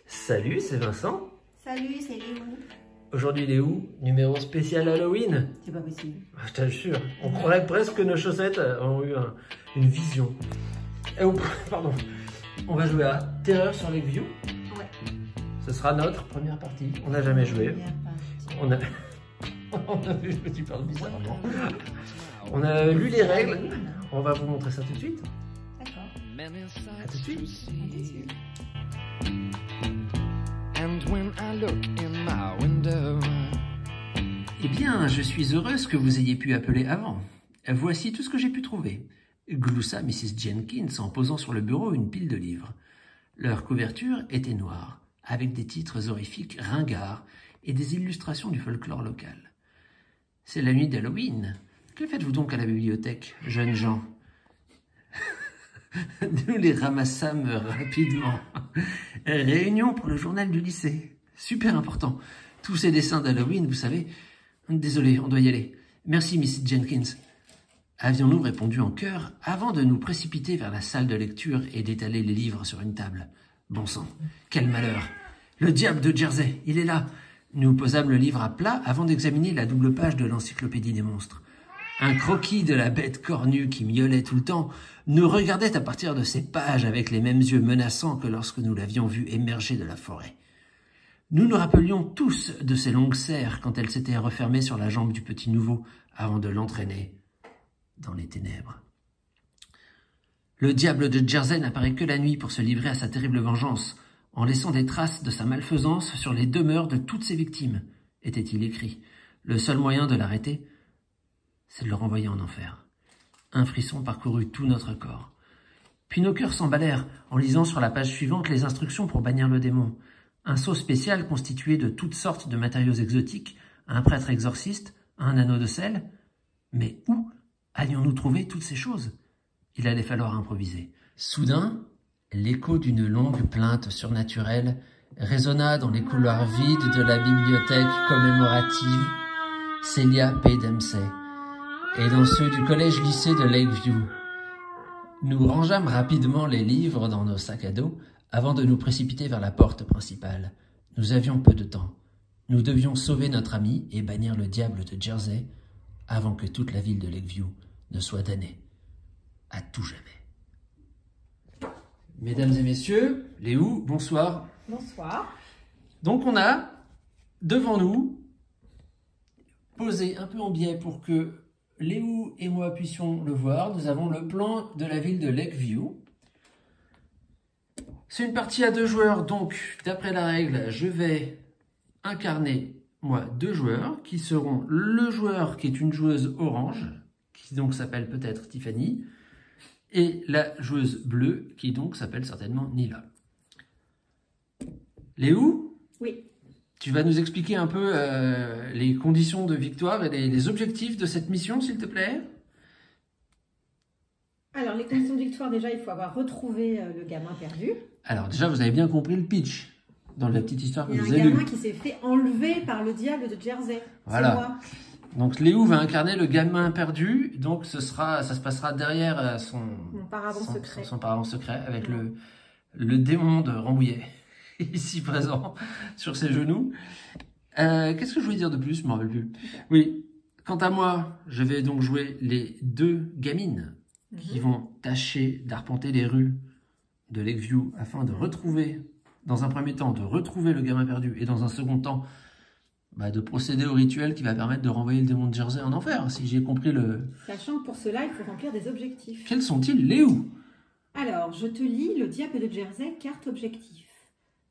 Salut, c'est Vincent. Salut, c'est Léo. Aujourd'hui, Léo, numéro spécial Halloween. C'est pas possible. Je t'assure, on croirait presque que nos chaussettes ont eu une vision. Pardon. On va jouer à Terreur sur Lakeview. Ouais. Ce sera notre première partie. On n'a jamais joué. On a... Tu parles bizarrement. On a lu les règles. On va vous montrer ça tout de suite. D'accord. À tout de suite. Eh bien, je suis heureuse que vous ayez pu appeler avant. Voici tout ce que j'ai pu trouver. Gloussa Mrs. Jenkins en posant sur le bureau une pile de livres. Leur couverture était noire, avec des titres horrifiques ringards et des illustrations du folklore local. C'est la nuit d'Halloween. Que faites-vous donc à la bibliothèque, jeunes gens? Nous les ramassâmes rapidement. Réunion pour le journal du lycée. Super important. Tous ces dessins d'Halloween, vous savez. Désolé, on doit y aller. Merci, Miss Jenkins. Avions-nous répondu en chœur avant de nous précipiter vers la salle de lecture et d'étaler les livres sur une table. Bon sang, quel malheur. Le diable de Jersey, il est là. Nous posâmes le livre à plat avant d'examiner la double page de l'encyclopédie des monstres. Un croquis de la bête cornue qui miaulait tout le temps nous regardait à partir de ces pages avec les mêmes yeux menaçants que lorsque nous l'avions vue émerger de la forêt. Nous nous rappelions tous de ces longues serres quand elle s'était refermée sur la jambe du petit nouveau avant de l'entraîner dans les ténèbres. Le diable de Jersey n'apparaît que la nuit pour se livrer à sa terrible vengeance, en laissant des traces de sa malfaisance sur les demeures de toutes ses victimes, était-il écrit. Le seul moyen de l'arrêter, c'est de le renvoyer en enfer. Un frisson parcourut tout notre corps. Puis nos cœurs s'emballèrent en lisant sur la page suivante les instructions pour bannir le démon. Un sceau spécial constitué de toutes sortes de matériaux exotiques, un prêtre exorciste, un anneau de sel. Mais où allions-nous trouver toutes ces choses? Il allait falloir improviser. Soudain, l'écho d'une longue plainte surnaturelle résonna dans les couloirs vides de la bibliothèque commémorative Celia P. Dempsey et dans ceux du collège-lycée de Lakeview. Nous rangeâmes rapidement les livres dans nos sacs à dos avant de nous précipiter vers la porte principale. Nous avions peu de temps. Nous devions sauver notre ami et bannir le diable de Jersey avant que toute la ville de Lakeview ne soit damnée à tout jamais. Mesdames et messieurs, Léo, bonsoir. Bonsoir. Donc on a devant nous, posé un peu en biais pour que Léo et moi puissions le voir, nous avons le plan de la ville de Lakeview. C'est une partie à 2 joueurs, donc d'après la règle, je vais incarner, moi, 2 joueurs, qui seront le joueur qui est une joueuse orange, qui donc s'appelle peut-être Tiffany, et la joueuse bleue, qui donc s'appelle certainement Nila. Léo? Oui. Tu vas nous expliquer un peu les conditions de victoire et les objectifs de cette mission, s'il te plaît? Alors, les conditions de victoire, déjà, il faut avoir retrouvé le gamin perdu. Alors, déjà, vous avez bien compris le pitch dans la petite histoire que Il y a vous un avez lue. gamin qui s'est fait enlever par le diable de Jersey. Voilà. C'est moi. Donc, Léo va incarner le gamin perdu. Donc, ça se passera derrière Mon paravent secret. son paravent secret avec le démon de Rambouillet, ici présent, sur ses genoux. Qu'est-ce que je voulais dire de plus? Je m'en rappelle plus. Oui. Quant à moi, je vais donc jouer les 2 gamines qui vont tâcher d'arpenter les rues de Lakeview afin de retrouver, dans un premier temps, de retrouver le gamin perdu et dans un second temps, de procéder au rituel qui va permettre de renvoyer le démon de Jersey en enfer, si j'ai compris le... Sachant que pour cela, il faut remplir des objectifs. Quels sont-ils, Léo? Alors, je te lis le diable de Jersey, carte objectif.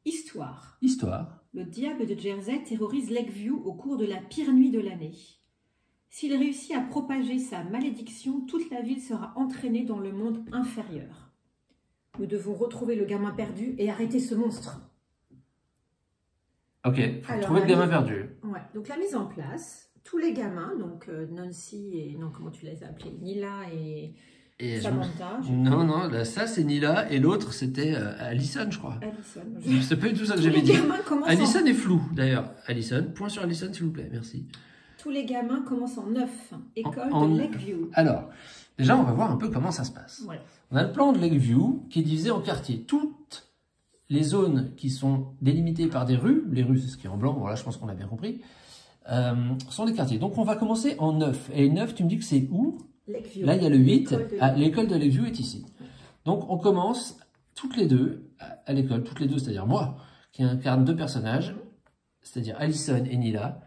Histoire. Histoire. Le diable de Jersey terrorise Lakeview au cours de la pire nuit de l'année. S'il réussit à propager sa malédiction, toute la ville sera entraînée dans le monde inférieur. Nous devons retrouver le gamin perdu et arrêter ce monstre. Ok, faut trouver le gamin perdu. Ouais, donc la mise en place, tous les gamins, donc Nancy et... Non, comment tu les as appelés? Nila et Samantha. Non, là, ça c'est Nila et l'autre c'était Allison, je crois. Allison. C'est pas du tout ça que j'avais dit. Allison est flou, d'ailleurs. Allison, point sur Allison, s'il vous plaît, merci. Tous les gamins commencent en 9, école de Lakeview. Alors, déjà, on va voir un peu comment ça se passe. Voilà. On a le plan de Lakeview qui est divisé en quartiers. Toutes les zones qui sont délimitées par des rues, les rues c'est ce qui est en blanc, voilà je pense qu'on a bien compris, sont les quartiers. Donc on va commencer en 9. Et 9, tu me dis que c'est où? Lakeview. Là il y a le 8, l'école de Lakeview est ici. Donc on commence toutes les deux à l'école, toutes les deux, c'est-à-dire moi, qui incarne deux personnages, c'est-à-dire Allison et Nila.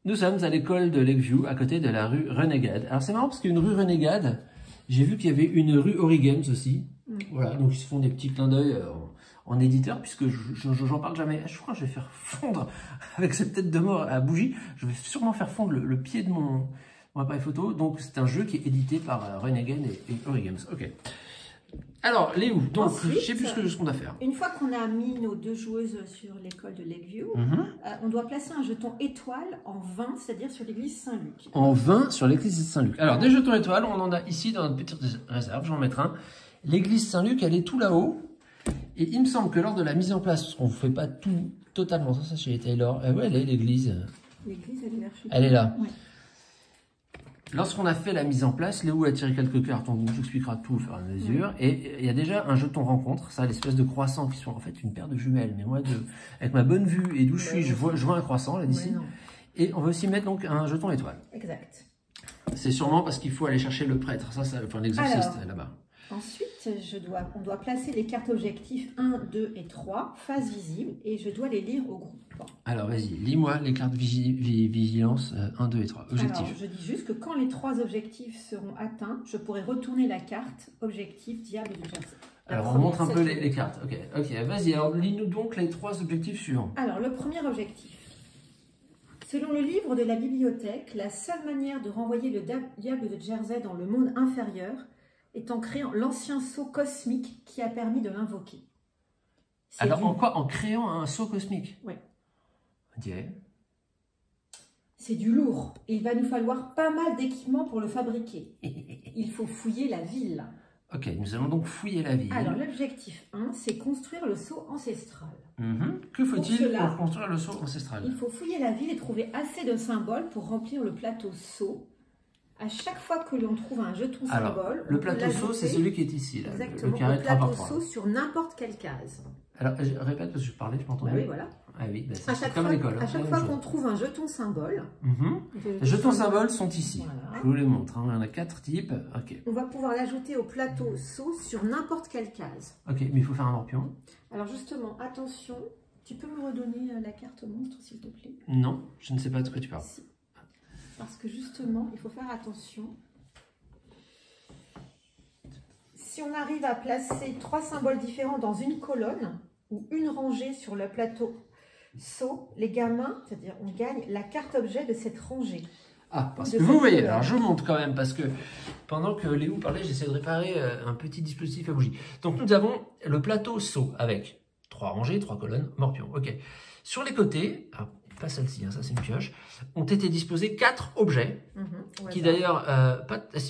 Nous sommes à l'école de Lakeview, à côté de la rue Renegade. Alors c'est marrant parce qu'une rue Renegade, j'ai vu qu'il y avait une rue Origames aussi. Voilà, donc ils se font des petits clins d'œil en éditeur, puisque j'en parle jamais. Je crois que je vais faire fondre, avec cette tête de mort à bougie, je vais sûrement faire fondre le pied de mon appareil photo. Donc c'est un jeu qui est édité par Renegade et Origames. Ok. Alors, Léo, donc Ensuite, je sais plus ce qu'on doit faire. Une fois qu'on a mis nos deux joueuses sur l'école de Lakeview, on doit placer un jeton étoile en 20, c'est-à-dire sur l'église Saint-Luc. En 20 sur l'église Saint-Luc. Alors, des jetons étoiles, on en a ici dans notre petite réserve, je vais en mettre un. L'église Saint-Luc, elle est tout là-haut. Et il me semble que lors de la mise en place, parce qu'on ne fait pas tout totalement, ça chez Taylor. Ouais, elle est l'église. L'église, elle est là. Elle est là. Ouais. Lorsqu'on a fait la mise en place, Léo a tiré quelques cartes, on vous expliquera tout au fur et à mesure. Et il y a déjà un jeton rencontre, ça, l'espèce de croissant qui sont en fait une paire de jumelles. Mais moi, avec ma bonne vue et d'où je suis, je vois un croissant là d'ici. Et on va aussi mettre donc un jeton étoile. Exact. C'est sûrement parce qu'il faut aller chercher le prêtre, enfin l'exorciste là-bas. Ensuite, on doit placer les cartes objectifs 1, 2 et 3, face visible, et je dois les lire au groupe. Alors vas-y, lis-moi les cartes vigilance 1, 2 et 3. Objectif. Alors, je dis juste que quand les 3 objectifs seront atteints, je pourrai retourner la carte objectif diable de Jersey. Alors on montre un peu les cartes. Ok, vas-y, alors lis-nous donc les 3 objectifs suivants. Alors le premier objectif. Selon le livre de la bibliothèque, la seule manière de renvoyer le diable de Jersey dans le monde inférieur est en créant l'ancien sceau cosmique qui a permis de l'invoquer. Alors en créant un sceau cosmique? Oui. Ok. C'est du lourd. Il va nous falloir pas mal d'équipements pour le fabriquer. Il faut fouiller la ville. Ok, nous allons donc fouiller la ville. Alors l'objectif 1, c'est construire le sceau ancestral. Que faut-il pour construire le sceau ancestral? Il faut fouiller la ville et trouver assez de symboles pour remplir le plateau sceau. À chaque fois que l'on trouve un jeton symbole, le plateau sceau, c'est celui qui est ici, là. Exactement, le carré le plateau sceau sur n'importe quelle case. Alors, je répète parce que je parlais, je m'entendais. Bah oui, voilà. Ah oui, c'est comme à l'école. À chaque fois qu'on trouve un jeton symbole, les jetons symboles sont ici. Voilà. Je vous les montre. Il y en a 4 types. Ok. On va pouvoir l'ajouter au plateau sceau sur n'importe quelle case. Ok, mais il faut faire un morpion. Alors justement, attention, tu peux me redonner la carte monstre, s'il te plaît? Non, je ne sais pas de quoi tu parles. Si. Parce que justement, il faut faire attention. Si on arrive à placer 3 symboles différents dans une colonne ou une rangée sur le plateau sceau, les gamins, c'est-à-dire on gagne la carte objet de cette rangée. Ah, parce que vous voyez, alors je vous montre quand même, parce que pendant que Léo parlait, j'essaie de réparer un petit dispositif à bougie. Donc nous avons le plateau sceau avec 3 rangées, 3 colonnes, morpion. Ok. Sur les côtés, alors, pas celle-ci, hein, ça c'est une pioche, ont été disposés 4 objets, qui d'ailleurs,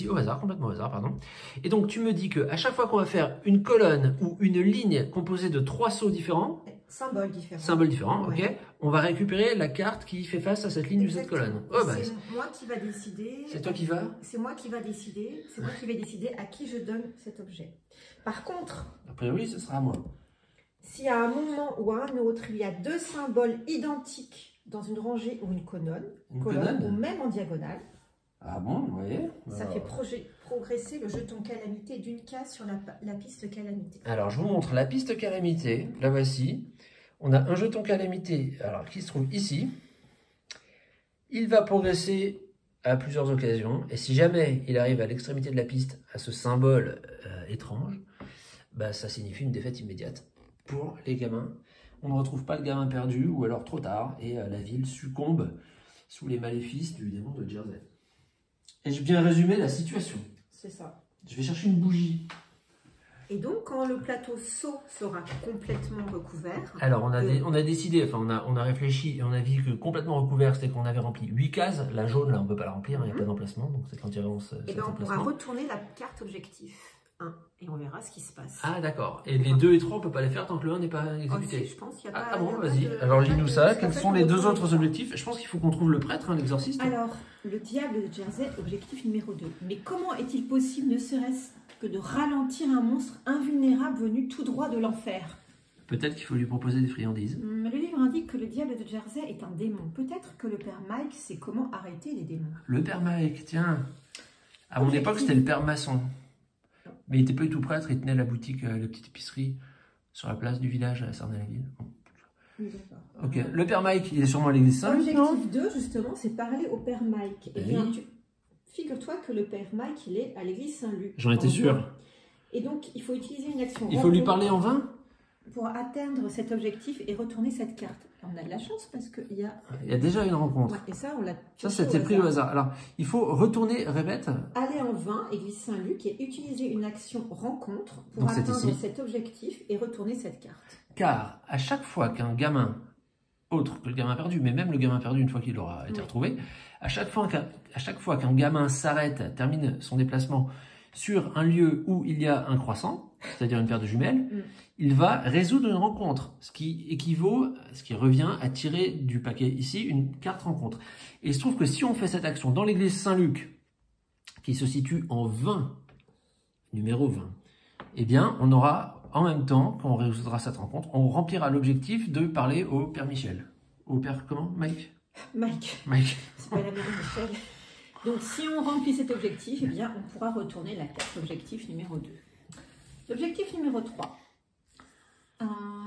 au hasard, complètement au hasard, pardon. Et donc tu me dis qu'à chaque fois qu'on va faire une colonne ou une ligne composée de 3 sceaux différents, symboles différents. Symboles différents, ok. On va récupérer la carte qui fait face à cette ligne de cette colonne. Oh, bah, c'est moi qui va décider. C'est toi qui vas? C'est moi qui va décider. C'est moi qui vais décider à qui je donne cet objet. Par contre, a priori, ce sera à moi. Si à un moment ou à un autre, il y a 2 symboles identiques dans une rangée ou une colonne, ou même en diagonale. Ah bon, vous voyez, ça fait progresser le jeton calamité d'une case sur la piste calamité. Alors, je vous montre la piste calamité. La voici. On a un jeton calamité alors, qui se trouve ici. Il va progresser à plusieurs occasions. Et si jamais il arrive à l'extrémité de la piste, à ce symbole étrange, bah, ça signifie une défaite immédiate pour les gamins. On ne retrouve pas le gamin perdu ou alors trop tard. Et la ville succombe sous les maléfices du démon de Jersey. Et j'ai bien résumé la situation. C'est ça. Je vais chercher une bougie. Et donc, quand le plateau sceau sera complètement recouvert... Alors, on a décidé, enfin, on a réfléchi et on a vu que complètement recouvert, c'était qu'on avait rempli 8 cases. La jaune, là, on ne peut pas la remplir, il n'y a pas d'emplacement, donc c'est quand il avance. Et bien, on pourra retourner la carte objectif 1 et on verra ce qui se passe. Ah, d'accord. Et les 2 et 3, on ne peut pas les faire tant que le 1 n'est pas exécuté. Je pense qu'il y a pas... Ah bon, vas-y. Alors, lis-nous ça. Quels sont les 2 autres objectifs? Je pense qu'il faut qu'on trouve le prêtre, l'exorciste. Alors, le diable de Jersey, objectif numéro 2. Mais comment est-il possible, ne serait-ce que de ralentir un monstre invulnérable venu tout droit de l'enfer? Peut-être qu'il faut lui proposer des friandises. Le livre indique que le diable de Jersey est un démon. Peut-être que le père Mike sait comment arrêter les démons. Le père Mike, tiens. À mon époque, c'était le père Masson. Mais il n'était pas du tout prêtre, il tenait la boutique, la petite épicerie sur la place du village à Sarney-la-Ville. Oui, d'accord. Ok, le père Mike, il est sûrement à l'église Saint-Luc, non? Objectif 2, justement, c'est parler au père Mike. Eh bien, Oui. figure-toi que le père Mike, il est à l'église Saint-Luc. J'en étais sûr. Et donc, il faut utiliser une action. Il faut lui parler en vain? Pour atteindre cet objectif et retourner cette carte. On a de la chance parce qu'il y a... Il y a déjà une rencontre. Ouais, et ça, on l'a... Ça, c'était pris au hasard. Alors, il faut retourner, répète. Aller en vain, église Saint-Luc, et utiliser une action rencontre pour Donc, c'est atteindre ici. cet objectif et retourner cette carte. Car à chaque fois qu'un gamin, autre que le gamin perdu, mais même le gamin perdu une fois qu'il aura été retrouvé, à chaque fois qu'un gamin s'arrête, termine son déplacement sur un lieu où il y a un croissant, c'est-à-dire une paire de jumelles, il va résoudre une rencontre, ce qui revient à tirer du paquet ici une carte rencontre. Et il se trouve que si on fait cette action dans l'église Saint-Luc, qui se situe en 20, numéro 20, eh bien, on aura, en même temps, quand on résoudra cette rencontre, on remplira l'objectif de parler au père Michel. Au père, comment? Mike? Mike. C'est pas la mère Michel. Donc, si on remplit cet objectif, eh bien, on pourra retourner la carte objectif numéro 2. L'objectif numéro 3.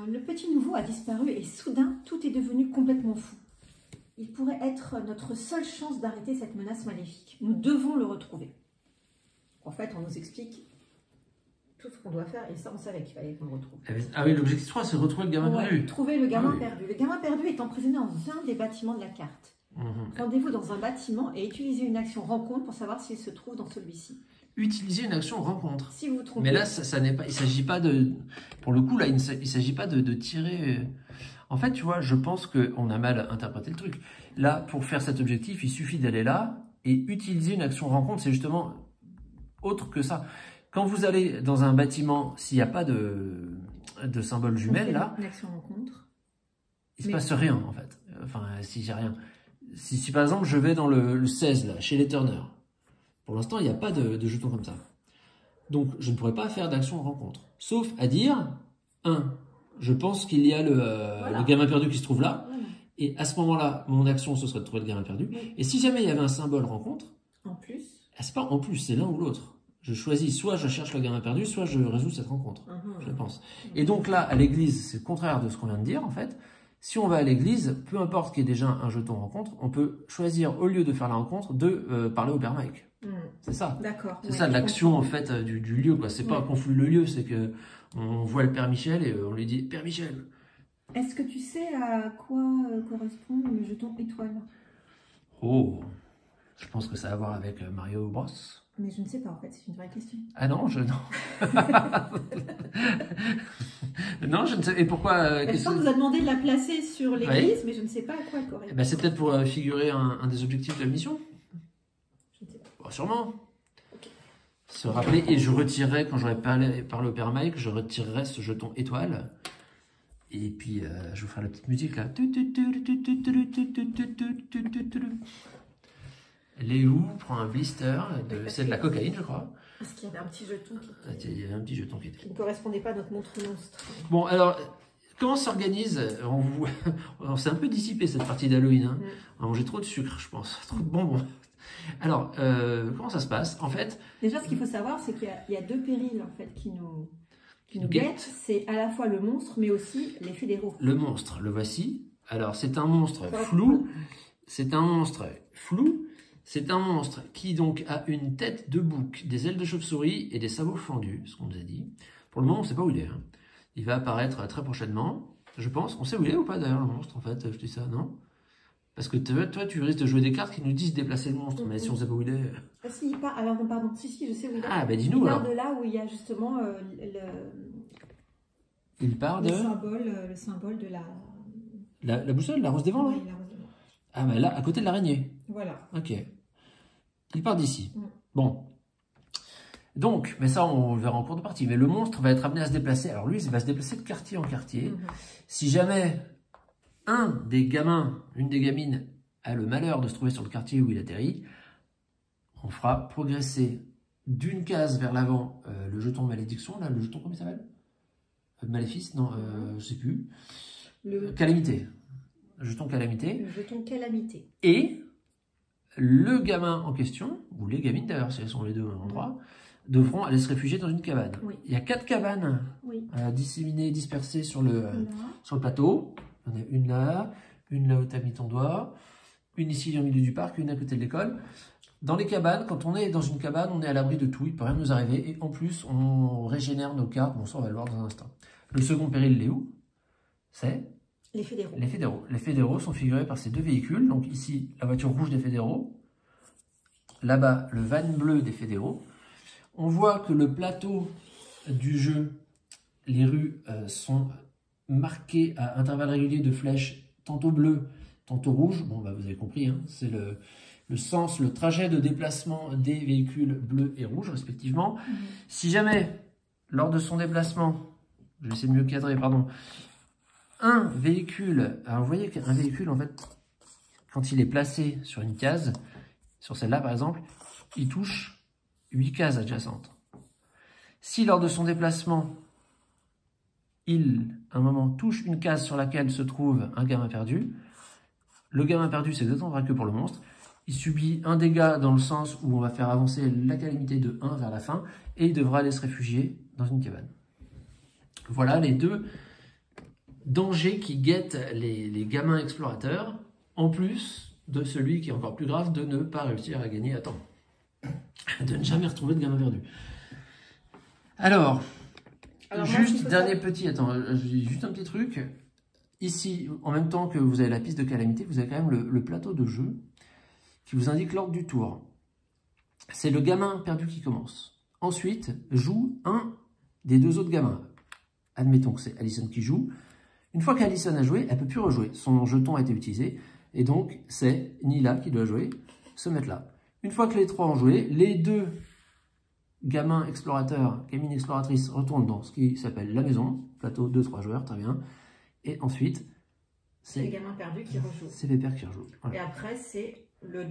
Le petit nouveau a disparu et soudain, tout est devenu complètement fou. Il pourrait être notre seule chance d'arrêter cette menace maléfique. Nous devons le retrouver. En fait, on nous explique tout ce qu'on doit faire et ça, on savait qu'il fallait qu'on le retrouve. Ah oui, l'objectif 3, c'est retrouver le gamin perdu. Trouver le gamin perdu. Le gamin perdu est emprisonné dans un des bâtiments de la carte. Rendez-vous dans un bâtiment et utilisez une action rencontre pour savoir s'il se trouve dans celui-ci. Utiliser une action rencontre. Si vous vous trompez. Mais là, ça n'est pas. Il s'agit pas de. Pour le coup, là, il ne s'agit pas de tirer. En fait, tu vois, je pense qu'on a mal interprété le truc. Là, pour faire cet objectif, il suffit d'aller là et utiliser une action rencontre. C'est justement autre que ça. Quand vous allez dans un bâtiment, s'il n'y a pas de symbole jumelle là, une action rencontre. Il se passe rien en fait. Enfin, si j'ai rien. Si par exemple je vais dans le 16 là, chez les Turner, pour l'instant il n'y a pas de jeton comme ça. Donc je ne pourrais pas faire d'action rencontre. Sauf à dire, je pense qu'il y a le gamin perdu qui se trouve là. Voilà. Et à ce moment-là, mon action ce serait de trouver le gamin perdu. Oui. Et si jamais il y avait un symbole rencontre, en plus, c'est pas en plus, c'est l'un ou l'autre. Je choisis, soit je cherche le gamin perdu, soit je résous cette rencontre, je pense. Et donc là, à l'église, c'est le contraire de ce qu'on vient de dire en fait. Si on va à l'église, peu importe qu'il y ait déjà un jeton rencontre, on peut choisir, au lieu de faire la rencontre, de parler au père Mike. C'est ça. D'accord. C'est ça l'action en fait du lieu. C'est pas qu'on foule le lieu, c'est que on voit le père Michel et on lui dit Père Michel. Est-ce que tu sais à quoi correspond le jeton étoile? Oh, je pense que ça a à voir avec Mario Bros. Mais je ne sais pas en fait, c'est une vraie question. Ah non, non, je ne sais. Et pourquoi Vincent nous a demandé de la placer sur l'église, mais je ne sais pas à quoi elle correspond. C'est peut-être pour figurer un des objectifs de la mission. Je ne sais pas. Bon, sûrement. Okay. Se rappeler, et je retirerai, quand j'aurai parlé au père Mike, je retirerai ce jeton étoile. Et puis, je vous ferai la petite musique là. Léo prend un blister, c'est de la cocaïne, je crois. Parce qu'il y avait un petit jeton il y avait un petit jeton qui était. Qui ne correspondait pas à notre montre monstre. Bon, alors, comment s'organise? On s'est un peu dissipé cette partie d'Halloween. Hein. On a mangé trop de sucre, je pense, trop de bonbons. Alors, comment ça se passe? En fait. Déjà, ce qu'il faut savoir, c'est qu'il y a deux périls en fait qui nous guettent. C'est à la fois le monstre, mais aussi les fédéraux. Le monstre, le voici. Alors, c'est un monstre flou. C'est un monstre flou. C'est un monstre qui donc a une tête de bouc, des ailes de chauve-souris et des sabots fendus, ce qu'on nous a dit. Pour le moment, on ne sait pas où il est. Hein. Il va apparaître très prochainement, je pense. On sait où il est ou pas d'ailleurs, le monstre, en fait? Je dis ça, non? Parce que toi, tu risques de jouer des cartes qui nous disent déplacer le monstre, mais si on ne sait pas où il est... Ah si, il part... Alors non, pardon, si, je sais où il est. Ah, bah dis-nous alors. Il part de là où il y a justement Il part de... Le symbole de la... La boussole, la rose des vents, là? Oui, la rose des vents. Ah, bah là, à côté de l'araignée. Voilà. Ok. Il part d'ici. Bon. Donc, mais ça, on le verra en cours de partie. Mais le monstre va être amené à se déplacer. Alors lui, il va se déplacer de quartier en quartier. Si jamais un des gamins, une des gamines, a le malheur de se trouver sur le quartier où il atterrit, on fera progresser d'une case vers l'avant le jeton de malédiction. Là, le jeton, comment il s'appelle? Maléfice, non, je sais plus. Le Calamité. Jeton calamité. jeton calamité. Et le gamin en question, ou les gamines d'ailleurs, si elles sont les deux au même endroit, devront aller se réfugier dans une cabane. Oui. Il y a 4 cabanes disséminées, dispersées sur le plateau. Il y en a une là où tu as mis ton doigt, une ici au milieu du parc, une à côté de l'école. Dans les cabanes, quand on est dans une cabane, on est à l'abri de tout, il ne peut rien nous arriver. Et en plus, on régénère nos cartes. Bon, ça, on va le voir dans un instant. Le second péril, il est où? C'est les fédéraux. Les fédéraux. Les fédéraux sont figurés par ces 2 véhicules. Donc ici, la voiture rouge des fédéraux. Là-bas, le van bleu des fédéraux. On voit que le plateau du jeu, les rues sont marquées à intervalles réguliers de flèches, tantôt bleues, tantôt rouges. Bon, bah, vous avez compris, hein, c'est le sens, le trajet de déplacement des véhicules bleus et rouges, respectivement. Si jamais, lors de son déplacement, je vais essayer de mieux cadrer, pardon, un véhicule, alors vous voyez qu'un véhicule, en fait, quand il est placé sur une case, sur celle-là par exemple, il touche 8 cases adjacentes. Si lors de son déplacement, à un moment, touche une case sur laquelle se trouve un gamin perdu, le gamin perdu, c'est d'autant vrai que pour le monstre, il subit un dégât dans le sens où on va faire avancer la calamité de 1 vers la fin, et il devra aller se réfugier dans une cabane. Voilà les 2 dangers qui guettent les gamins explorateurs, en plus de celui qui est encore plus grave, de ne pas réussir à gagner à temps. De ne jamais retrouver de gamin perdu. Alors juste dernier petit, juste un petit truc. Ici, en même temps que vous avez la piste de calamité, vous avez quand même le plateau de jeu qui vous indique l'ordre du tour. C'est le gamin perdu qui commence. Ensuite, joue un des 2 autres gamins. Admettons que c'est Allison qui joue. Une fois qu'Allison a joué, elle ne peut plus rejouer. Son jeton a été utilisé. Et donc, c'est Nila qui doit jouer, se mettre là. Une fois que les 3 ont joué, les 2 gamins explorateurs, gamines exploratrices retournent dans ce qui s'appelle la maison. Plateau 2-3 joueurs, très bien. Et ensuite, c'est le gamin perdu qui rejoue. C'est les pères qui rejouent. Voilà. Et après, c'est le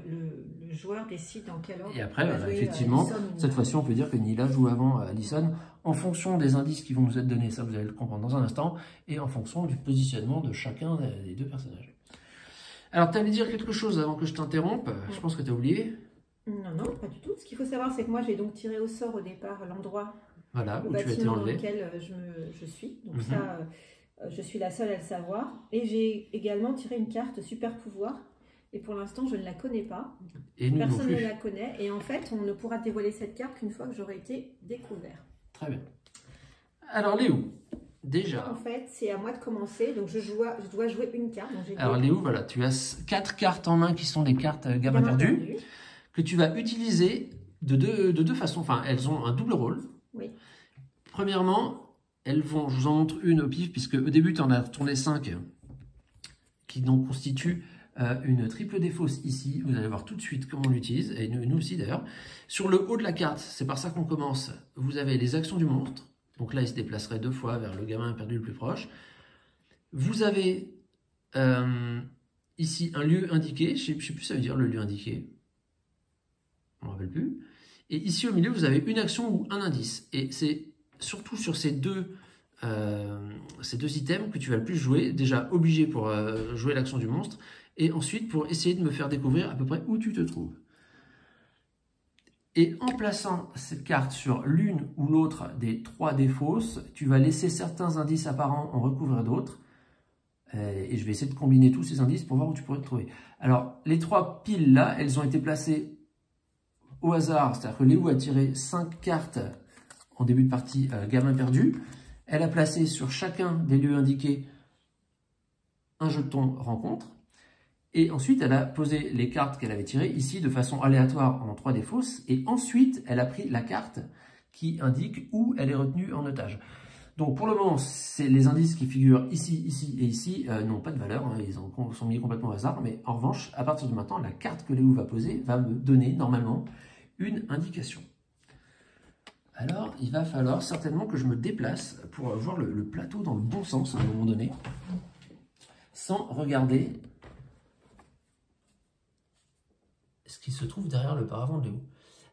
joueur décide dans quel ordre. Et après, effectivement, cette fois-ci, on peut dire que Nila joue avant Allison en fonction des indices qui vont nous être donnés. Ça, vous allez le comprendre dans un instant. Et en fonction du positionnement de chacun des 2 personnages. Alors, tu allais dire quelque chose avant que je t'interrompe. Je pense que tu as oublié. Non, non, pas du tout. Ce qu'il faut savoir, c'est que moi, j'ai donc tiré au sort au départ l'endroit, voilà, le bâtiment dans lequel je suis. Donc ça, je suis la seule à le savoir. Et j'ai également tiré une carte super pouvoir. Et pour l'instant, je ne la connais pas. Et nous personne ne la connaît. Et en fait, on ne pourra dévoiler cette carte qu'une fois que j'aurai été découvert. Très bien. Alors, Léo, déjà... En fait, c'est à moi de commencer. Donc, je dois jouer une carte. Donc, alors, Léo, voilà, tu as 4 cartes en main qui sont les cartes gamin perdu, que tu vas utiliser de deux façons. Enfin, elles ont un double rôle. Oui. Premièrement, elles vont, je vous en montre une au pif, puisque au début, tu en as tourné 5, qui donc constituent une triple défausse ici. Vous allez voir tout de suite comment on l'utilise, et nous aussi d'ailleurs. Sur le haut de la carte, c'est par ça qu'on commence, vous avez les actions du monstre. Donc là, il se déplacerait 2 fois vers le gamin perdu le plus proche. Vous avez ici un lieu indiqué. Je ne sais plus ça veut dire le lieu indiqué. On ne rappelle plus. Et ici au milieu, vous avez une action ou un indice. Et c'est surtout sur ces deux items que tu vas le plus jouer. Déjà obligé pour jouer l'action du monstre. Et ensuite pour essayer de me faire découvrir à peu près où tu te trouves. Et en plaçant cette carte sur l'une ou l'autre des 3 défausses, tu vas laisser certains indices apparents en recouvrir d'autres. Et je vais essayer de combiner tous ces indices pour voir où tu pourrais te trouver. Alors, les 3 piles là, elles ont été placées au hasard. C'est-à-dire que Léo a tiré 5 cartes en début de partie gamin perdu. Elle a placé sur chacun des lieux indiqués un jeton rencontre. Et ensuite, elle a posé les cartes qu'elle avait tirées ici de façon aléatoire en 3 défausses. Et ensuite, elle a pris la carte qui indique où elle est retenue en otage. Donc pour le moment, les indices qui figurent ici, ici et ici n'ont pas de valeur. Hein, ils sont mis complètement au hasard. Mais en revanche, à partir de maintenant, la carte que Léo va poser va me donner normalement une indication. Alors, il va falloir certainement que je me déplace pour voir le plateau dans le bon sens à un moment donné, sans regarder ce qui se trouve derrière le paravent de Léo.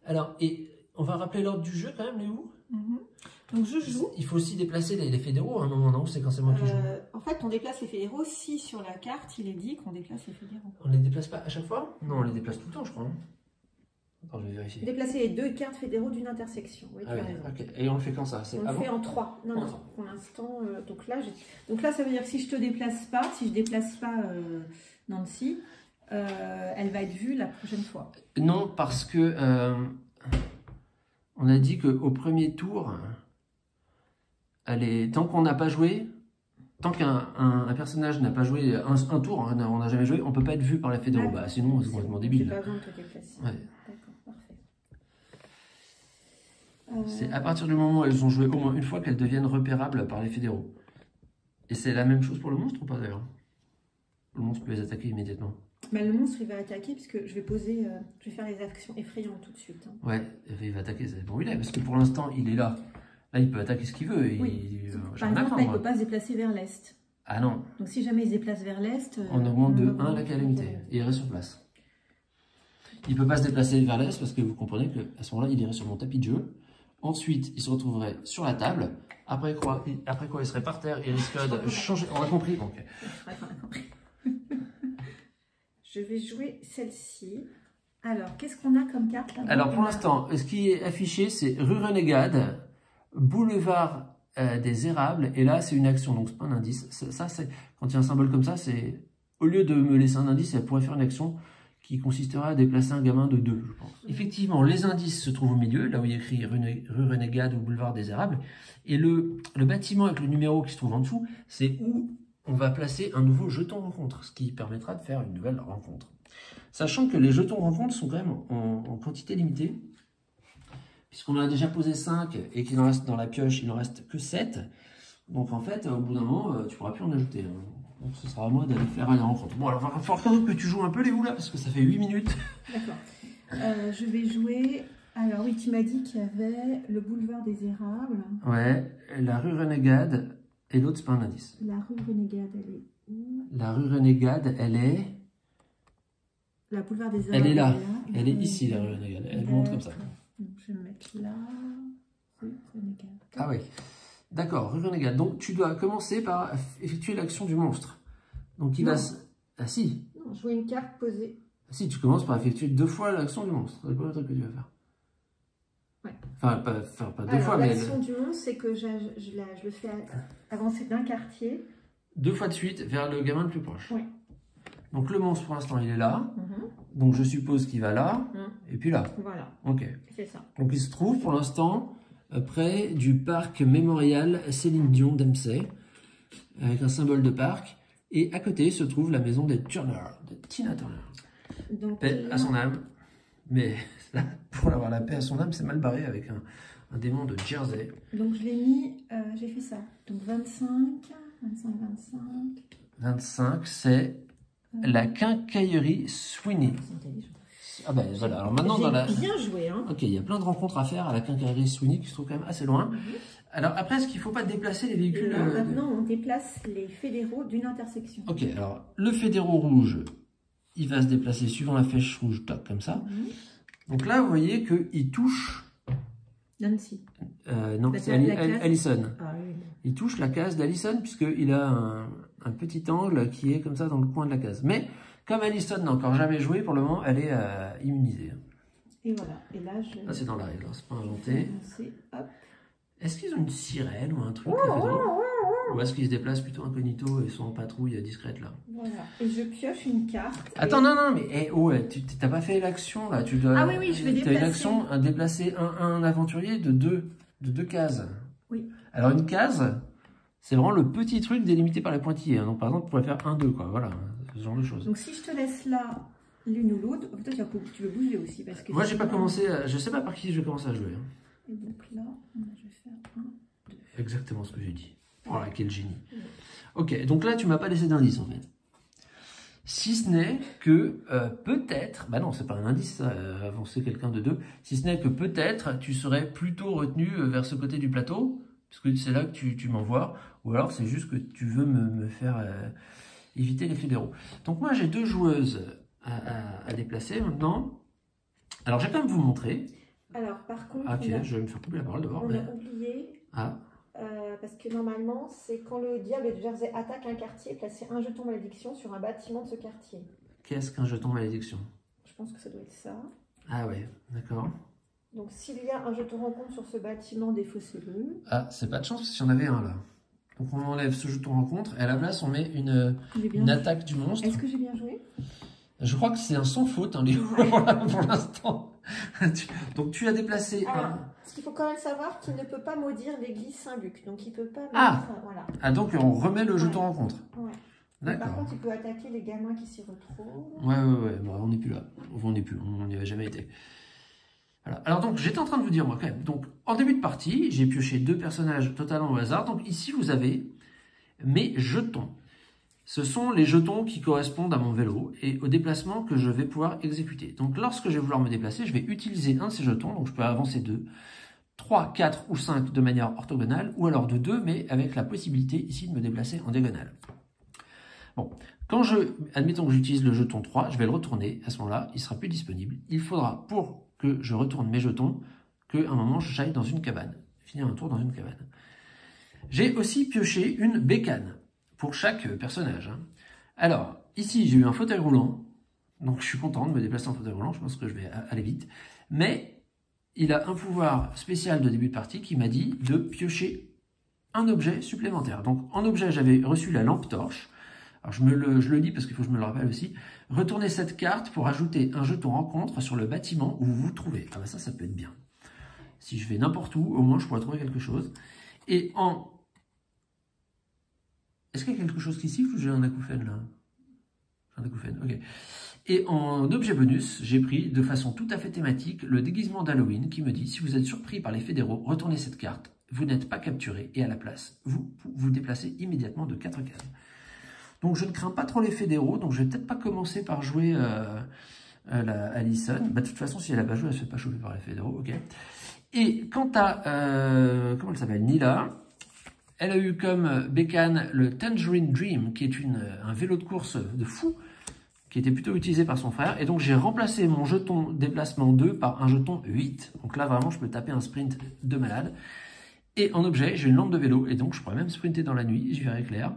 Alors, et on va rappeler l'ordre du jeu quand même, Léo? Donc je joue. Il faut aussi déplacer les fédéraux à un moment, non? C'est quand c'est moi qui joue. En fait, on déplace les fédéraux si sur la carte, il est dit qu'on déplace les fédéraux. On les déplace pas à chaque fois? Non, on les déplace tout le temps, je crois. Hein. Attends, je vais vérifier. Déplacer les 2 cartes fédéraux d'une intersection. Oui, tu as raison. Ok. Et on le fait quand ça? On le fait en 3. Non, non, pour l'instant. Donc là, ça veut dire que si je te déplace pas, si je déplace pas Nancy, elle va être vue la prochaine fois. Non, parce que on a dit qu'au premier tour, tant qu'on n'a pas joué, tant qu'un personnage n'a pas joué un tour, hein, on n'a jamais joué, on peut pas être vu par la fédéraux. Bah, sinon, c'est complètement débile. Pas besoin de te déplacer. Ouais. D'accord, parfait. C'est à partir du moment où elles ont joué au moins une fois qu'elles deviennent repérables par les fédéraux. Et c'est la même chose pour le monstre ou pas d'ailleurs? Le monstre peut les attaquer immédiatement. Bah, le monstre il va attaquer parce que je vais faire les actions effrayantes tout de suite. Hein. Ouais, il va attaquer, c'est bon il est, parce que pour l'instant il est là. Là il peut attaquer ce qu'il veut. Oui. Par exemple, là, il ne peut pas se déplacer vers l'est. Ah non. Donc si jamais il se déplace vers l'est... on augmente de 1 la calamité et il reste sur place. Il ne peut pas se déplacer vers l'est parce que vous comprenez qu'à ce moment-là il irait sur mon tapis de jeu. Ensuite il se retrouverait sur la table. Après quoi il serait par terre, il risquerait de changer. On a compris donc. Je vais jouer celle-ci. Alors, qu'est-ce qu'on a comme carte là? Alors, pour l'instant, ce qui est affiché, c'est rue Renégade, boulevard des Érables. Et là, c'est une action, donc c'est pas un indice. Ça, c'est quand il y a un symbole comme ça, c'est au lieu de me laisser un indice, elle pourrait faire une action qui consistera à déplacer un gamin de 2, je pense. Effectivement, les indices se trouvent au milieu, là où il y a écrit rue Renégade ou boulevard des Érables. Et le bâtiment avec le numéro qui se trouve en dessous, c'est où on va placer un nouveau jeton rencontre, ce qui permettra de faire une nouvelle rencontre. Sachant que les jetons rencontre sont quand même en quantité limitée, puisqu'on en a déjà posé 5 et qu'il en reste dans la pioche, il n'en reste que 7. Donc en fait, au bout d'un moment, tu ne pourras plus en ajouter. Hein. Donc ce sera à moi d'aller faire une rencontre. Bon, alors il va falloir quand même que tu joues un peu les là, parce que ça fait 8 minutes. D'accord. Je vais jouer... Alors oui, tu m'as dit qu'il y avait le boulevard des Érables. Ouais, la rue Renégade. Et l'autre, c'est pas un indice. La rue Renégade, elle est où? La rue Renégade, elle est... La boulevard des Érables, elle est là. Elle est ici, la rue Renégade. Elle monte comme ça. Donc, je vais me mettre là. Rue Renégade. Ah oui. D'accord, rue Renégade. Donc, tu dois commencer par effectuer l'action du monstre. Donc, il va... Ah si. Non, jouer une carte posée. Ah, si, tu commences par effectuer 2 fois l'action du monstre. C'est pas le truc que tu vas faire. Ouais. Enfin, pas 2 fois, mais... L'action du monstre, c'est que je le fais avancer d'un quartier. 2 fois de suite vers le gamin le plus proche. Oui. Donc le monstre, pour l'instant, il est là. Donc je suppose qu'il va là. Et puis là. Voilà. Ok. C'est ça. Donc il se trouve, pour l'instant, près du parc mémorial Céline Dion d'Empsey, avec un symbole de parc. Et à côté se trouve la maison des Turner, de Tina Turner. Donc, paix à son âme. Mais là, pour avoir la paix à son âme, c'est mal barré avec un démon de Jersey. Donc je l'ai mis, j'ai fait ça. Donc 25, 25, c'est la quincaillerie Sweeney. Ah ben voilà, alors maintenant dans la... bien joué, hein. Ok, il y a plein de rencontres à faire à la quincaillerie Sweeney qui se trouve quand même assez loin. Alors après, est-ce qu'il ne faut pas déplacer les véhicules? Là, maintenant, on déplace les fédéraux d'une intersection. Ok, alors le fédéraux rouge, il va se déplacer suivant la flèche rouge, tac, comme ça. Donc là, vous voyez qu'il touche... Nancy. Non, c'est Allison. Ah, oui. Il touche la case d'Allison puisqu'il a un petit angle qui est comme ça dans le coin de la case. Mais comme Allison n'a encore jamais joué, pour le moment, elle est immunisée. Et voilà. Et là, je... Là, c'est dans la règle, c'est pas inventé. Hop. Est-ce qu'ils ont une sirène ou un truc ou est-ce qu'ils se déplacent plutôt incognito et sont en patrouille discrète là? Voilà. Et je pioche une carte. Attends, non, mais tu t'as pas fait l'action là. Tu dois, ah oui, je vais déplacer. Tu as une action à déplacer un aventurier de deux cases. Oui. Alors une case, c'est vraiment le petit truc délimité par les pointillés. Hein. Donc par exemple, tu pourrais faire 1-2, quoi. Voilà, ce genre de choses. Donc si je te laisse là l'une ou l'autre, toi tu veux bouger aussi. Parce que moi, j'ai pas commencé, je sais pas par qui je vais commencer à jouer. Hein. Et donc là, je vais faire 1, 2. Exactement ce que j'ai dit. Oh là, quel génie. Ok, donc là, tu m'as pas laissé d'indice en fait. Si ce n'est que peut-être, bah non, c'est pas un indice, avancer quelqu'un de 2, si ce n'est que peut-être tu serais plutôt retenu vers ce côté du plateau, parce que c'est là que tu m'envoies, ou alors c'est juste que tu veux me faire éviter les fédéraux. Donc moi, j'ai 2 joueuses à déplacer maintenant. Alors, je vais quand même vous montrer. Alors, par contre, Ok, je vais me faire couper la parole d'abord. on a oublié, Ah, parce que normalement, c'est quand le diable de Jersey attaque un quartier, placer un jeton malédiction sur un bâtiment de ce quartier. qu'est-ce qu'un jeton malédiction? Je pense que ça doit être ça. Ah ouais, d'accord. Donc, s'il y a un jeton rencontre sur ce bâtiment, défaussez-le. Ah, c'est pas de chance parce qu'il y en avait un là. Donc on enlève ce jeton rencontre et à la place on met une Bien... attaque du monstre. Est-ce que j'ai bien joué? Je crois que c'est un sans faute, hein, Léo, pour l'instant. Donc tu as déplacé un... Ce qu'il faut quand même savoir, qu'il ne peut pas maudire l'église Saint-Luc. Donc il peut pas... Voilà. Ah, donc on remet le jeton rencontre. Ouais. D'accord. Par contre, il peut attaquer les gamins qui s'y retrouvent. Ouais. Bon, on n'est plus là. On n'est plus. On n'y avait jamais été. Voilà. Alors donc, j'étais en train de vous dire, moi, quand même. Donc, en début de partie, j'ai pioché 2 personnages totalement au hasard. Donc ici, vous avez mes jetons. Ce sont les jetons qui correspondent à mon vélo et au déplacement que je vais pouvoir exécuter. Donc, lorsque je vais vouloir me déplacer, je vais utiliser un de ces jetons. Donc, je peux avancer 2, 3, 4 ou 5 de manière orthogonale, ou alors de 2, mais avec la possibilité ici de me déplacer en diagonale. Bon, admettons que j'utilise le jeton 3, je vais le retourner. À ce moment-là, il ne sera plus disponible. Il faudra, pour que je retourne mes jetons, qu'à un moment, j'aille dans une cabane. Finir un tour dans une cabane. J'ai aussi pioché une bécane pour chaque personnage. Alors, ici, j'ai eu un fauteuil roulant. Donc, je suis content de me déplacer en fauteuil roulant. Je pense que je vais aller vite. Mais, il a un pouvoir spécial de début de partie qui m'a dit de piocher un objet supplémentaire. Donc, en objet, j'avais reçu la lampe torche. Alors, je le lis parce qu'il faut que je me le rappelle aussi. Retournez cette carte pour ajouter un jeton rencontre sur le bâtiment où vous vous trouvez. Ah ben ça peut être bien. Si je vais n'importe où, au moins je pourrais trouver quelque chose. Et en... Est-ce qu'il y a quelque chose qui siffle ou j'ai un acouphène là? J'ai un acouphène, ok. Et en objet bonus, j'ai pris de façon tout à fait thématique le déguisement d'Halloween qui me dit si vous êtes surpris par les fédéraux, retournez cette carte. Vous n'êtes pas capturé et à la place, vous vous déplacez immédiatement de 4 cases. Donc je ne crains pas trop les fédéraux, donc je vais peut-être pas commencer par jouer la Alison. Bah, de toute façon, si elle n'a pas joué, elle ne se fait pas choper par les fédéraux, ok. Et quant à, comment elle s'appelle, Nila, elle a eu comme bécane le Tangerine Dream, qui est un vélo de course de fou, qui était plutôt utilisé par son frère. Et donc j'ai remplacé mon jeton déplacement 2 par un jeton 8. Donc là, vraiment, je peux taper un sprint de malade. Et en objet, j'ai une lampe de vélo, et donc je pourrais même sprinter dans la nuit, j'y verrai clair.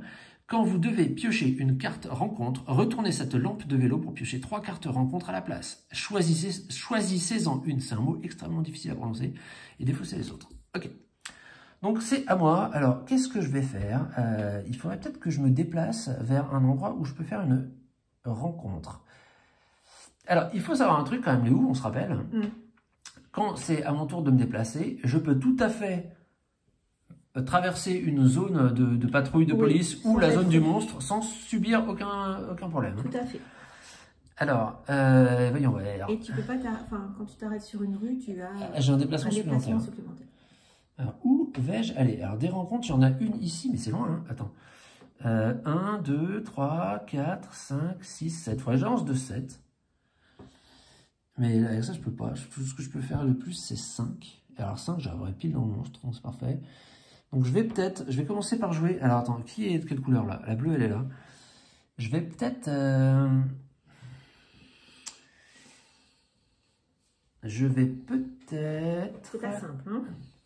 Quand vous devez piocher une carte rencontre, retournez cette lampe de vélo pour piocher 3 cartes rencontre à la place. Choisissez-en une, c'est un mot extrêmement difficile à prononcer, et défaussez les autres. Ok. Donc c'est à moi. Alors, qu'est-ce que je vais faire? Il faudrait peut-être que je me déplace vers un endroit où je peux faire une rencontre. Alors, il faut savoir un truc quand même, Léo, on se rappelle. Quand c'est à mon tour de me déplacer, je peux tout à fait traverser une zone de patrouille de police ou la zone du monstre sans subir aucun problème. Tout à fait. Alors, voyons voir. Et tu peux pas, quand tu t'arrêtes sur une rue, tu as j'ai un déplacement supplémentaire. Alors, où vais-je aller? Alors, des rencontres, il y en a une ici, mais c'est loin, hein. Attends. 1, 2, 3, 4, 5, 6, 7. Il faudrait que j'avance de 7. Mais avec ça, je peux pas. Tout ce que je peux faire le plus, c'est 5. Alors, 5, j'aurais pile dans le monstre, donc c'est parfait. Donc je vais commencer par jouer. Alors attends, qui est de quelle couleur là? La bleue, elle est là. Je vais peut-être. C'est pas simple, hein?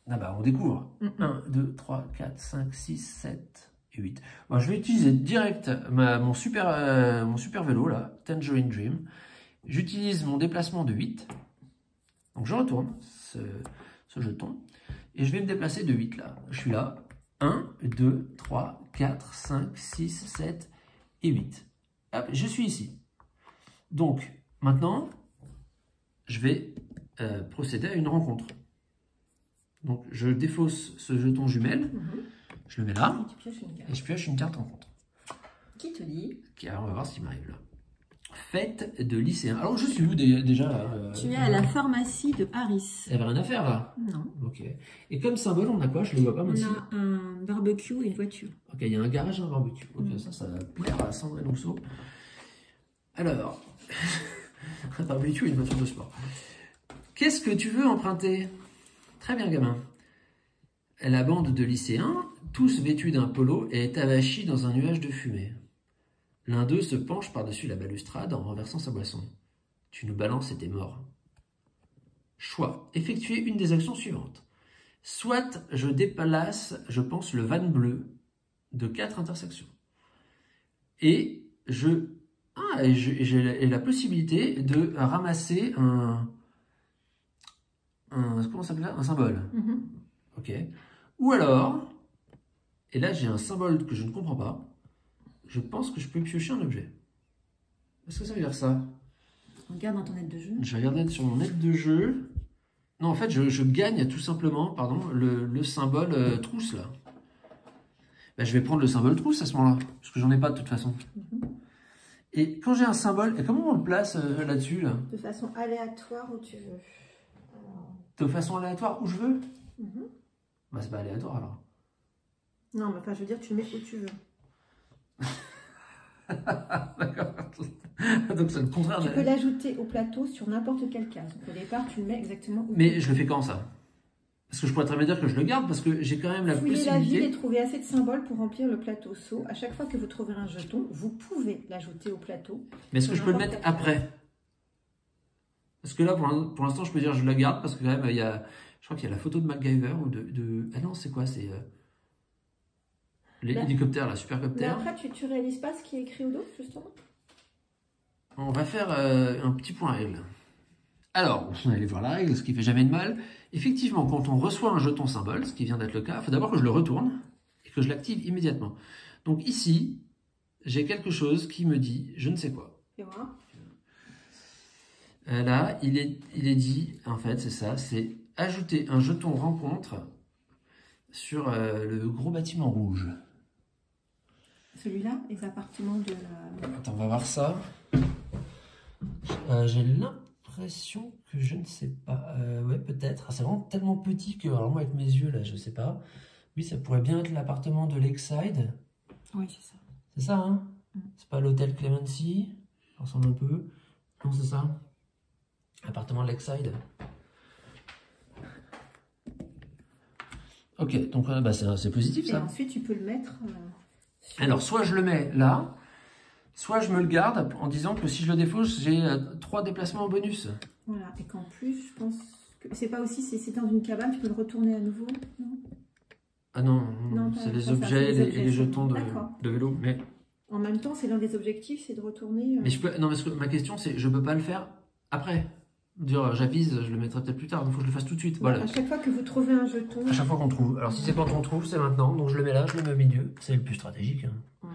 Ah bah on découvre. 1, 2, 3, 4, 5, 6, 7 et 8. Bon, je vais utiliser direct mon super vélo là, Tangerine Dream. J'utilise mon déplacement de 8. Donc je retourne ce jeton. Et je vais me déplacer de 8 là. Je suis là. 1, 2, 3, 4, 5, 6, 7 et 8. Hop, je suis ici. Donc, maintenant, je vais procéder à une rencontre. Donc, je défausse ce jeton jumelle. Je le mets là. Et je pioche une carte rencontre. Qui te dit? Alors, on va voir ce qui m'arrive là. Fête de lycéen. Alors, je suis où déjà là? Tu es à la pharmacie de Harris. Il n'y avait rien à faire là? Non. Ok. Et comme symbole, on a quoi? Je ne le vois pas moi aussi. On a un barbecue et une voiture. Ok, il y a un garage et un barbecue. Ok, ça va plaire à Sandrine Rousseau. Alors, un barbecue et une voiture de sport. Qu'est-ce que tu veux emprunter? Très bien, gamin. La bande de lycéens, tous vêtus d'un polo, est avachie dans un nuage de fumée. L'un d'eux se penche par-dessus la balustrade en renversant sa boisson. Tu nous balances et t'es mort. Choix. Effectuer une des actions suivantes. Soit je déplace, je pense, le van bleu de 4 intersections. Et j'ai la possibilité de ramasser comment ça s'appelle, un symbole. Ok. Ou alors, et là j'ai un symbole que je ne comprends pas, je pense que je peux piocher un objet. Est-ce que ça veut dire ça? Regarde dans ton aide de jeu. Je vais regarder sur mon aide de jeu. Non, en fait, je gagne tout simplement, pardon, le symbole trousse là. Ben, je vais prendre le symbole trousse à ce moment-là, parce que j'en ai pas de toute façon. Et quand j'ai un symbole, et comment on le place là-dessus là? De façon aléatoire où tu veux. De façon aléatoire où je veux? Bah, c'est pas aléatoire alors. Non, mais enfin, je veux dire, tu le mets où tu veux. D'accord. Donc c'est le contraire. Tu peux l'ajouter au plateau sur n'importe quelle case. Donc, au départ, tu le mets exactement où Mais je le fais quand ça? Parce que je pourrais très bien dire que je le garde parce que j'ai quand même la possibilité. possibilité. Fouillez la ville et trouvez assez de symboles pour remplir le plateau saut. À chaque fois que vous trouverez un jeton, vous pouvez l'ajouter au plateau. Mais est-ce que je peux le mettre après? Parce que là, pour l'instant, je peux dire que je le garde parce que quand même, il y a, je crois qu'il y a la photo de MacGyver ou de... Ah non, c'est quoi? C'est l'hélicoptère, la Mais supercoptère. après, tu réalises pas ce qui est écrit au dos, justement? On va faire un petit point règle. Alors, on va aller voir la règle, ce qui fait jamais de mal. Effectivement, quand on reçoit un jeton symbole, ce qui vient d'être le cas, il faut d'abord que je le retourne et que je l'active immédiatement. Donc ici, j'ai quelque chose qui me dit je ne sais quoi. Et voilà. Là, il est dit, en fait, c'est ça, c'est ajouter un jeton rencontre sur le gros bâtiment rouge. Celui-là, les appartements de la... Attends, on va voir ça. J'ai l'impression que je ne sais pas. Ouais, peut-être. Ah, c'est vraiment tellement petit que, alors moi, avec mes yeux, là, je ne sais pas. Oui, ça pourrait bien être l'appartement de Lakeside. Oui, c'est ça. C'est ça, hein? C'est pas l'hôtel Clemency? Ça ressemble un peu. Non, c'est ça. Appartement de Lakeside. Ok, donc bah, c'est positif, ça. Et ensuite, tu peux le mettre... Alors, soit je le mets là, soit je me le garde en disant que si je le défausse, j'ai 3 déplacements en bonus. Voilà, et qu'en plus, je pense que c'est pas aussi, c'est dans une cabane, tu peux le retourner à nouveau, non? Ah non, Non, c'est les ça, objets c'est et les jetons D'accord. de vélo. Mais En même temps, c'est l'un des objectifs, c'est de retourner... je peux, non, parce que ma question, c'est je peux pas le faire après. Dire j'avise, je le mettrai peut-être plus tard, il faut que je le fasse tout de suite. Voilà. À chaque fois que vous trouvez un jeton... À chaque fois qu'on trouve. Alors si c'est quand on trouve, c'est maintenant. Donc je le mets là, je le mets au milieu. C'est le plus stratégique. Hein.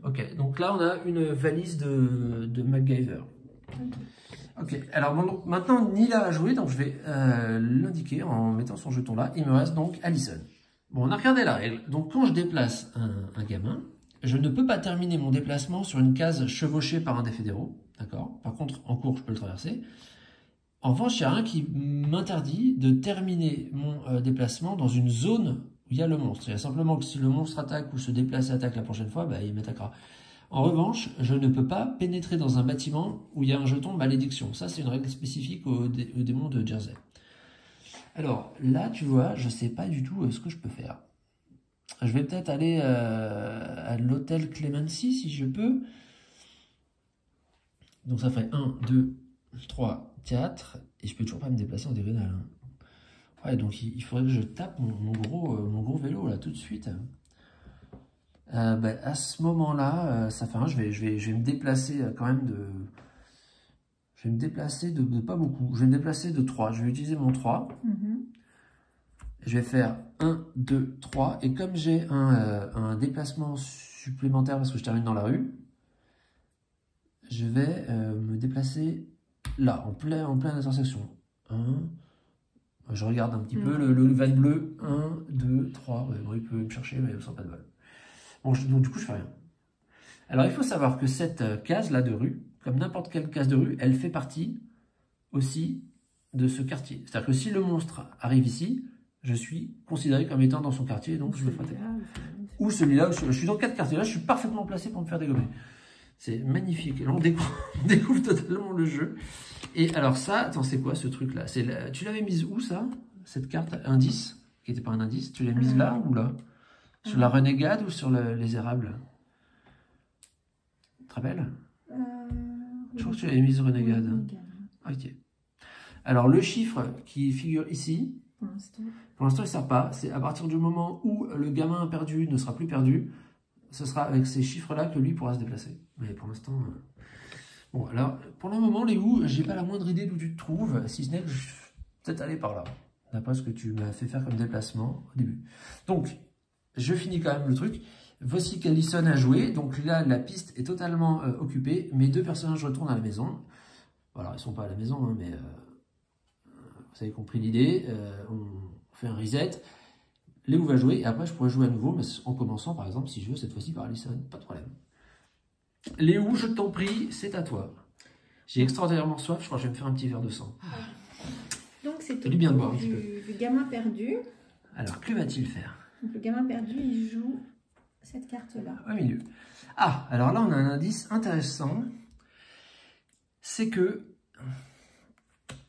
Ok, donc là on a une valise de MacGyver. Ok, alors bon, donc, maintenant Nila a joué, donc je vais l'indiquer en mettant son jeton là. Il me reste donc Allison. Bon, on a regardé la règle. Donc quand je déplace un gamin, je ne peux pas terminer mon déplacement sur une case chevauchée par un des fédéraux. D'accord. Par contre, en cours, je peux le traverser. En revanche, il y a un qui m'interdit de terminer mon déplacement dans une zone où il y a le monstre. Il y a simplement que si le monstre attaque ou se déplace et attaque la prochaine fois, bah, il m'attaquera. En revanche, je ne peux pas pénétrer dans un bâtiment où il y a un jeton de malédiction. Ça, c'est une règle spécifique au démon de Jersey. Alors, là, tu vois, je ne sais pas du tout ce que je peux faire. Je vais peut-être aller à l'hôtel Clemency, si je peux. Donc, ça ferait 1, 2, 3, 4, et je peux toujours pas me déplacer en diagonale. Hein. Ouais, donc il faudrait que je tape mon gros vélo là tout de suite. À ce moment-là, ça fait un, je vais me déplacer quand même de... Je vais me déplacer de pas beaucoup. Je vais me déplacer de 3. Je vais utiliser mon 3. Je vais faire 1, 2, 3. Et comme j'ai un déplacement supplémentaire parce que je termine dans la rue, je vais me déplacer là, en pleine intersection. 1. Je regarde un petit peu le van bleu. 1, 2, 3. Ouais, bon, il peut me chercher, mais il ne sera pas de vol. Bon, donc du coup, je fais rien. Alors, il faut savoir que cette case-là de rue, comme n'importe quelle case de rue, elle fait partie aussi de ce quartier. C'est-à-dire que si le monstre arrive ici, je suis considéré comme étant dans son quartier, donc je le ferai. Ou celui-là, je suis dans 4 quartiers. Là, je suis parfaitement placé pour me faire dégommer. C'est magnifique. Là, on découvre totalement le jeu. Et alors ça, attends, c'est quoi ce truc-là? Tu l'avais mise où, ça? Cette carte indice, qui n'était pas un indice, tu l'as mise là ou là? Sur la renégade ou sur les érables? Tu te rappelles? Je crois que tu l'avais mise renégade. Ok. Alors, le chiffre qui figure ici, Pour l'instant, il ne sert pas. C'est à partir du moment où le gamin perdu ne sera plus perdu, ce sera avec ces chiffres-là que lui pourra se déplacer. Mais pour l'instant... Bon, alors, pour le moment, Léo, j'ai pas la moindre idée d'où tu te trouves, si ce n'est que je vais peut-être aller par là, d'après ce que tu m'as fait faire comme déplacement au début. Donc, je finis quand même le truc. Voici qu'Alison a joué. Donc là, la piste est totalement occupée. Mes deux personnages retournent à la maison. Voilà, ils sont pas à la maison, hein, mais vous avez compris l'idée. On fait un reset. Léo va jouer et après je pourrais jouer à nouveau, mais en commençant par exemple, si je veux, cette fois-ci par Alison, pas de problème. Léo, je t'en prie, c'est à toi. J'ai extraordinairement soif, je crois que je vais me faire un petit verre de sang. Donc c'est du bien de boire un petit peu. Du gamin perdu. Alors, que va-t-il faire? Donc, le gamin perdu, il joue cette carte-là. Au milieu. Ah, alors là on a un indice intéressant. C'est que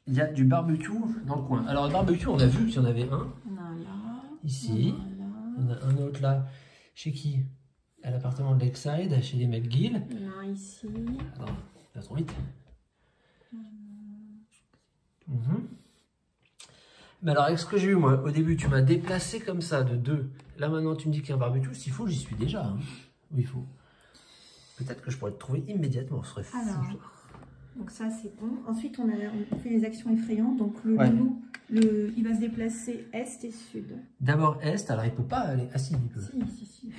il y a du barbecue dans le coin. Alors le barbecue, on a vu qu'il y en avait un. On a un là. Ici. On a un autre là. Chez qui? À l'appartement de Lakeside, chez les McGill. Il y en a un ici. Attends, va trop vite. Mhm. Mais alors, avec ce que j'ai eu, moi, au début, tu m'as déplacé comme ça de 2. Là, maintenant, tu me dis qu'il y a un barbecue. S'il faut, j'y suis déjà. Hein. Oui, il faut. Peut-être que je pourrais te trouver immédiatement. Ce serait fou. Alors, donc ça, c'est bon. Ensuite, on fait les actions effrayantes. Donc, le Ouais. loup, il va se déplacer est et sud. D'abord est, alors il peut pas aller. Ah si, il peut. Si.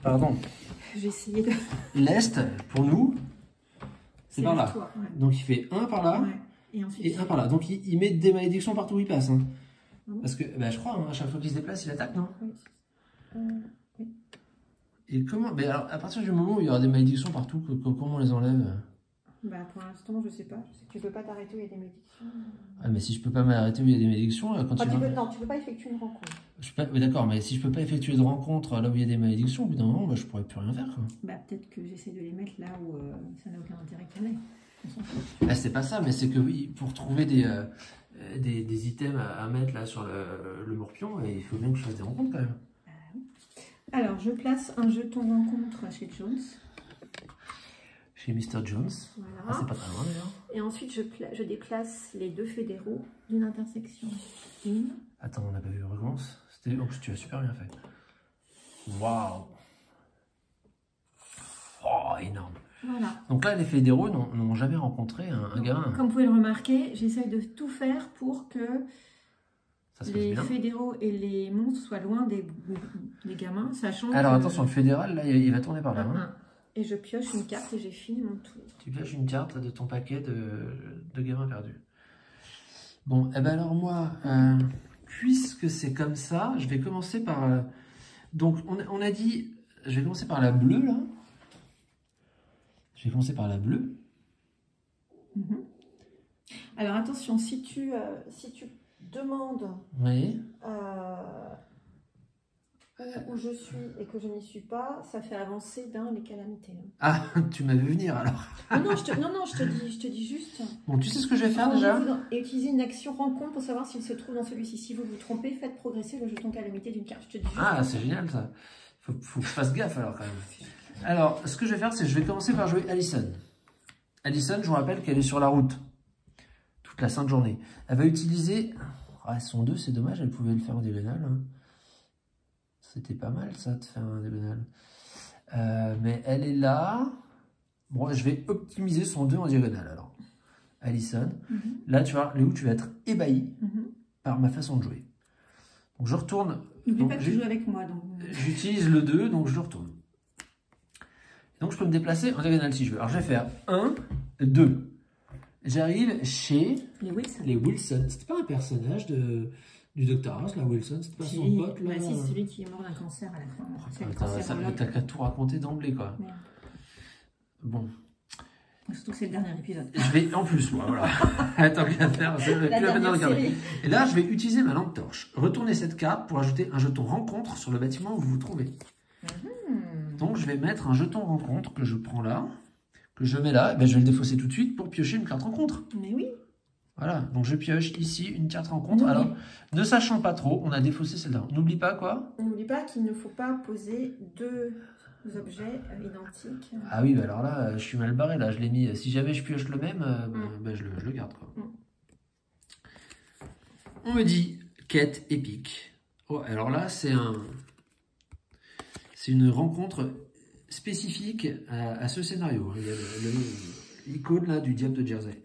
Pardon. J'ai essayé de... L'est, pour nous, c'est par là. Toi, ouais. Donc il fait un par là Ouais. Et ensuite, et un par là. Donc il met des malédictions partout où il passe. Hein. Ah bon? Parce que, bah, je crois, hein, à chaque fois qu'il se déplace, il attaque, non? Oui. Et comment? Mais alors, à partir du moment où il y aura des malédictions partout, comment on les enlève? Bah, pour l'instant, je sais pas. Je sais que tu peux pas t'arrêter où il y a des malédictions. Ah, mais si je peux pas m'arrêter où il y a des malédictions, quand Enfin, il va... non, tu peux pas effectuer une rencontre. Mais d'accord, mais si je peux pas effectuer de rencontre là où il y a des malédictions, au bout d'un moment, bah, je pourrais plus rien faire, quoi. Bah, peut-être que j'essaie de les mettre là où ça n'a aucun intérêt qu'il y en ait. On s'en fout. Bah, c'est pas ça, mais c'est que oui, pour trouver des items à mettre là sur le morpion, et il faut bien que je fasse des rencontres quand même. Alors, je place un jeton rencontre chez Jones. Chez Mr. Jones. Voilà. Ah, c'est pas très loin d'ailleurs. Et ensuite, je déplace les deux fédéraux d'une intersection. Une. Attends, on n'a pas vu, recommence. Oh, tu as super bien fait. Waouh! Oh, énorme. Voilà. Donc là, les fédéraux n'ont jamais rencontré un gamin. Comme vous pouvez le remarquer, j'essaye de tout faire pour que Ça se passe les bien. fédéraux et les monstres soient loin des gamins, sachant Alors que... attention, le fédéral, là, il va tourner par là. Hein. Et je pioche une carte et j'ai fini mon tour. Tu pioches une carte de ton paquet de gamins perdus. Bon, eh ben alors moi, puisque c'est comme ça, je vais commencer par... donc, on a dit... Je vais commencer par la bleue, là. Je vais commencer par la bleue. Alors attention, si tu demandes Oui. où je suis et que je n'y suis pas, ça fait avancer d'un les calamités. Ah, tu m'as vu venir alors. Non, je te dis juste. Bon, tu sais ce que je vais faire déjà? Et utiliser une action rencontre pour savoir s'il se trouve dans celui-ci. Si vous vous trompez, faites progresser le jeton calamité d'une carte. Je te dis juste. Ah, c'est génial ça. Faut que je fasse gaffe alors quand même. Alors, ce que je vais faire, c'est que je vais commencer par jouer Alison. Alison, je vous rappelle qu'elle est sur la route toute la sainte journée. Elle va utiliser... Ah, son 2, c'est dommage, elle pouvait le faire en diagonale. Hein. C'était pas mal ça de faire un diagonale. Mais elle est là. Bon, je vais optimiser son 2 en diagonale alors. Alison. Là, tu vois, Léo, tu vas être ébahi par ma façon de jouer. Donc, je retourne. N'oublie pas que tu joues avec moi. J'utilise le 2, donc je le retourne. Donc, je peux me déplacer en diagonale si je veux. Alors, je vais faire 1, 2. J'arrive chez les Wilson. C'était pas un personnage du Dr House, là, Wilson? C'était pas son pote, là? Bah, si, c'est celui qui est mort d'un cancer à la fin. T'as qu'à tout raconter d'emblée, quoi. Merde. Bon. Surtout que c'est le dernier épisode. Je vais, en plus, moi, voilà. Attends, qu'à faire, c'est plus la peine de regarder. Et là, je vais utiliser ma lampe torche. Retourner cette carte pour ajouter un jeton rencontre sur le bâtiment où vous vous trouvez. Donc, je vais mettre un jeton rencontre que je prends là, que je mets là. Ben, je vais le défausser tout de suite pour piocher une carte rencontre. Mais oui. Voilà, donc je pioche ici une carte rencontre. Alors, ne sachant pas trop, on a défaussé celle-là. N'oublie pas quoi? N'oublie pas qu'il ne faut pas poser deux objets identiques. Ah oui, bah alors là, je suis mal barré. Là, je l'ai mis. Si jamais je pioche le même, ben, je le garde, quoi. On me dit quête épique. Oh, alors là, c'est une rencontre spécifique à ce scénario. Il y a l'icône là du diable de Jersey.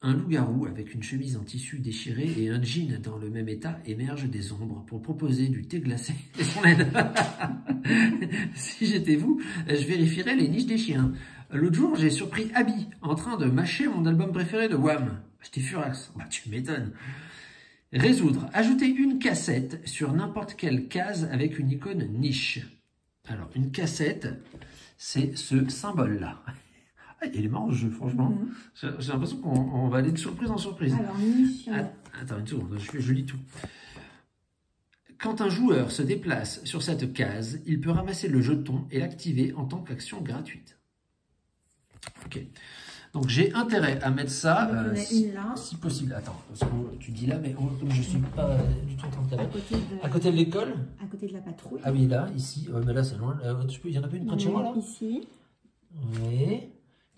Un loup-garou avec une chemise en tissu déchiré et un jean dans le même état émerge des ombres pour proposer du thé glacé et son aide. Si j'étais vous, je vérifierais les niches des chiens. L'autre jour, j'ai surpris Abby en train de mâcher mon album préféré de Wham. J'étais furax. Bah, tu m'étonnes. Résoudre. Ajouter une cassette sur n'importe quelle case avec une icône niche. Alors, une cassette, c'est ce symbole-là. Ah, il est marrant ce jeu, franchement. J'ai l'impression qu'on va aller de surprise en surprise. Alors, niche. Attends une seconde, je lis tout. Quand un joueur se déplace sur cette case, il peut ramasser le jeton et l'activer en tant qu'action gratuite. Ok. Donc j'ai intérêt à mettre ça, si possible. Attends, parce que tu dis là, mais comme je ne suis pas du tout en train de taper. À côté de l'école. À côté de la patrouille. Ah oui, là, ici. Mais là, c'est loin. Il y en a pas une près de chez moi, là? Ici. Oui.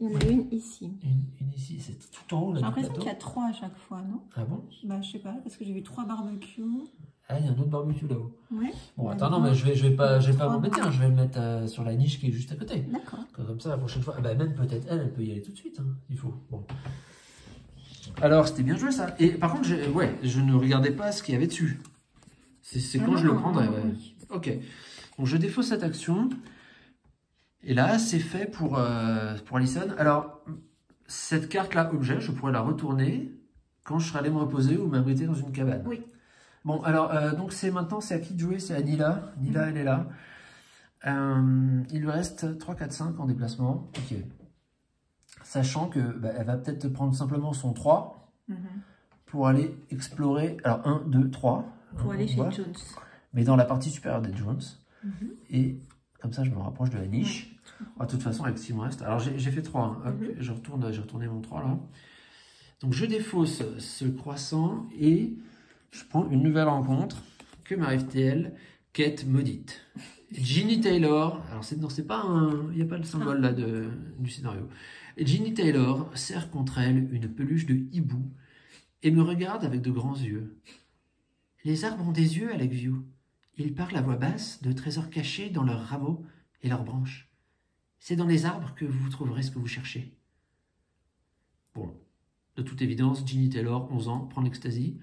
Il y en a une ici. Une ici, c'est tout en haut, là. J'ai l'impression qu'il y a 3 à chaque fois, non? Ah bon? Bah, je sais pas, parce que j'ai vu 3 barbecues. Ah, il y a un autre barbecue là-haut. Ouais. Bon, attends, non, mais je vais pas m'embêter, hein, je vais le mettre sur la niche qui est juste à côté. D'accord. Comme ça, la prochaine fois, bah, même peut-être elle peut y aller tout de suite, hein, il faut. Bon. Alors, c'était bien joué ça. Et par contre, je ne regardais pas ce qu'il y avait dessus. C'est quand je le prendrai. Ouais. Oui. Ok. Donc, je défausse cette action. Et là, c'est fait pour Alison. Alors, cette carte-là, objet, je pourrais la retourner quand je serai allé me reposer ou m'abriter dans une cabane. Oui. Bon, alors, donc maintenant, c'est à qui de jouer? C'est à Nila. Nila, elle est là. Il lui reste 3, 4, 5 en déplacement. Ok. Sachant que elle va peut-être prendre simplement son 3 pour aller explorer. Alors, 1, 2, 3. Pour aller chez Jones. Mais dans la partie supérieure des Jones. Et comme ça, je me rapproche de la niche. De toute façon, avec ce qu'il me reste. Alors, j'ai fait 3. Hein. Hop, j'ai retourné mon 3 là. Donc, je défausse ce croissant et je prends une nouvelle rencontre. Que m'arrive-t-elle? Quête maudite. Ginny Taylor. Alors, c'est pas un. Il n'y a pas le symbole là du scénario. Ginny Taylor serre contre elle une peluche de hibou et me regarde avec de grands yeux. Les arbres ont des yeux, Lakeview. Ils parlent à voix basse de trésors cachés dans leurs rameaux et leurs branches. C'est dans les arbres que vous trouverez ce que vous cherchez. Bon, de toute évidence, Ginny Taylor, 11 ans, prend l'ecstasy.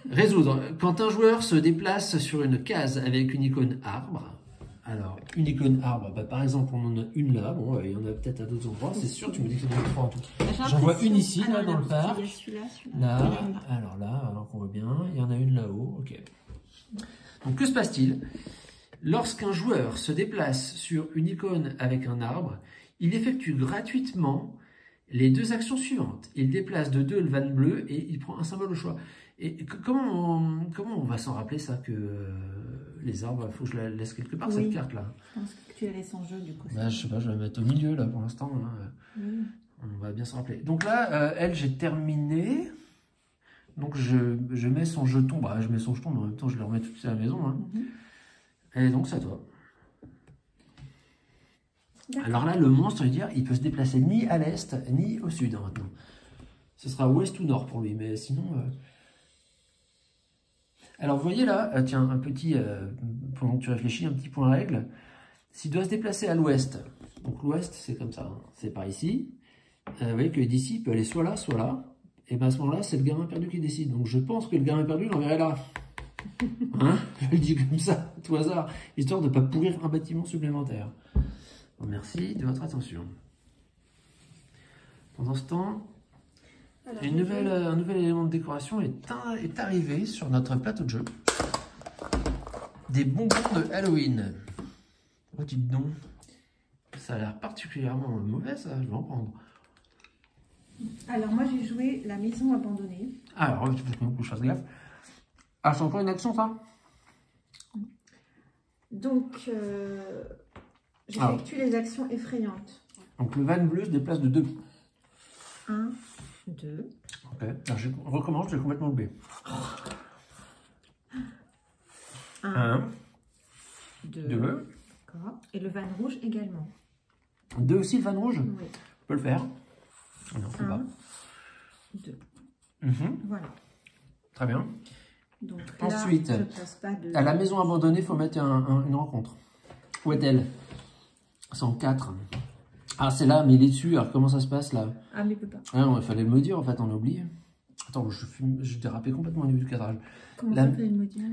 Résoudre. Quand un joueur se déplace sur une case avec une icône arbre, alors, une icône arbre, par exemple, on en a une là, bon, il y en a peut-être à d'autres endroits, c'est sûr, tu me dis que c'est dans 3 en tout. J'en vois une ici, là, dans le parc. Il y a celui-là. Là, alors qu'on voit bien, il y en a une là-haut, ok. Donc, que se passe-t-il? Lorsqu'un joueur se déplace sur une icône avec un arbre, il effectue gratuitement les 2 actions suivantes. Il déplace de 2 le van bleu et il prend un symbole au choix. Et comment on va s'en rappeler ça que les arbres, il faut que je la laisse quelque part, cette carte-là? Je pense que tu la laisses en jeu du coup. Je sais pas, je vais la mettre au milieu là pour l'instant. On va bien s'en rappeler. Donc là, elle, j'ai terminé. Donc je mets son jeton. Je mets son jeton, mais en même temps, je le remets tout de suite à la maison. Hein. Et donc, c'est à toi. Alors là, le monstre, il peut se déplacer ni à l'est, ni au sud hein, maintenant. Ce sera ouest ou nord pour lui, mais sinon... Alors, vous voyez là, tiens, un petit, pendant que tu réfléchis, un petit point règle. S'il doit se déplacer à l'ouest, donc l'ouest, c'est comme ça, hein, c'est par ici. Vous voyez que d'ici, il peut aller soit là, soit là. Et bien à ce moment-là, c'est le gamin perdu qui décide. Donc, je pense que le gamin perdu, il l'enverrait là. Hein, je le dis comme ça, tout hasard, histoire de ne pas pourrir un bâtiment supplémentaire. Bon, merci de votre attention. Pendant ce temps, un nouvel élément de décoration est arrivé sur notre plateau de jeu. Des bonbons de Halloween. Oh, dites donc, ça a l'air particulièrement mauvais, ça, je vais en prendre. Alors, moi, j'ai joué La Maison Abandonnée. Alors, il faut que je fasse gaffe. Ah, c'est encore une action, ça? Donc, j'effectue les actions effrayantes. Donc, le van bleu se déplace de 2. 1, 2. Ok, alors, je recommence, je vais complètement oublié. 1, 2. D'accord. Et le van rouge également. 2 aussi, le van rouge? Oui. Je peux le faire. Non, faut pas. 2. Mm-hmm. Voilà. Très bien. Donc Ensuite, là, je passe pas de... à la maison abandonnée, il faut mettre une rencontre. Où est-elle? 104. Ah, c'est là, mais il est dessus. Alors, comment ça se passe, là? Ah, mais il peut pas. Ah non, il fallait le maudire, en fait, on a oublié. Attends, je dérapais complètement au niveau du cadrage. Comment Là, ça fait le maudire?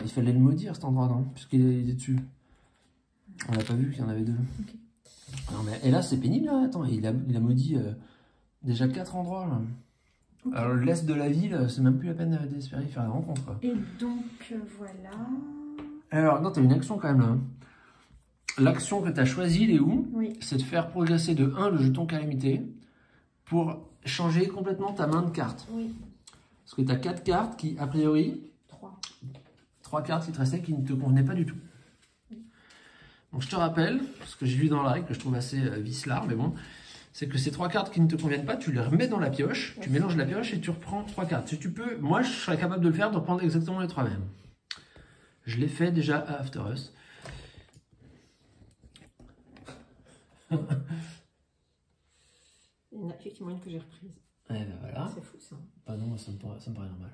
il fallait le maudire, cet endroit, non? Puisqu'il est dessus. On l'a pas vu qu'il y en avait deux. Ok. Non, mais, et là, c'est pénible, là. Attends, il a maudit déjà 4 endroits, là. Okay. Alors, l'est de la ville, c'est même plus la peine d'espérer faire la rencontre, quoi. Et donc, voilà. Alors, non, t'as une action quand même, là. Hein. L'action que tu as choisie, il est où? Oui. C'est de faire progresser de 1 le jeton calamité pour changer complètement ta main de cartes. Oui. Parce que tu as 4 cartes qui, a priori, 3 cartes qui te restaient qui ne te convenaient pas du tout. Donc je te rappelle, ce que j'ai lu dans la règle, que je trouve assez vicelard, mais bon, c'est que ces 3 cartes qui ne te conviennent pas, tu les remets dans la pioche, tu mélanges la pioche et tu reprends 3 cartes. Si tu peux, moi je serais capable de le faire, de reprendre exactement les 3 mêmes. Je l'ai fait déjà à After Us. Il y en a effectivement une que j'ai reprise. Et ben voilà. C'est fou ça. Bah non, ça me paraît normal.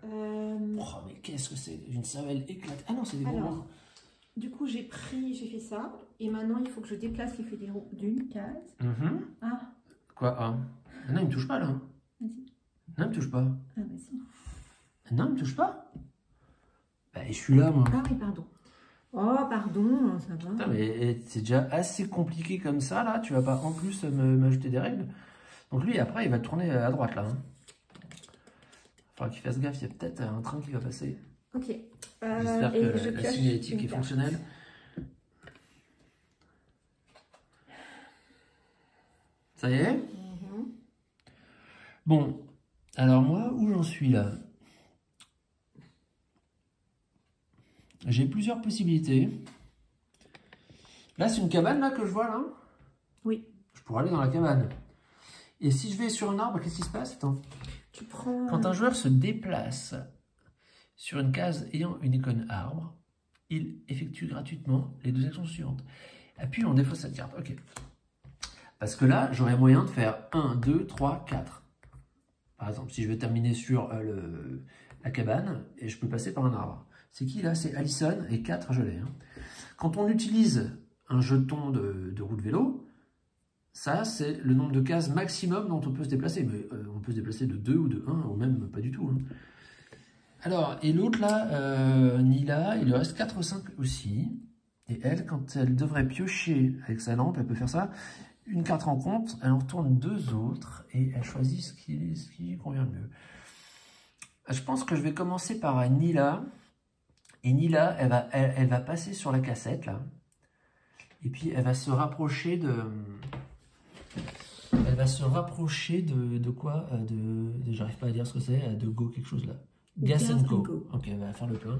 Oh, mais qu'est-ce que c'est? Une cervelle éclatée. Ah non, c'est des gros morts. Du coup, j'ai fait ça. Et maintenant, il faut que je déplace les fédéraux d'une case. Ah. Quoi? Ah. Non, il me touche pas là. Vas-y. Non, il me touche pas. Ah, bah si. Non, il me touche pas. Bah, je suis là, moi. Ah oui, pardon. Oh, pardon, ça va. Putain, mais c'est déjà assez compliqué comme ça, là. Tu vas pas en plus m'ajouter des règles. Donc lui, après, il va tourner à droite, là. Hein. Faudra qu'il fasse gaffe, il y a peut-être un train qui va passer. Ok. J'espère que la signalétique est fonctionnelle. Ça y est? Bon, alors moi, où j'en suis là? J'ai plusieurs possibilités. Là, c'est une cabane là que je vois là? Oui. Je pourrais aller dans la cabane. Et si je vais sur un arbre, qu'est-ce qui se passe? Attends. Tu prends... Quand un joueur se déplace sur une case ayant une icône arbre, il effectue gratuitement les 2 actions suivantes. Appuie on défausse cette carte. Ok. Parce que là, j'aurais moyen de faire 1, 2, 3, 4. Par exemple, si je veux terminer sur la cabane, et je peux passer par un arbre. C'est qui là? C'est Allison, et 4, je l'ai. Hein. Quand on utilise un jeton de roue de vélo, ça, c'est le nombre de cases maximum dont on peut se déplacer. Mais on peut se déplacer de 2 ou de 1, ou même pas du tout. Hein. Alors, et l'autre là, Nila, il lui reste 4 ou 5 aussi. Et elle, quand elle devrait piocher avec sa lampe, elle peut faire ça. Une carte rencontre, elle en retourne 2 autres, et elle choisit ce qui convient le mieux. Je pense que je vais commencer par Nila. Et Nila, elle va passer sur la cassette, là. Et puis, elle va se rapprocher de... Elle va se rapprocher de quoi? J'arrive pas à dire ce que c'est, de Go quelque chose là. Gas and Go. Ok, elle va faire le plein.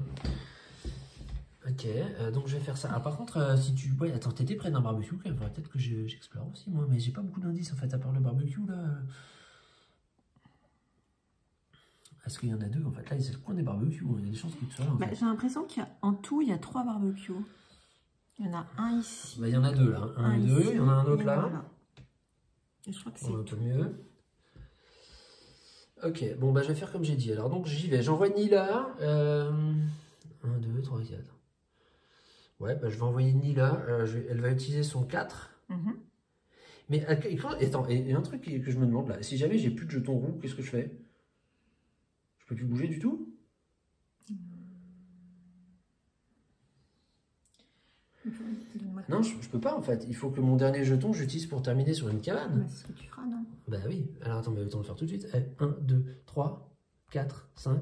Ok, donc je vais faire ça. Ah, par contre, si tu... Ouais, attends, t'étais près d'un barbecue quand même. Peut-être que j'explore aussi moi, mais j'ai pas beaucoup d'indices en fait, à part le barbecue là. Est-ce qu'il y en a 2 en fait? Là, c'est le coin des barbecues, il y a des chances qu'il te soit là. J'ai l'impression qu'en tout, il y a 3 barbecues. Il y en a un ici. Bah, il y en a 2 là. Un et 2, il y en a un autre là. Voilà. Et je crois que c'est un peu mieux. Ok, bon bah je vais faire comme j'ai dit. Alors donc j'y vais. J'envoie Nila. 1, 2, 3, 4. Ouais, bah, je vais envoyer Nila. Elle va utiliser son 4. Mais attends, et un truc que je me demande là. Si jamais j'ai plus de jetons roux, qu'est-ce que je fais? Je peux plus bouger du tout? Non, je peux pas en fait. Il faut que mon dernier jeton, j'utilise pour terminer sur une cabane. C'est ce que tu feras, non? Bah oui. Alors attends, mais autant le faire tout de suite. 1, 2, 3, 4, 5.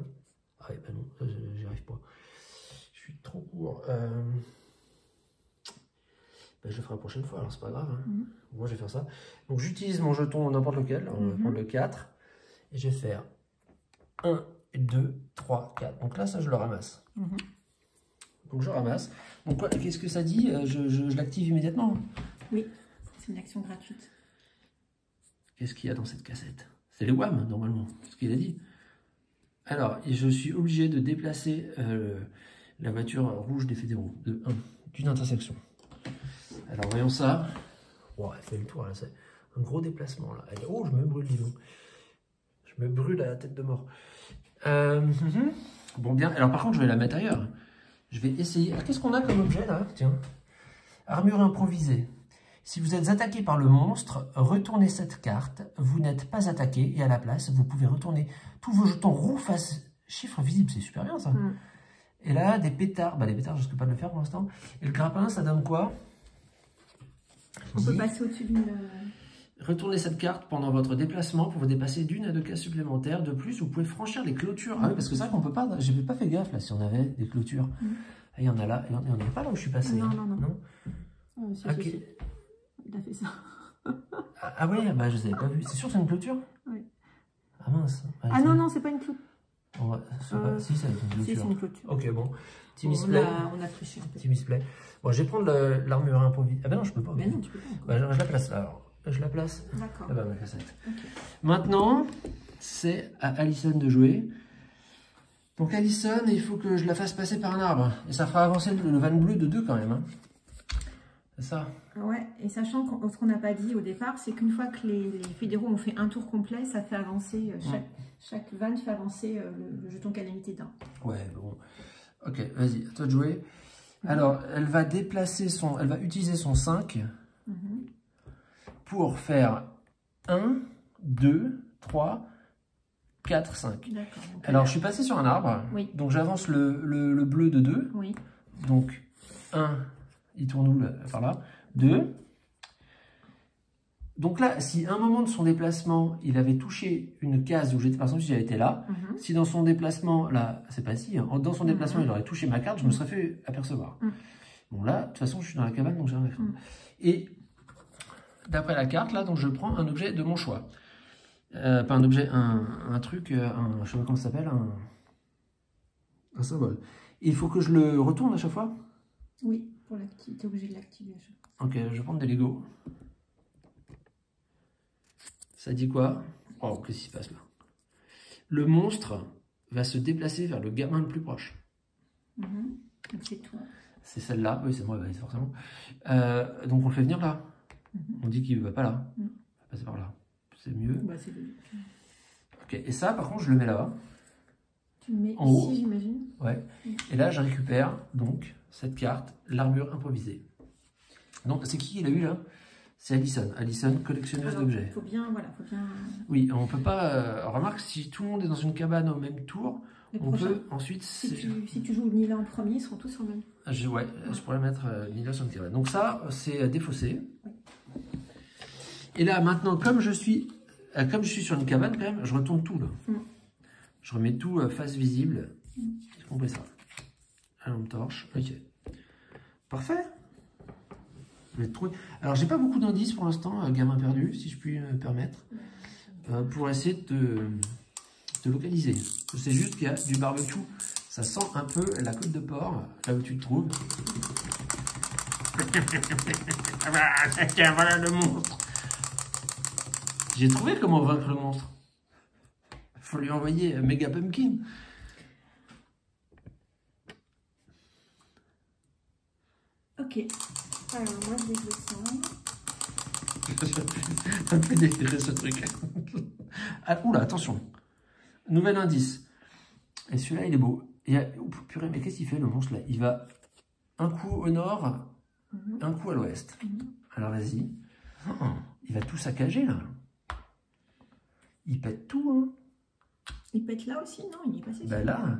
Ah oui, bah non, j'y arrive pas. Je suis trop court. Bah, je le ferai la prochaine fois, alors c'est pas grave. Hein. Moi, je vais faire ça. Donc j'utilise mon jeton n'importe lequel. On va prendre le 4. Et je vais faire 1, 2, 3, 4. Donc là, ça, je le ramasse. Donc je ramasse. Donc qu'est-ce que ça dit? Je l'active immédiatement? Oui, c'est une action gratuite. Qu'est-ce qu'il y a dans cette cassette? C'est le WAM, normalement, c'est ce qu'il a dit. Alors, et je suis obligé de déplacer la voiture rouge des fédéraux d'une intersection. Alors, voyons ça. Oh, elle fait le tour, là, c'est un gros déplacement. Là. Oh, je me brûle, dis donc. Je me brûle à la tête de mort. Bon, bien. Alors, par contre, je vais la mettre ailleurs. Je vais essayer. Ah, qu'est-ce qu'on a comme objet, là? Tiens. Armure improvisée. Si vous êtes attaqué par le monstre, retournez cette carte. Vous n'êtes pas attaqué et à la place, vous pouvez retourner tous vos jetons roux face chiffre visible. C'est super bien, ça. Et là, des pétards. Bah, les pétards, je ne risque pas de le faire pour l'instant. Et le grappin, ça donne quoi? On peut passer au-dessus d'une... Retournez cette carte pendant votre déplacement pour vous dépasser d'une à 2 cases supplémentaires. De plus, vous pouvez franchir les clôtures. Ah oui, parce que ça qu'on peut pas. J'avais pas fait gaffe là si on avait des clôtures. Ah, il y en a là. Il n'y en a pas là où je suis passé. Non, non, non. Non. Si, Ok. si. Il a fait ça. Ah ouais, bah je ne avais pas vu. C'est sûr que c'est une clôture? Oui. Ah mince. Ah non, non, c'est pas une clôture. Si, c'est une clôture. Si, c'est une clôture. Ok, bon. Petit Bon, misplay. on a triché un peu. Petit misplay. Bon, je vais prendre l'armure improvisée. Ah ben non, je peux pas. Mais non, tu peux pas. Bah, je la place là. Alors, je la place D'accord. là-bas, ma cassette. Okay. Maintenant, c'est à Alison de jouer. Donc Alison, il faut que je la fasse passer par un arbre. Et ça fera avancer le van bleu de 2 quand même. Hein. C'est ça. Ouais, et sachant que ce qu'on n'a pas dit au départ, c'est qu'une fois que les fédéraux ont fait un tour complet, ça fait avancer, chaque van fait avancer le jeton calamité d'un. Ouais, bon. Ok, vas-y, à toi de jouer. Alors, elle va utiliser son 5 pour faire 1, 2, 3, 4, 5. D'accord. Alors, je suis passé sur un arbre. Oui. Donc, j'avance le bleu de 2. Oui. Donc, 1, il tourne où là? Par là. 2. Donc là, si à un moment de son déplacement, il avait touché une case où j'étais, par exemple, si j'avais été là, si dans son déplacement, là, c'est pas si, hein, dans son déplacement, il aurait touché ma carte, je me serais fait apercevoir. Bon, là, de toute façon, je suis dans la cabane, donc j'ai rien à craindre. Et d'après la carte, là, donc je prends un objet de mon choix. Pas un objet, un truc, je sais pas comment ça s'appelle, un symbole. Et il faut que je le retourne à chaque fois? Oui, pour l'activer, t'es obligé de l'activer à chaque fois. Ok, je vais prendre des Lego. Ça dit quoi? Oh, qu'est-ce qui se passe là? Le monstre va se déplacer vers le gamin le plus proche. C'est toi. C'est celle-là, oui, c'est moi, bah, forcément. Donc on le fait venir là. On dit qu'il ne va pas là. Il va passer par là. C'est mieux. Bah, c'est logique. Ok, et ça, par contre, je le mets là-bas. Tu le mets en ici, haut. j'imagine. Ouais. Et là, je récupère donc cette carte, l'armure improvisée. Donc, c'est qui l'a eu là? C'est Alison. Alison, collectionneuse d'objets. Faut bien. Oui, on peut pas. Remarque, si tout le monde est dans une cabane au même tour, on peut ensuite. Si tu joues Nila en premier, ils seront tous en même. Je pourrais mettre Nila sur une cabane. Donc ça, c'est défaussé. Et là, maintenant, comme je suis sur une cabane, quand même, je retourne tout là. Je remets tout face visible. J'ai compris ça. À lampe torche. Ok. Parfait. Alors, j'ai pas beaucoup d'indices pour l'instant, gamin perdu, si je puis me permettre, pour essayer de te localiser. Je sais juste qu'il y a du barbecue. Ça sent un peu la côte de porc, là où tu te trouves. Tiens, voilà le monstre. J'ai trouvé comment vaincre le monstre. Il faut lui envoyer Mega Pumpkin. Ok. Alors, moi, je vais jouer ça. Un peu déféré ce truc. Ah, oula, attention. Nouvel indice. Et celui-là, il est beau. Oh, purée, mais qu'est-ce qu'il fait le monstre là? Il va un coup au nord, un coup à l'ouest. Alors vas-y. Oh, il va tout saccager là. Il pète tout, hein. Il pète là aussi? Non, il est passé. Ben là.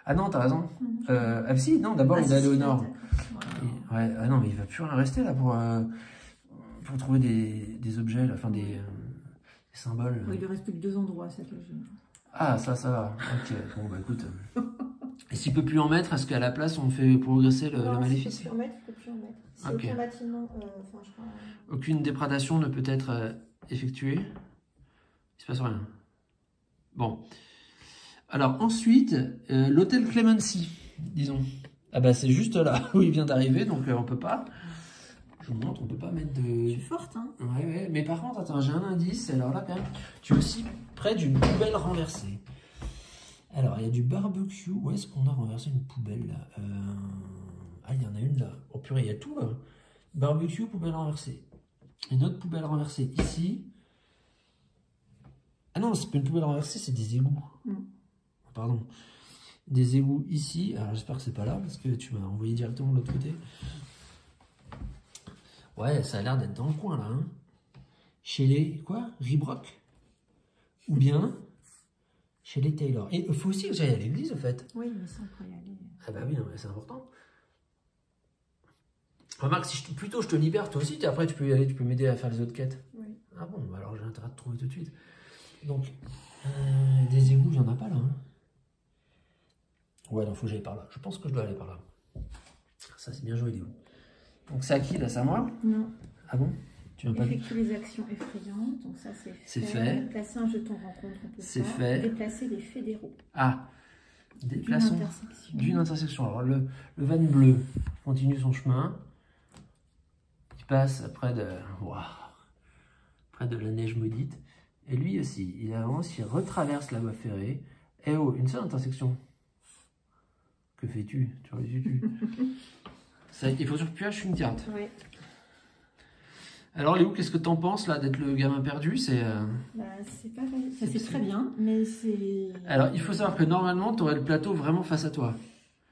Ah non, t'as raison. Ah si, non, d'abord il est allé au nord. Voilà. Ouais, ah non, mais il va plus rien rester là pour trouver des objets, là, enfin des symboles. Il lui reste plus que 2 endroits, ça que j'ai. Ah, ça va. Ok, bon bah écoute. Et s'il peut plus en mettre, est-ce qu'à la place on fait progresser le maléfice? Il peut plus en mettre. C'est okay. aucun bâtiment. Je crois... Aucune déprédation ne peut être effectuée. Il se passe rien. Bon. Alors ensuite, l'hôtel Clemency, disons. Ah bah c'est juste là où il vient d'arriver, donc on peut pas. Je vous montre, on peut pas mettre de... Je suis forte, hein. Ouais, mais par contre, attends, j'ai un indice. Alors là, quand même, tu es aussi près d'une poubelle renversée. Alors, il y a du barbecue. Où est-ce qu'on a renversé une poubelle, là? Ah, il y en a une, là. Oh purée, il y a tout, là. Barbecue, poubelle renversée. Une autre poubelle renversée ici. Ah non, c'est pas une poubelle renversée, c'est des égouts. pardon, des égouts ici. Alors j'espère que c'est pas là, parce que tu m'as envoyé directement de l'autre côté. Ouais, ça a l'air d'être dans le coin là. Hein. Chez les, quoi, Ribrock? Ou bien chez les Taylor. Et il faut aussi que j'aille à l'église, au fait. Oui, il me semble qu'il faut y aller. Ah bah oui, non, mais c'est important. Remarque, si plutôt je te libère, toi aussi, après tu peux y aller, tu peux m'aider à faire les autres quêtes. Oui. Ah bon, bah alors j'ai intérêt de trouver tout de suite. Donc, des égouts, il n'y en a pas là. Hein. Ouais, non, faut que j'aille par là. Je pense que je dois aller par là. Ça, c'est bien joué, Léo. Donc, c'est à qui là? C'est à moi? Non. Ah bon? Tu m'as pas dit? Effectuer les actions effrayantes, donc ça c'est fait. C'est fait. Placer un jeton rencontre, on peut C'est pas. fait. Déplacer les fédéraux. Ah, déplaçons d'une intersection. intersection. Alors, le van bleu continue son chemin. Il passe près de, waouh, près de la neige maudite. Et lui aussi, il avance, il retraverse la voie ferrée. Eh oh, une seule intersection. Que fais-tu? Tu réussis-tu? Ça, il faut que tu pioches une carte. Oui. Alors Léo, qu'est-ce que t'en penses là d'être le gamin perdu? C'est Bah, c'est pas vrai. Ça, c'est très bien, mais c'est. Alors il faut savoir que normalement tu aurais le plateau vraiment face à toi.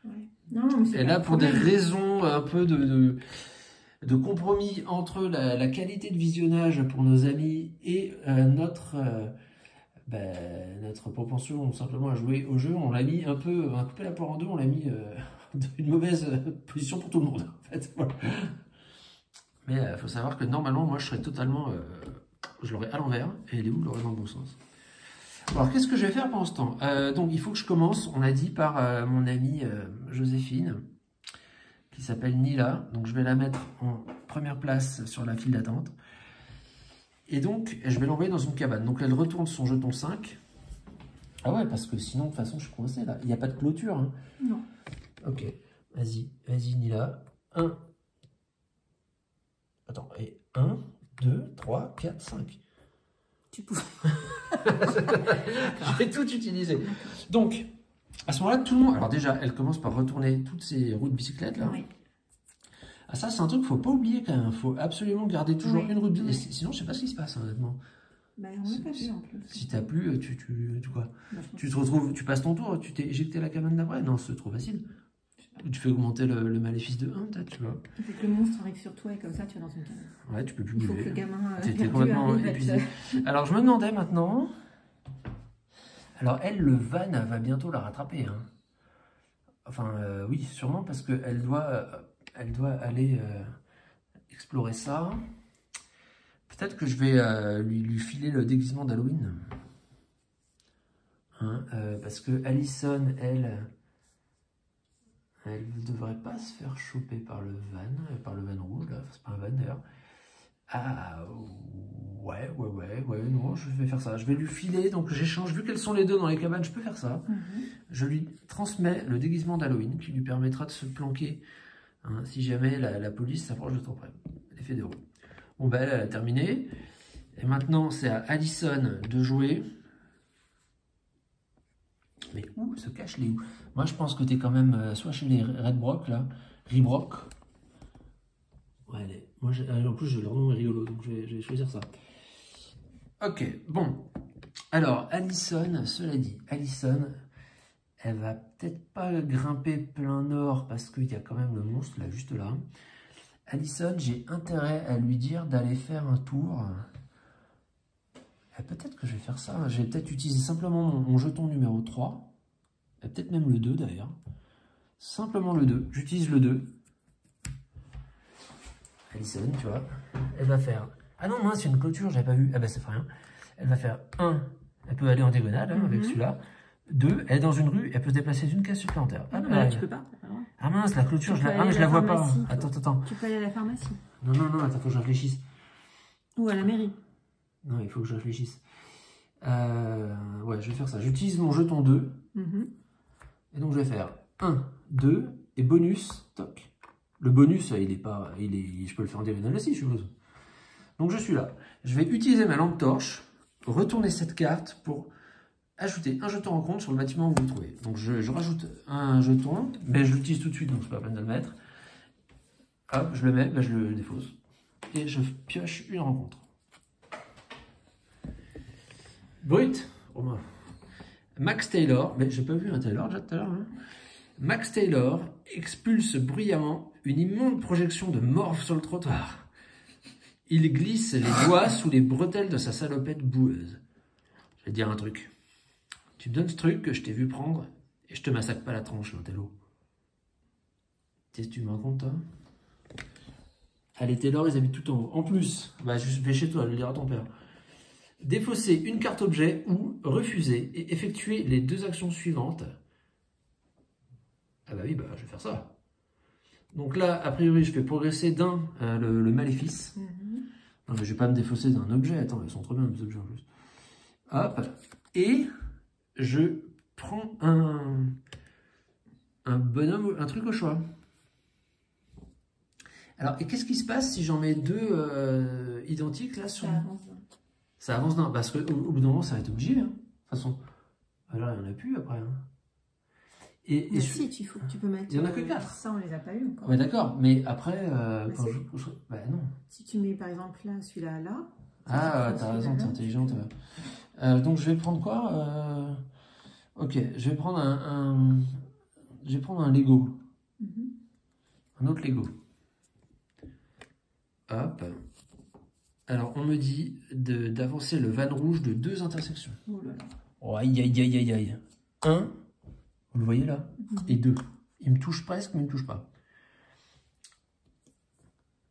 Ouais. Non, mais Et là pour des raisons un peu de compromis entre la qualité de visionnage pour nos amis et notre propension simplement à jouer au jeu, on l'a mis un peu, on a coupé la poire en deux, on l'a mis dans une mauvaise position pour tout le monde en fait. Voilà. Mais il faut savoir que normalement, moi, je serais totalement... je l'aurais à l'envers et Léo l'aurait dans le bon sens. Alors, qu'est-ce que je vais faire pendant ce temps? Donc, il faut que je commence, on l'a dit, par mon amie Joséphine, qui s'appelle Nila. Donc, je vais la mettre en première place sur la file d'attente. Et donc, je vais l'envoyer dans une cabane. Donc, elle retourne son jeton 5. Ah ouais, parce que sinon, de toute façon, je suis coincé là. Il n'y a pas de clôture. Hein. Non. Ok, vas-y Nila. 1... Attends, et 1, 2, 3, 4, 5. Tu pouvais. Je vais tout utiliser. Donc, à ce moment-là, tout le monde... Alors déjà, elle commence par retourner toutes ces roues de bicyclette, là. Oui. Ah, ça, c'est un truc qu'il ne faut pas oublier, quand même. Il faut absolument garder toujours une roue de bicyclette. Oui. Sinon, je ne sais pas ce qui se passe, honnêtement. Bah, on l'a pas vu, en plus. Si t'as plu, tu quoi? Bah, Tu te retrouves... Tu passes ton tour, tu t'es éjecté la cabane d'après? Non, c'est trop facile. Ou tu fais augmenter le maléfice de 1, peut-être, tu vois. Il faut que le monstre arrive sur toi et comme ça, tu vas dans une cabane. Ouais, tu peux plus Il faut bouger. que le gamin T'es complètement épuisé. Alors, je me demandais maintenant... Alors, elle, le van va bientôt la rattraper. Hein. Enfin, oui, sûrement, parce qu'elle doit aller explorer ça. Peut-être que je vais lui filer le déguisement d'Halloween. Hein, parce que Allison, elle ne devrait pas se faire choper par le van rouge, là. C'est pas un van, d'ailleurs. Ah, ouais, non, je vais faire ça. Je vais lui filer, donc j'échange, vu qu'elles sont les deux dans les cabanes, je peux faire ça. Je lui transmets le déguisement d'Halloween, qui lui permettra de se planquer, hein, si jamais la police s'approche de trop près. Les fédéraux. Bon, ben, elle a terminé. Et maintenant, c'est à Allison de jouer. Mais où se cachent les où? Moi, je pense que tu es quand même soit chez les Redbrock, là, Ribrock. Ouais, moi, en plus, leur nom est rigolo, donc je vais choisir ça. Ok, bon. Alors, Allison, cela dit, Allison, elle va peut-être pas grimper plein nord parce qu'il y a quand même le monstre, là, juste là. Allison, j'ai intérêt à lui dire d'aller faire un tour. Peut-être que je vais faire ça. Je vais peut-être utiliser simplement mon jeton numéro 3. Et peut-être même le 2 d'ailleurs. Simplement le 2. J'utilise le 2. Allison, tu vois. Elle va faire... Ah non, mince, c'est une clôture, j'avais pas vu. Ah bah ça fait rien. Elle va faire 1. Elle peut aller en diagonale hein, avec celui-là. 2. Elle est dans une rue. Elle peut se déplacer d'une case supplémentaire. Ah, là, tu peux pas. Ah mince, la clôture, je la vois pas. Attends. Tu peux aller à la pharmacie. Non, attends, faut que je réfléchisse. Ou à la mairie. Non, il faut que je réfléchisse. Ouais, je vais faire ça. J'utilise mon jeton 2. Et donc, je vais faire 1, 2, et bonus, toc. Le bonus, je peux le faire en diagonale aussi, je suppose. Donc, je suis là. Je vais utiliser ma lampe torche, retourner cette carte pour ajouter un jeton rencontre sur le bâtiment où vous vous trouvez. Donc, je rajoute un jeton, mais je l'utilise tout de suite, donc c'est pas la peine de le mettre. Hop, je le mets, je le défausse. Et je pioche une rencontre. Brut. Oh, Max Taylor, mais j'ai pas vu un Taylor déjà tout à l'heure. Hein. Max Taylor expulse bruyamment une immonde projection de morve sur le trottoir. Il glisse les doigts sous les bretelles de sa salopette boueuse. Je vais te dire un truc. Tu me donnes ce truc que je t'ai vu prendre et je te massacre pas la tronche, l'intello. Qu'est-ce que tu me racontes, toi? Allez, Taylor, ils habitent tout en haut. En plus, bah, je vais chez toi, je le dire à ton père. Défausser une carte objet ou refuser et effectuer les 2 actions suivantes. Ah bah oui, bah, je vais faire ça. Donc là, a priori, je fais progresser d'un le maléfice. Non, mais je vais pas me défausser d'un objet. Attends, ils sont trop bien, les objets en plus. Hop. Et je prends un bonhomme, un truc au choix. Alors, et qu'est-ce qui se passe si j'en mets 2 identiques là sur... Ça avance d'un. Parce qu'au bout d'un moment, ça va être obligé. Hein. De toute façon. Alors, il n'y en a plus après. Hein. Mais si, tu peux mettre. Il n'y en a que 4. Ça, on les a pas eu encore. Ouais, d'accord. Mais après, quand bah non. Si tu mets par exemple là, celui-là, là. Ah, t'as raison, t'es intelligente. Donc, je vais prendre quoi Ok, je vais prendre je vais prendre un Lego. Un autre Lego. Hop. Alors, on me dit d'avancer le van rouge de 2 intersections. Oh là là. Oh, aïe, aïe, aïe, aïe, aïe. 1, vous le voyez là, et 2. Il me touche presque, mais il ne me touche pas.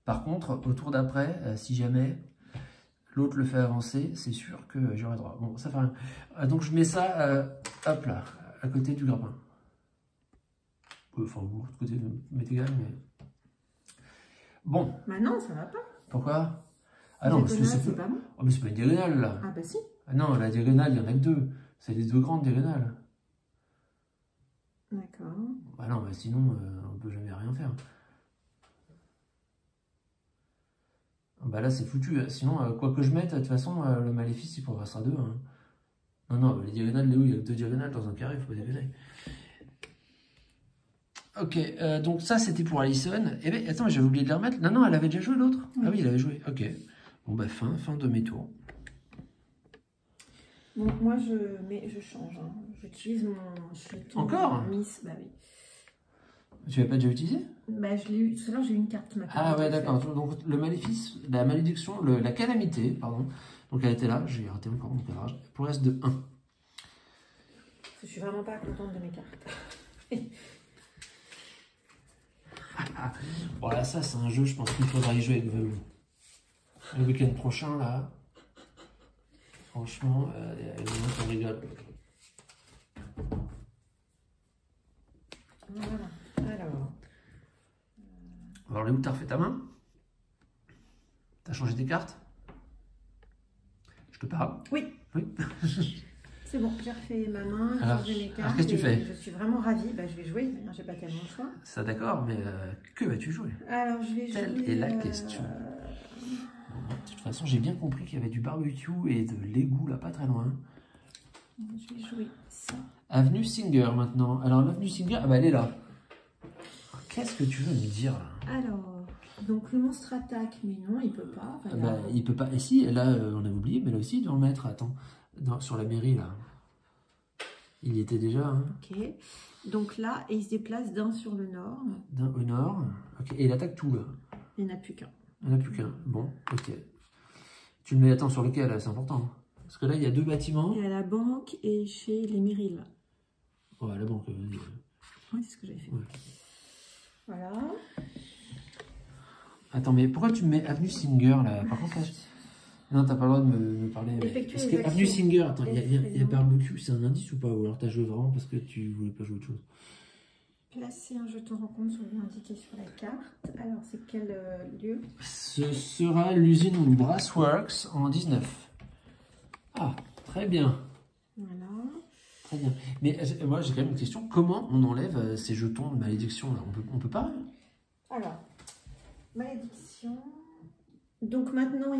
Par contre, au tour d'après, si jamais l'autre le fait avancer, c'est sûr que j'aurai droit. Bon, ça fait rien. Donc, je mets ça, hop là, à côté du grappin. Enfin, vous, de côté, m'est égal, mais... Bon. Bah non, ça va pas. Pourquoi? Ah non, parce que c'est pas bon. Oh, mais c'est pas une diagonale là. Ah bah si. Ah non, la diagonale, il y en a que 2. C'est les 2 grandes diagonales. D'accord. Bah non, bah sinon, on peut jamais rien faire. Bah là, c'est foutu. Sinon, quoi que je mette, de toute façon, le maléfice, il progressera 2. Hein. Non, non, les diagonales, Léo, il y a que 2 diagonales dans un carré, il faut pas déconner. Ok, donc ça, c'était pour Alison. Eh bien, attends, j'avais oublié de la remettre. Non, non, elle avait déjà joué l'autre. Oui. Ah oui, elle avait joué. Ok. Bon, bah, fin de mes tours. Bon, moi, je change. Hein. J'utilise mon jeton. Encore Miss, bah oui. Tu l'avais pas déjà utilisé? Bah, je l'ai eu. Tout à l'heure, j'ai eu une carte. Ah ouais, d'accord. Donc, le maléfice, la malédiction, la calamité, pardon. Donc, elle était là. J'ai raté encore mon cadrage. Pour reste de 1. Je suis vraiment pas contente de mes cartes. Voilà, ça, c'est un jeu, je pense qu'il faudra y jouer avec vous. Le week-end prochain, là. Franchement, on rigole. Voilà. Alors, Léo, t'as refait ta main? T'as changé tes cartes? Je te parle? Oui. Oui. C'est bon, j'ai refait ma main, j'ai changé mes cartes. Alors, qu'est-ce que tu fais? Je suis vraiment ravie. Bah, je vais jouer, j'ai pas tellement le choix. Ça, d'accord, mais que vas-tu jouer? Alors, je vais jouer... Telle est la question. Bon, de toute façon, j'ai bien compris qu'il y avait du barbecue et de l'égout là, pas très loin. Je vais jouer ça. Avenue Singer maintenant. Alors, l'avenue Singer, ah bah elle est là. Qu'est-ce que tu veux me dire là? Alors, donc le monstre attaque, mais non, il peut pas. Enfin, bah, il peut pas. Et si, là, on avait oublié, mais là aussi, il doit en mettre. Attends, sur la mairie là. Il y était déjà. Hein. Ok. Donc là, et il se déplace d'un sur le nord. D'un au nord. Ok. Et il attaque tout là. Il n'y en a plus qu'un. Il n'y en a plus qu'un. Bon, ok. Tu le mets, attends, sur lequel? C'est important. Parce que là, il y a 2 bâtiments. Il y a la banque et chez les mairies là. Ouais, la banque. Oui, c'est ce que j'avais fait. Ouais. Voilà. Attends, mais pourquoi tu me mets Avenue Singer là? Par contre, là, non, t'as pas le droit de me parler. Parce que Avenue Singer, attends, il y a barbecue, c'est un indice ou pas? Ou alors t'as joué vraiment parce que tu voulais pas jouer autre chose? Placer un jeton rencontre sur indiqué sur la carte. Alors, c'est quel lieu? Ce sera l'usine Brassworks en 19. Ah, très bien. Voilà. Très bien. Mais moi, j'ai quand même une question. Comment on enlève ces jetons de malédiction là? On peut pas? Alors, malédiction. Donc maintenant,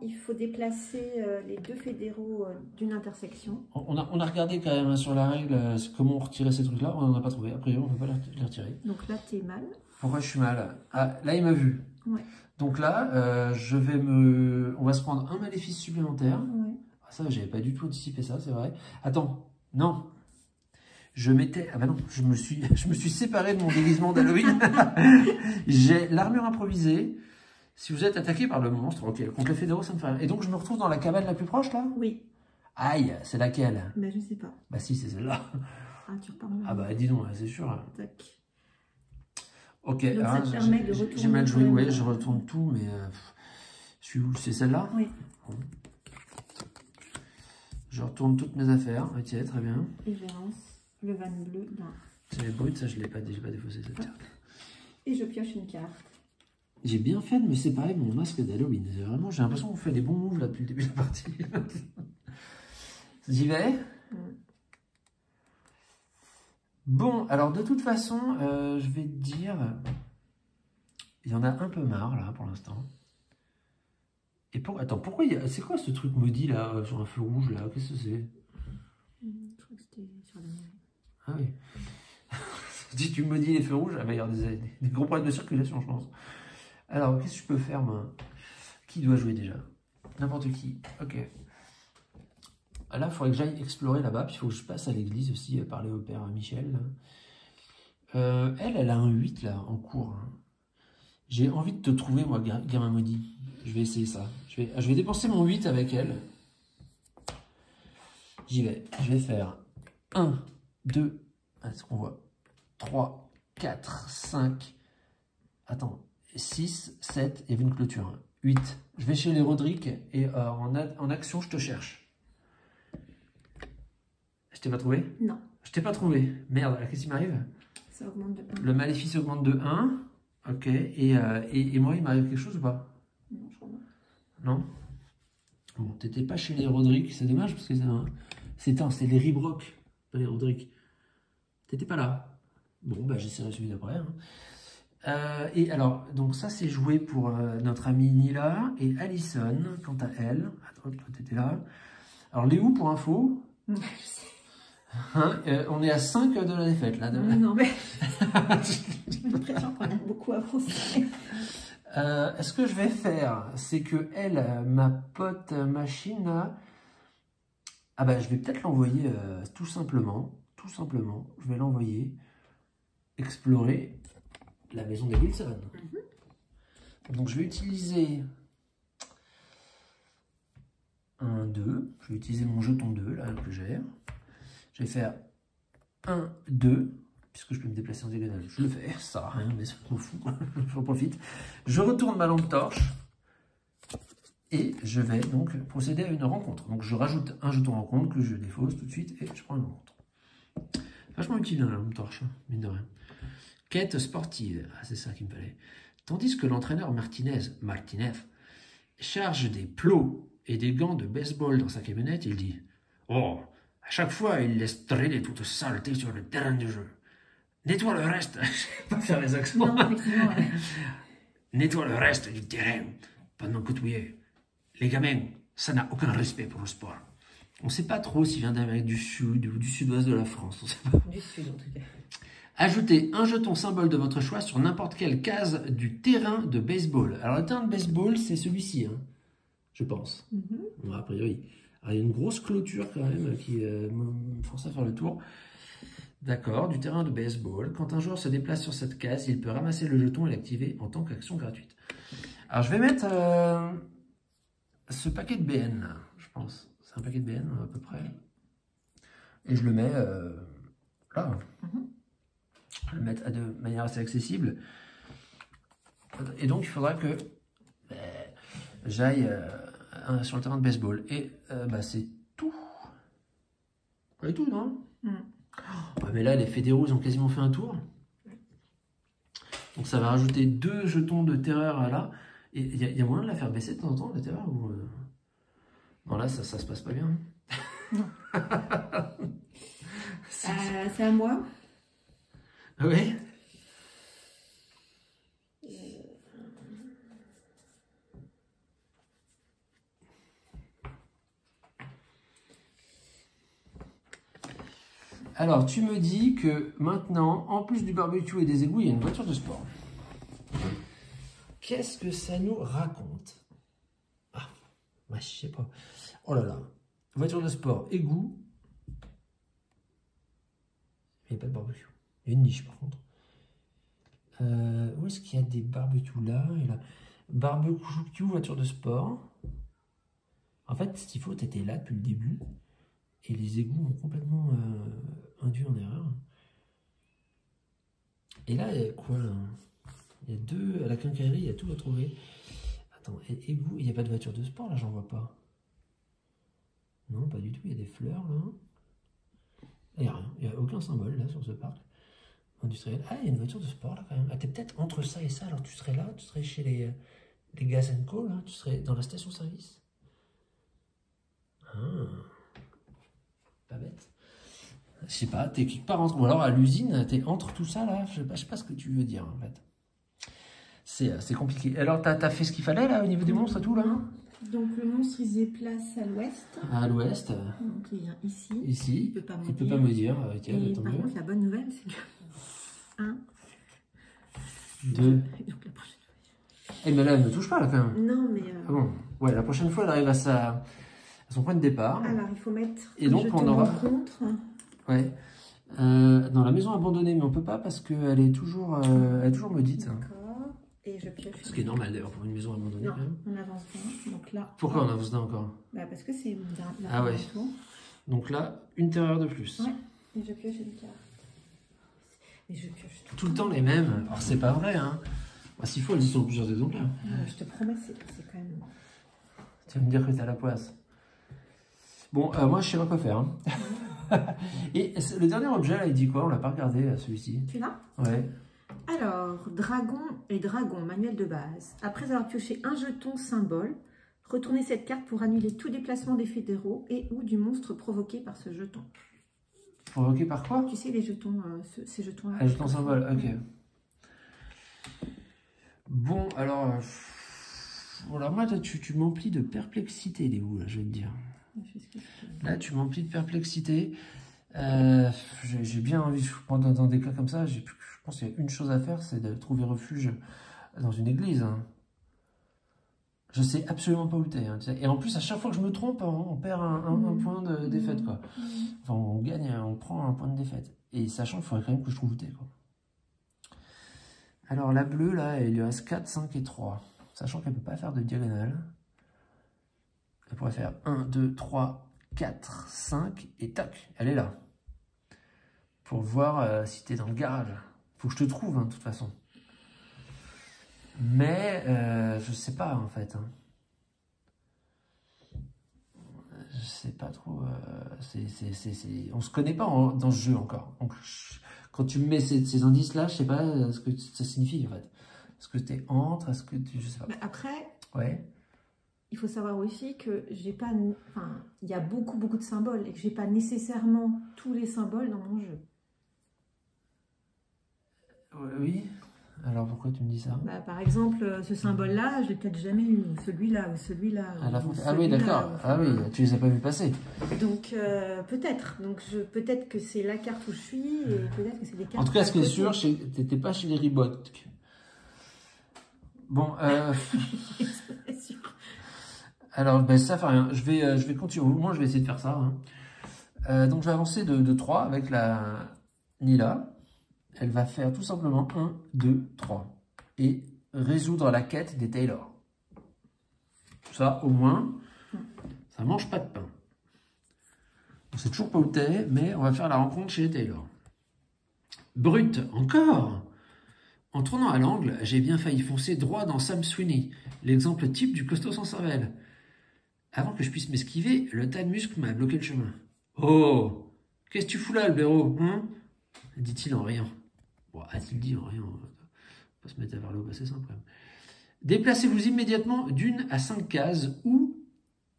il faut déplacer les 2 fédéraux d'une intersection. On a regardé quand même sur la règle comment on retirait ces trucs-là. On n'en a pas trouvé. A priori, on ne peut pas les retirer. Donc là, tu es mal. Pourquoi je suis mal? Ah, là, il m'a vu. Ouais. Donc là, on va se prendre un maléfice supplémentaire. Ouais. Ça, j'avais pas du tout anticipé ça, c'est vrai. Attends, non. Je mettais... Ah bah non, je me suis séparé de mon déguisement d'Halloween. J'ai l'armure improvisée. Si vous êtes attaqué par le monstre, ok, contre le fédéraux, ça me fait rien. Et donc, je me retrouve dans la cabane la plus proche, là? Oui. Aïe, c'est laquelle? Ben, je sais pas. Bah si, c'est celle-là. Ah, tu repars. Ah bah dis donc, c'est sûr. Tac. Ok, Donc, ça te permet de retourner j'ai mal joué, quand même, ouais, je retourne tout, mais... je suis où? C'est celle-là? Oui. Bon. Je retourne toutes mes affaires, ok, très bien. Et je lance le van bleu d'un. C'est les brutes, ça je l'ai pas défaussé cette carte. Et je pioche une carte. J'ai bien fait de me séparer de mon masque d'Halloween. Vraiment, j'ai l'impression qu'on fait des bons moves là depuis le début de la partie. J'y vais. Bon, alors de toute façon, je vais te dire, il y en a un peu marre là pour l'instant. Et attends, pourquoi c'est quoi ce truc maudit là sur un feu rouge là? Qu'est-ce que c'est? Je crois que c'était sur la main. Ah oui. Si tu maudis les feux rouges, il va y avoir des gros problèmes de circulation, je pense. Alors, qu'est-ce que je peux faire, moi? Qui doit jouer déjà? N'importe qui. Ok. Là, il faudrait que j'aille explorer là-bas. Puis il faut que je passe à l'église aussi, parler au père Michel. Elle a un 8 là, en cours. Hein. J'ai envie de te trouver, moi, gamin maudit. Je vais essayer ça. Je vais dépenser mon 8 avec elle. J'y vais. Je vais faire 1, 2, est-ce qu'on voit? 3, 4, 5. Attends. 6, 7 et une clôture. 8. Je vais chez les Roderick et en action, je te cherche. Je t'ai pas trouvé? Non. Je t'ai pas trouvé. Merde, qu'est-ce qui m'arrive? Ça augmente de 1. Le maléfice augmente de 1. Ok. Et moi, il m'arrive quelque chose ou pas? Non, je crois pas. Non? Bon, t'étais pas chez les Roderick, c'est dommage parce que c'est les Ribrock, pas les Roderick. T'étais pas là. Bon, bah j'essaierai celui d'après. Hein. Et alors, donc ça c'est joué pour notre amie Nila et Alison, quant à elle. Attends, toi t'étais là. Alors Léo, pour info, hein, on est à 5 de la défaite là. Non mais, j'ai l'impression qu'on a beaucoup avancé. Ce que je vais faire, c'est que elle, ma pote machine là, ah bah je vais peut-être l'envoyer tout simplement, je vais l'envoyer explorer la maison des Wilson. Donc je vais utiliser un 2, je vais utiliser mon jeton 2 là que j'ai. Je vais faire 1, 2, puisque je peux me déplacer en diagonale, je le fais, ça sert à rien, mais je m'en fous, j'en profite. Je retourne ma lampe torche et je vais donc procéder à une rencontre. Donc je rajoute un jeton rencontre que je défausse tout de suite et je prends une rencontre. Vachement utile la lampe torche, mine de rien. Quête sportive, ah, c'est ça qu'il me fallait. Tandis que l'entraîneur Martinez charge des plots et des gants de baseball dans sa camionnette, il dit « Oh, à chaque fois, il laisse traîner toute saleté sur le terrain de jeu. Nettoie le reste. » Je ne vais pas faire les accents. Non, effectivement, ouais. Nettoie le reste du terrain pendant que tu y es. Les gamins, ça n'a aucun respect pour le sport. On ne sait pas trop s'il vient d'Amérique du Sud ou du sud-ouest de la France. On sait pas. Du sud, en tout cas. Ajoutez un jeton symbole de votre choix sur n'importe quelle case du terrain de baseball. Alors, le terrain de baseball, c'est celui-ci, hein, je pense. Bon, a priori. Alors, il y a une grosse clôture quand même qui me force à faire le tour. D'accord, du terrain de baseball. Quand un joueur se déplace sur cette case, il peut ramasser le jeton et l'activer en tant qu'action gratuite. Alors, je vais mettre ce paquet de BN, là, je pense. C'est un paquet de BN à peu près. Et je le mets là. Je vais le mettre de manière assez accessible. Et donc, il faudra que j'aille sur le terrain de baseball. Et bah, c'est tout. C'est tout, non? Ouais, mais là, les fédéraux, ils ont quasiment fait un tour. Donc, ça va rajouter 2 jetons de terreur là. Et il y a moyen de la faire baisser de temps en temps, la terreur ou Non, là, ça se passe pas bien. Non. C'est à moi. Oui. Alors, tu me dis que maintenant, en plus du barbecue et des égouts, il y a une voiture de sport. Qu'est-ce que ça nous raconte? Ah, bah, je sais pas. Oh là là. voiture de sport, égout. Il n'y a pas de barbecue. Il y a une niche par contre. Où est-ce qu'il y a des barbecues là et là? Barbecue, voiture de sport. En fait, ce qu'il faut, tu étais là depuis le début. Et les égouts m'ont complètement induit en erreur. Et là, il y a quoi là? Il y a deux, à la quincaillerie, il y a tout à trouver. Attends, égout, il n'y a pas de voiture de sport là, j'en vois pas. Non, pas du tout, il y a des fleurs là. Il n'y a rien, il n'y a aucun symbole là sur ce parc industriel. Ah, il y a une voiture de sport là quand même. Ah, t'es peut-être entre ça et ça, alors tu serais là, tu serais chez les Gas & Co là, tu serais dans la station-service. Ah, pas bête. Je sais pas, t'es quelque part entre... Ou alors à l'usine, t'es entre tout ça là, je sais pas ce que tu veux dire en fait. C'est compliqué. Alors t'as fait ce qu'il fallait là au niveau des monstres et tout là? Donc le monstre il se déplace à l'ouest. À l'ouest. Donc il vient ici. Ici. Il peut pas me dire. Ok, et tant par mieux. contre la bonne nouvelle c'est que 1, 2. Donc la prochaine fois. Eh mais là elle ne touche pas là quand même. Non mais. Ah bon. Ouais, la prochaine fois elle arrive à son point de départ. Alors il faut mettre. Et donc on aura. Contre. Ouais. Dans la maison abandonnée, mais on peut pas parce qu'elle est toujours maudite. D'accord. Et je pioche. Ce qui est normal d'ailleurs pour une maison abandonnée. Non, quand même. on avance bien. Donc là. Pourquoi on avance d'un encore? Bah parce que c'est la Ah ouais. tour. Donc là, une terreur de plus. Ouais. Et je pioche une carte. Et je pioche Tout le temps les mêmes. Alors c'est pas vrai, hein. Bah, s'il faut, elles y sont plusieurs exemplaires. Je te promets, c'est quand même. Tu vas me dire que t'as la poisse. Bon, moi je sais pas quoi faire. Hein. Et le dernier objet là, il dit quoi? On l'a pas regardé celui-ci. Tu l'as? Ouais. Alors, dragon et dragon, manuel de base. Après avoir pioché un jeton symbole, retournez cette carte pour annuler tout déplacement des fédéraux et ou du monstre provoqué par ce jeton. Provoqué par quoi? Tu sais, les jetons, ces jetons-là. Ah, jeton symbole, ok. Bon, alors... alors moi, tu m'emplis de perplexité, Léo, là, je vais te dire. Là, tu m'emplis de perplexité. J'ai bien envie, dans des cas comme ça, je pense qu'il y a une chose à faire, c'est de trouver refuge dans une église. Hein. Je sais absolument pas où t'es. Hein, et en plus, à chaque fois que je me trompe, on perd un point de défaite. Quoi. Enfin, on gagne, on prend un point de défaite. Et sachant qu'il faudrait quand même que je trouve où t'es. Alors, la bleue, là, il lui reste 4, 5 et 3. Sachant qu'elle ne peut pas faire de diagonale. Elle pourrait faire 1, 2, 3, 4, 5 et tac, elle est là. Pour voir si tu es dans le garage. Faut que je te trouve, hein, de toute façon. Mais je sais pas, en fait. Hein. Je sais pas trop. On se connaît pas dans ce jeu encore. Donc, quand tu me mets ces indices-là, je sais pas ce que ça signifie, en fait. Est-ce que tu es entre? Est-ce que tu... Je sais pas. Mais après... Ouais. Il faut savoir aussi que j'ai pas, enfin, il y a beaucoup de symboles et que j'ai pas nécessairement tous les symboles dans mon jeu. Oui. Alors pourquoi tu me dis ça? Bah, par exemple, ce symbole-là, je l'ai peut-être jamais eu. Celui-là ou celui-là. Ah oui, d'accord. Ah oui, tu les as pas vus passer. Donc peut-être. Donc peut-être que c'est la carte où je suis et peut-être que c'est des cartes. En tout cas, ce qui est sûr, t'étais pas chez les Ribot. Bon. C'est sûr. Alors, ben, ça fait rien. Je vais continuer. Au moins, je vais essayer de faire ça. Hein. Donc, je vais avancer de 3 avec la Nila. Elle va faire tout simplement 1, 2, 3. Et résoudre la quête des Taylor. Ça, au moins, ça mange pas de pain. On sait toujours pas où t'es, mais on va faire la rencontre chez les Taylor. Brut, encore! En tournant à l'angle, j'ai bien failli foncer droit dans Sam Sweeney, l'exemple type du costaud sans cervelle. Avant que je puisse m'esquiver, le tas de muscles m'a bloqué le chemin. « Oh, qu'est-ce que tu fous là, le blaireau, hein ?» dit-il en riant. Bon, a-t-il dit en riant? On va pas se mettre à vers le haut, c'est simple quand même. Déplacez-vous immédiatement d'1 à 5 cases ou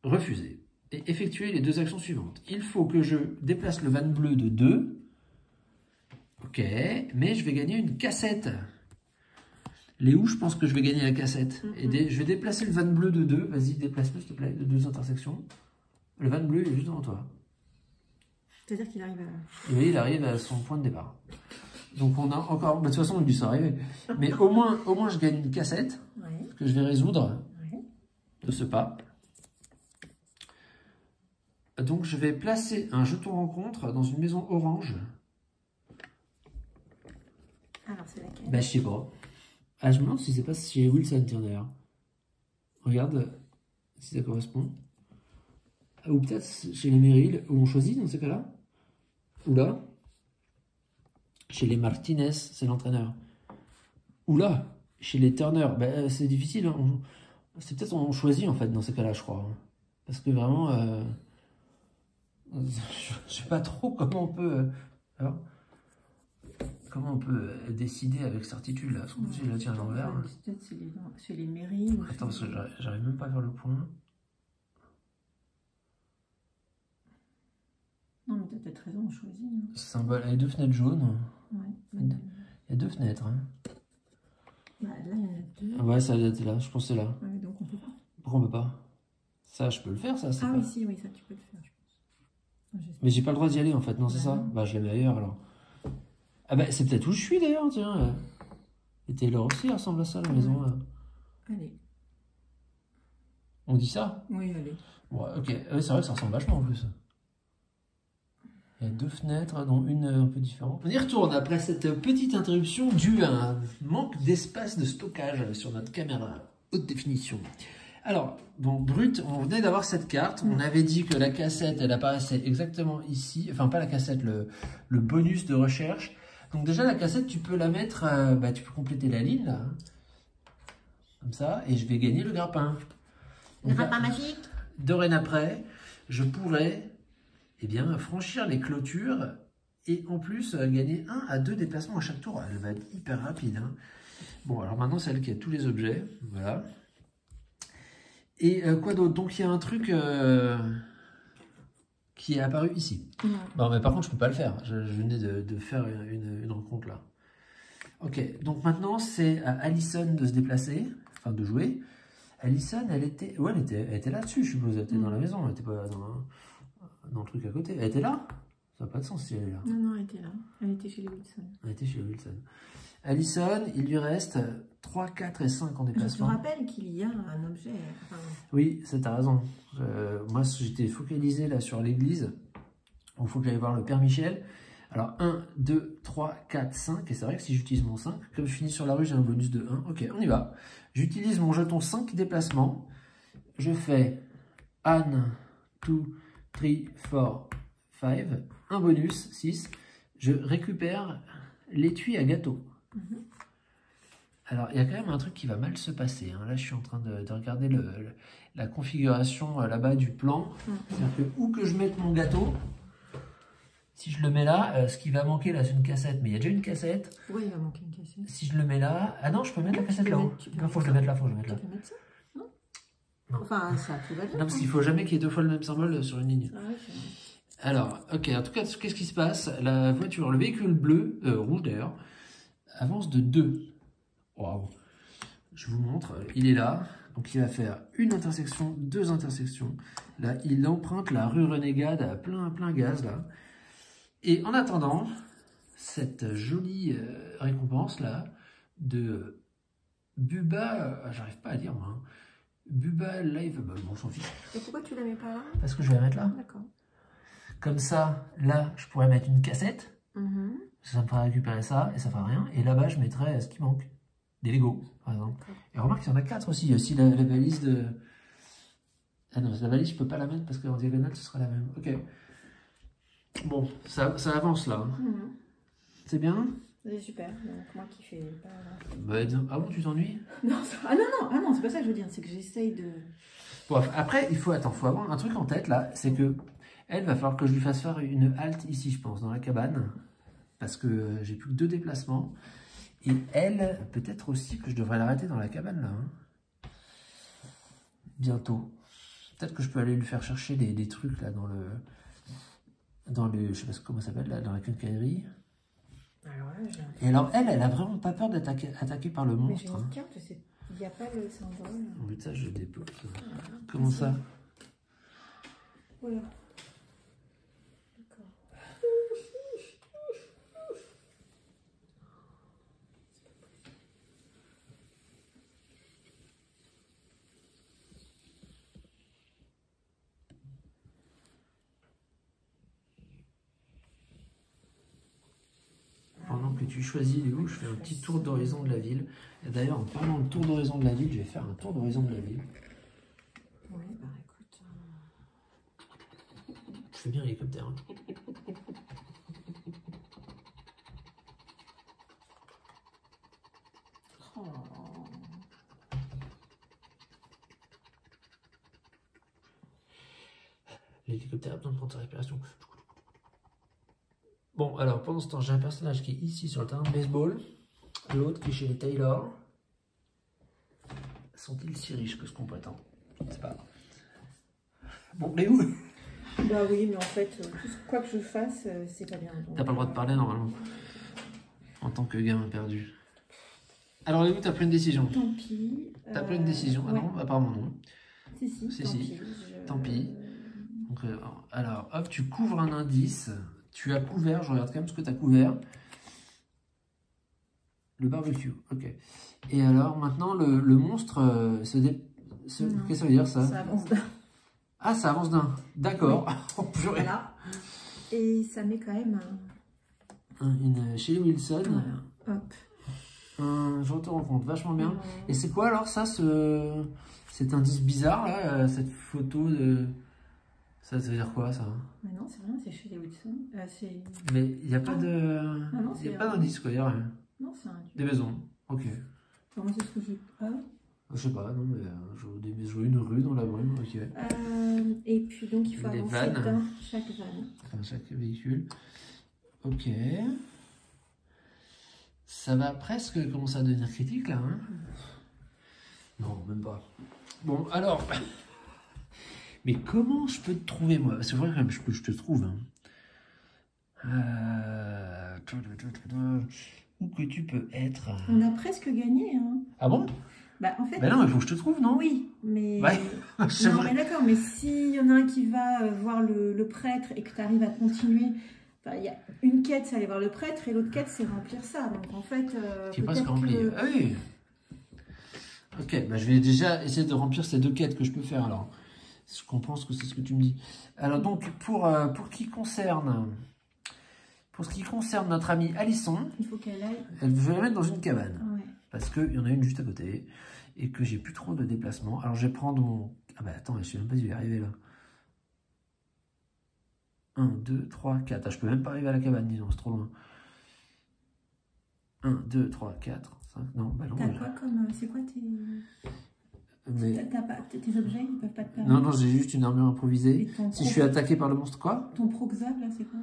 refusez. Et effectuez les 2 actions suivantes. Il faut que je déplace le van bleu de 2. Ok, mais je vais gagner une cassette. Léo, je pense que je vais gagner la cassette. Et je vais déplacer le van bleu de 2. Vas-y, déplace-le, s'il te plaît, de 2 intersections. Le van bleu, il est juste devant toi. C'est-à-dire qu'il arrive à... Et il arrive à son point de départ. Donc, on a encore... Bah, de toute façon, il lui sera arrivé. Mais au moins, je gagne une cassette que je vais résoudre de ce pas. Donc je vais placer un jeton rencontre dans une maison orange. Alors c'est laquelle? Bah je sais pas. Ah, je me demande si c'est pas chez Wilson, tiens d'ailleurs. Regarde si ça correspond. Ou peut-être chez les Merrill, où on choisit dans ces cas-là. Ou là. Chez les Martinez, c'est l'entraîneur. Ou là, chez les Turner. Bah, c'est difficile. Hein. C'est peut-être on choisit en fait dans ces cas-là, je crois. Parce que vraiment, je sais pas trop comment on peut. Alors, comment on peut décider avec certitude là? Parce que j'ai là, tiens, à l'envers. Peut-être chez les mairies. Attends, parce que j'arrive même pas à faire le point. Non, mais t'as peut-être raison, on choisit. Hein. Symbole, il y a deux fenêtres jaunes. Ouais. Il y a deux fenêtres. Hein. Bah, là, il y en a deux. Ouais, ça doit être là, je pense que c'est là. Ouais, donc on peut pas. Pourquoi on peut pas? Ça, je peux le faire, ça. Ah pas... oui, si, oui, ça tu peux le faire, je pense. Mais j'ai pas le droit d'y aller en fait, non, c'est ça? Non. Bah, je les mets ailleurs alors. Ah, bah, c'est peut-être où je suis d'ailleurs, tiens. Et Taylor aussi ressemble à ça, la maison. Là. Allez. On dit ça? Oui, allez. Ouais, ok. C'est vrai que ça ressemble vachement en plus. Il y a deux fenêtres, dont une un peu différente. On y retourne après cette petite interruption due à un manque d'espace de stockage sur notre caméra haute définition. Alors, bon, brut, on venait d'avoir cette carte. On avait dit que la cassette, elle apparaissait exactement ici. Enfin, pas la cassette, le bonus de recherche. Donc déjà, la cassette, tu peux la mettre... bah, tu peux compléter la ligne, là. Hein, comme ça. Et je vais gagner le grappin. Le grappin magique. Dorénavant, je pourrais... eh bien, franchir les clôtures et en plus gagner 1 à 2 déplacements à chaque tour. Elle va être hyper rapide. Hein. Bon, alors maintenant, c'est elle qui a tous les objets. Voilà. Et quoi d'autre? Donc, il y a un truc qui est apparu ici. Ouais. Bon, mais par contre, je peux pas le faire. Je venais de faire une rencontre là. Ok, donc maintenant, c'est à Alison de se déplacer, enfin de jouer. Alison, elle était là-dessus, je suppose. Elle était dans la maison, elle n'était pas dans le truc à côté. Elle était là? Ça n'a pas de sens si elle est là. Non, non, elle était là. Elle était chez les Wilson. Elle était chez les Wilson. Alison, il lui reste 3, 4 et 5 en déplacement. Je te rappelle qu'il y a un objet. Enfin... Oui, t'as raison. Moi, j'étais focalisé là sur l'église. Il faut que j'aille voir le Père Michel. Alors, 1, 2, 3, 4, 5. Et c'est vrai que si j'utilise mon 5, comme je finis sur la rue, j'ai un bonus de 1. Ok, on y va. J'utilise mon jeton 5 déplacement. Je fais 1, 2, 3, 4, 5. Un bonus, 6. Je récupère l'étui à gâteau. Alors, il y a quand même un truc qui va mal se passer. Hein. Là, je suis en train de regarder la configuration là-bas du plan. C'est-à-dire que où que je mette mon gâteau, si je le mets là, ce qui va manquer là, c'est une cassette. Mais il y a déjà une cassette. Oui, il va manquer une cassette. Si je le mets là... Ah non, je peux mettre la cassette là-haut. Il faut que je le mette là, faut que je le mette là. Tu peux mettre ça? Non. Enfin, ça, tout va bien. Non, parce qu'il faut jamais qu'il y ait deux fois le même symbole sur une ligne. Ah ouais, c'est vrai. Alors, ok, en tout cas, qu'est-ce qui se passe? La voiture, le véhicule bleu, rouge d'ailleurs, avance de 2. Waouh! Je vous montre, il est là, donc il va faire une intersection, 2 intersections. Là, il emprunte la rue Renégade à plein gaz, là. Et en attendant, cette jolie récompense, là, de Bubba, j'arrive pas à dire, moi, hein. Bubba Live, bon, on s'en fiche. Et pourquoi tu la mets pas là? Parce que je vais la mettre là. D'accord. Comme ça, là, je pourrais mettre une cassette. Ça me ferait récupérer ça et ça fera rien. Et là-bas, je mettrais ce qui manque. Des Lego, par exemple. Et remarque qu'il y en a 4 aussi. Aussi la valise de... Ah non, la valise, je peux pas la mettre parce qu'en diagonale, ce sera la même. Ok. Bon, ça avance là. C'est bien? C'est super. Donc, moi qui fais pas... Bah, ah bon, tu t'ennuies? Non, ah non, c'est pas ça que je veux dire. C'est que j'essaye de... Bon, après, il faut avoir un truc en tête là. C'est que elle va falloir que je lui fasse faire une halte ici, je pense, dans la cabane. Parce que j'ai plus que 2 déplacements. Et elle, peut-être aussi que je devrais l'arrêter dans la cabane, là. Hein. Bientôt. Peut-être que je peux aller lui faire chercher des trucs, là, dans le... je sais pas comment ça s'appelle, là, dans la quincaillerie. Alors là, et alors, elle a vraiment pas peur d'être attaquée par le monstre. Mais j'ai une carte, il n'y a pas le symbole. Mais ça, je dépose. Comment ça? Voilà. tu choisis où je fais un petit tour d'horizon de la ville. Et d'ailleurs, en parlant de tour d'horizon de la ville, je vais faire un tour d'horizon de la ville. Ouais, bah écoute. Je fais bien l'hélicoptère. Hein. Oh. L'hélicoptère a besoin de prendre sa respiration. Bon, alors pendant ce temps, j'ai un personnage qui est ici sur le terrain de baseball. L'autre qui est chez les Taylor. Sont-ils si riches que ce qu'on prétend? Je ne sais pas. Bon, mais où? Bah oui, mais en fait, quoi que je fasse, c'est pas bien. T'as pas le droit de parler normalement. En tant que gamin perdu. Alors Léo, t'as pris une décision. Tant pis. T'as pris une décision. Ah ouais. non, apparemment non. Si, Tant pis. Donc, alors, hop, tu couvres un indice. Tu as couvert, je regarde quand même ce que tu as couvert. Le barbecue, ok. Et alors, maintenant, le monstre qu'est-ce que ça veut dire, ça? Ça avance d'un. Ah, ça avance d'un. D'accord. Oui. Voilà. Et ça met quand même une Shelley Wilson. Voilà. Hop. Je te rends compte, vachement bien. Et c'est quoi alors ça, cet indice bizarre là, cette photo de... Ça veut dire quoi ça? Mais non, c'est rien, c'est chez les Wilson. Mais il n'y a pas de... Il n'y a pas d'indice quoi, il n'y a rien. Non, c'est un... Des maisons, ok. Alors, moi c'est ce que j'ai... Je sais pas, non mais je vois une rue dans la brume, ok. Et puis donc il faut les avancer vannes. dans chaque vanne. Enfin, chaque véhicule. Ok. Ça va presque commencer à devenir critique là, hein? Non, même pas. Bon, alors... Mais comment je peux te trouver, moi? C'est vrai que je te trouve. Hein. Où que tu peux être? On a presque gagné, hein. Ah bon? Bah, en fait... Bah non, il faut que je te trouve, non? Oui, mais... Ouais, c'est non, vrai. mais d'accord, mais s'il y en a un qui va voir le prêtre et que tu arrives à continuer... Enfin, il y a une quête, c'est aller voir le prêtre, et l'autre quête, c'est remplir ça. Donc, en fait... Qui est presque rempli. Ah oui. Ok, bah je vais déjà essayer de remplir ces deux quêtes que je peux faire, alors. Je comprends ce que c'est ce que tu me dis. Alors donc, pour ce qui concerne notre amie Alison, il faut qu'elle aille... je vais la mettre dans une cabane. Ouais. Parce qu'il y en a une juste à côté. Et que j'ai plus trop de déplacement. Alors je vais prendre mon... Ah bah attends, je sais même pas si je vais arriver là. 1, 2, 3, 4. Ah, je peux même pas arriver à la cabane, disons, c'est trop loin. 1, 2, 3, 4, 5. Non, bah non. T'as quoi comme... C'est quoi tes... Mais... Tes objets, ils peuvent pas te permettre. Non, j'ai juste une armure improvisée. Si je suis attaqué par le monstre, quoi? Ton proxave, là, c'est quoi?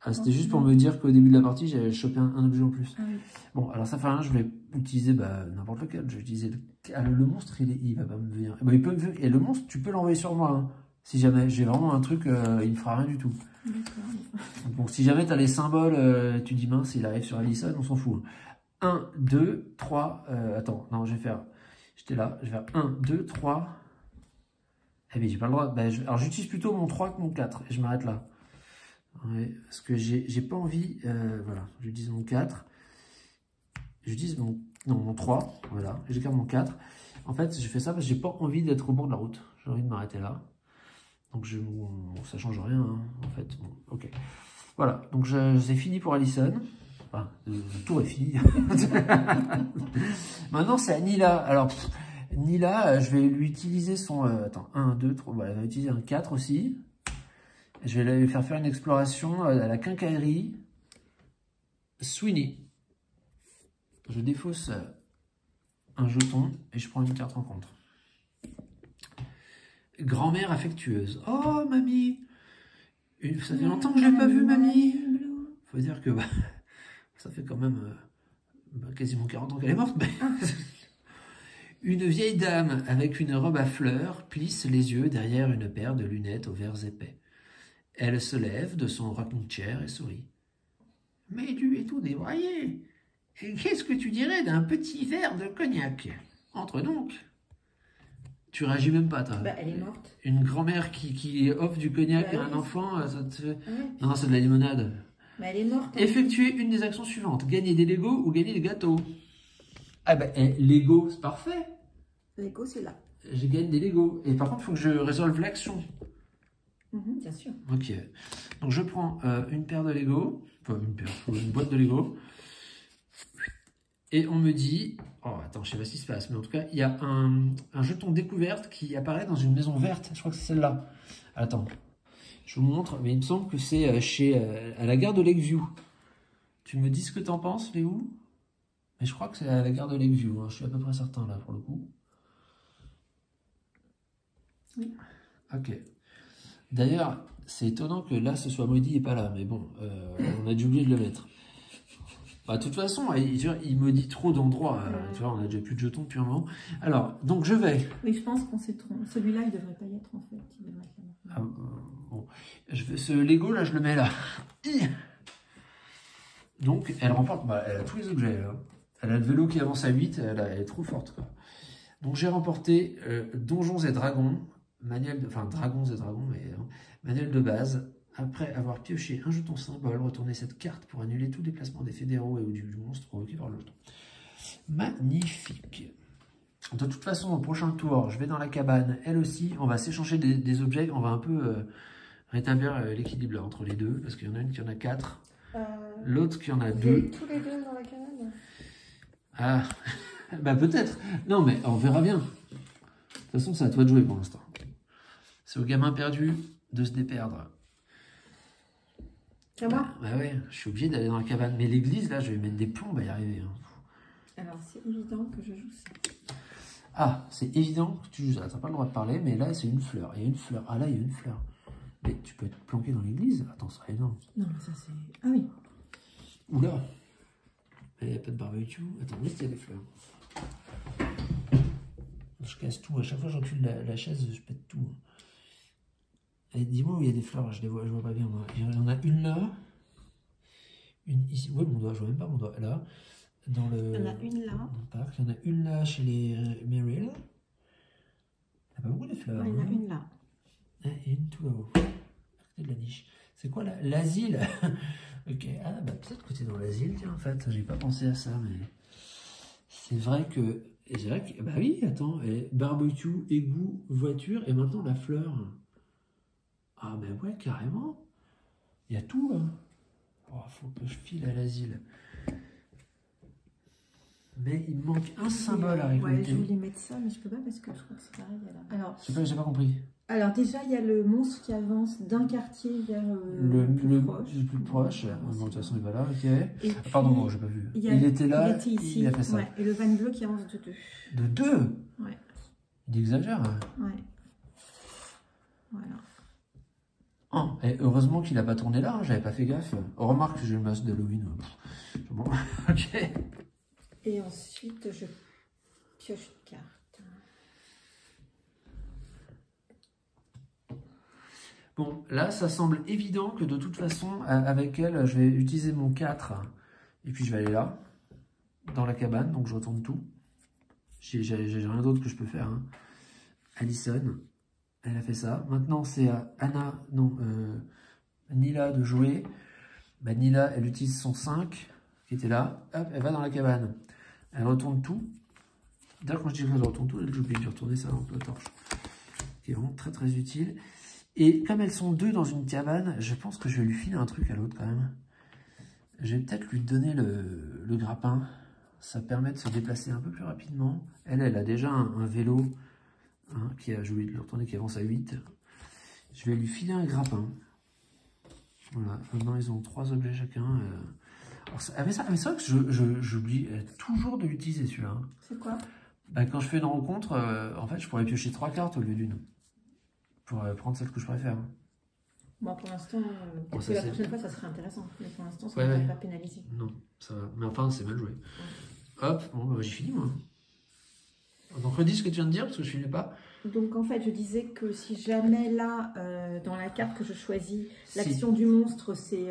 Ah, c'était juste pour me dire qu'au début de la partie, j'avais chopé un objet en plus. Ah oui. Bon, alors ça fait rien, je vais utiliser n'importe lequel. Je vais utiliser le monstre, il va pas me venir. Il peut me venir. Et le monstre, tu peux l'envoyer sur moi. Hein. Si jamais j'ai vraiment un truc, il ne fera rien du tout. Donc si jamais tu as les symboles, tu dis mince, il arrive sur Alison, on s'en fout. 1, 2, 3. Attends, non, je vais faire. J'étais là, je vais faire 1, 2, 3. Eh bien, j'ai pas le droit. Alors j'utilise plutôt mon 3 que mon 4. Et je m'arrête là. Ouais, parce que j'ai pas envie. Voilà, j'utilise mon 4. J'utilise mon 3. Voilà, je garde mon 4. En fait, je fais ça parce que j'ai pas envie d'être au bord de la route. J'ai envie de m'arrêter là. Donc ça change rien, hein, en fait. Bon, ok. Voilà, donc c'est fini pour Alison. Enfin, le tour est fini. Maintenant, c'est à Nila. Alors, Nila, je vais lui utiliser son... attends, 1, 2, 3... Voilà, elle va utiliser un 4 aussi. Je vais lui faire une exploration à la quincaillerie Sweeney. Je défausse un jeton et je prends une carte rencontre. Grand-mère affectueuse. Oh, mamie! Ça fait longtemps que je l'ai pas vue, mamie. Faut dire que ça fait quand même quasiment 40 ans qu'elle est morte. Mais... Une vieille dame avec une robe à fleurs plisse les yeux derrière une paire de lunettes aux verres épais. Elle se lève de son rocking chair et sourit. « Mais tu es tout débraillé. Et qu'est-ce que tu dirais d'un petit verre de cognac? Entre donc. » Tu réagis même pas, toi. Bah, elle est morte. Une grand-mère qui offre du cognac à un enfant, ça te fait... Ouais. Non, c'est de la limonade. Bah, elle est morte. Effectuer une des actions suivantes. Gagner des Legos ou gagner des gâteaux. Ah ben, Lego, c'est parfait. Lego, c'est là. Je gagne des Legos. Et par contre, il faut que je résolve l'action. Bien sûr. Ok. Donc, je prends une paire de Lego. Enfin, une boîte de Lego. Et on me dit, oh attends, je sais pas ce qui se passe, mais en tout cas, il y a un jeton découverte qui apparaît dans une maison verte. Je crois que c'est celle-là. Attends, je vous montre, mais il me semble que c'est à la gare de Lakeview. Tu me dis ce que t'en penses, Léo? Mais je crois que c'est à la gare de Lakeview, hein. Je suis à peu près certain là pour le coup. Oui. Ok. D'ailleurs, c'est étonnant que là ce soit maudit et pas là, mais bon, on a dû oublier de le mettre. Bah, de toute façon, il maudit trop d'endroits. Tu vois, on a déjà plus de jetons depuis un moment. Alors, donc je vais. Oui, je pense qu'on s'est trompé. Celui-là, il devrait pas y être en fait. Il devrait être là. Ah, bon. Ce Lego là, je le mets là. Donc, elle remporte. Bah, elle a tous les objets là. Elle a le vélo qui avance à 8. Elle est trop forte, quoi. Donc, j'ai remporté Donjons et Dragons. Manuel de, enfin, Dragons et Dragons, mais manuel de base. Après avoir pioché un jeton symbole, retournez cette carte pour annuler tout déplacement des fédéraux et ou du monstre provoqué par le jeton. Magnifique. De toute façon, au prochain tour, je vais dans la cabane. Elle aussi, on va s'échanger des objets. On va un peu rétablir l'équilibre entre les deux. Parce qu'il y en a une qui en a 4. L'autre qui en a 2. Tous les deux dans la cabane. Ah, bah peut-être. Non, mais on verra bien. De toute façon, c'est à toi de jouer pour l'instant. C'est au gamin perdu de se déperdre. C'est moi. Bah ouais, je suis obligé d'aller dans la cabane. Mais l'église, là, je vais mettre des plombs à y arriver. Hein. Alors, c'est évident que je joue ça. Ah, c'est évident que tu joues ça. T'as pas le droit de parler, mais là, c'est une fleur. Il y a une fleur. Ah, là, il y a une fleur. Mais tu peux te planquer dans l'église. Attends, ça serait énorme. Non, mais ça, c'est... Ah oui. Oula. Il n'y a pas de barbecue. Attends, où est-ce qu'il y a des fleurs? Je casse tout. À chaque fois que j'encule la chaise, je pète tout. Dis-moi où il y a des fleurs, je vois pas bien moi. Il y en a une là, une ici. Ouais, mon doigt, je vois même pas mon doigt. Là, dans le. Il y en a une là. Dans le parc. Il y en a une là chez les Merrill. Il n'y a pas beaucoup de fleurs. Ouais, il y en a une là. Et une tout là-haut. À côté de la niche. C'est quoi là? L'asile. Ok. Ah, bah peut-être que tu es dans l'asile, tiens, en fait. J'ai pas pensé à ça, mais. C'est vrai que. Bah oui, attends. Barbecue, égout, voiture, et maintenant la fleur. Ah ben ouais, carrément. Il y a tout là. Oh, faut que je file à l'asile. Mais il me manque un symbole à récolter. Ouais, je voulais mettre ça, mais je peux pas parce que je crois que c'est pareil. Alors, j'ai pas compris. Alors déjà, il y a le monstre qui avance d'un quartier vers le plus proche. Voilà, de toute façon, il va là, ok. Et ah, pardon, non, j'ai pas vu. Il était là, il était ici, il a fait ça. Ouais, et le van bleu qui avance de 2. De 2? Ouais. Il exagère. Ouais. Voilà. Oh, et heureusement qu'il a pas tourné là, hein, j'avais pas fait gaffe. Oh, remarque que j'ai le masque d'Halloween. Bon, ok. Et ensuite, je pioche une carte. Bon, là, ça semble évident que de toute façon, avec elle, je vais utiliser mon 4. Et puis, je vais aller là, dans la cabane. Donc, je retourne tout. J'ai rien d'autre que je peux faire. Hein. Allison, elle a fait ça. Maintenant, c'est à Nila de jouer. Bah, Nila, elle utilise son 5, qui était là. Hop, elle va dans la cabane. Elle retourne tout. D'ailleurs, quand je dis qu'elle retourne tout, j'ai oublié de retourner ça dans la torche. Qui est vraiment très, très utile. Et comme elles sont 2 dans une cabane, je pense que je vais lui filer un truc à l'autre quand même. Je vais peut-être lui donner le grappin. Ça permet de se déplacer un peu plus rapidement. Elle a déjà un vélo hein, qui a joué de le retourner, qui avance à 8. Je vais lui filer un grappin. Voilà, maintenant ils ont 3 objets chacun. Mais c'est vrai que j'oublie toujours de l'utiliser celui-là. C'est quoi? Bah, quand je fais une rencontre, en fait je pourrais piocher 3 cartes au lieu d'une. Pour prendre celle que je préfère. Bon, pour l'instant, peut-être que la prochaine fois, ça serait intéressant. Mais pour l'instant, ça ne va pas pénaliser. Non, ça va. Mais enfin, c'est mal joué. Hop, bon, bah, j'ai fini, moi. Donc, redis ce que tu viens de dire, parce que je ne filais pas. Donc, en fait, je disais que si jamais, là, dans la carte que je choisis, l'action du monstre, c'est...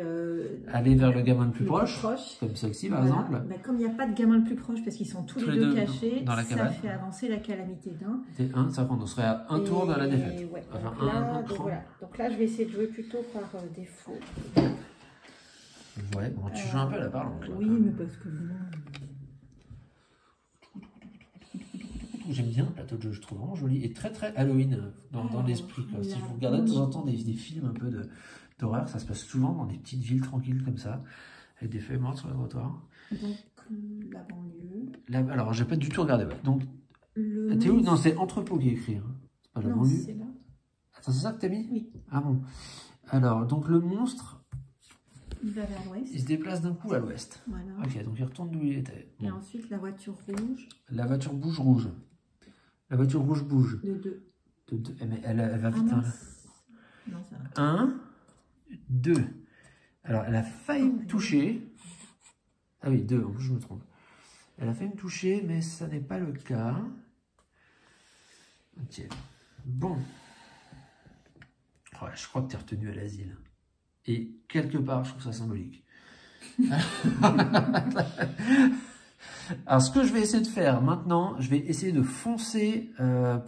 aller vers le gamin le plus proche, comme celle-ci, par exemple. Bah, comme il n'y a pas de gamin le plus proche, parce qu'ils sont tous les deux cachés, dans la cabane, ça fait avancer la calamité d'un. Ça on serait à un tour de la défaite. Ouais, enfin, voilà. Donc là, je vais essayer de jouer plutôt par défaut. Ouais, bon, tu joues un peu à la parole. Oui, mais parce que... J'aime bien le plateau de jeu, je trouve vraiment joli et très très Halloween dans l'esprit. Si vous regardez de temps en temps des films un peu d'horreur, ça se passe souvent dans des petites villes tranquilles comme ça. avec des feuilles mortes sur le trottoir. Donc, la banlieue. Alors, j'ai pas du tout regardé. Ouais. Donc, Le t'es où? monstre. Non, c'est entrepôt qui est écrit. Hein. C'est pas la Non, banlieue. c'est là. Attends, c'est ça que t'as mis? Oui. Ah bon. Alors, donc le monstre, Il va vers l'ouest. il se déplace d'un coup à l'ouest. Voilà. Ok, donc il retourne d'où il était. Et Bon. ensuite, la voiture rouge La voiture bouge rouge. La voiture rouge bouge. de 2. Mais elle va vite. Ah, Hein. mince. Non, ça va. 1, 2. Alors, elle a failli me toucher. Ah oui, 2, en plus je me trompe. Elle a failli me toucher, mais ça n'est pas le cas. Ok. Bon. Ouais, je crois que tu es retenu à l'asile. Et quelque part, je trouve ça symbolique. Alors, ce que je vais essayer de faire maintenant, je vais essayer de foncer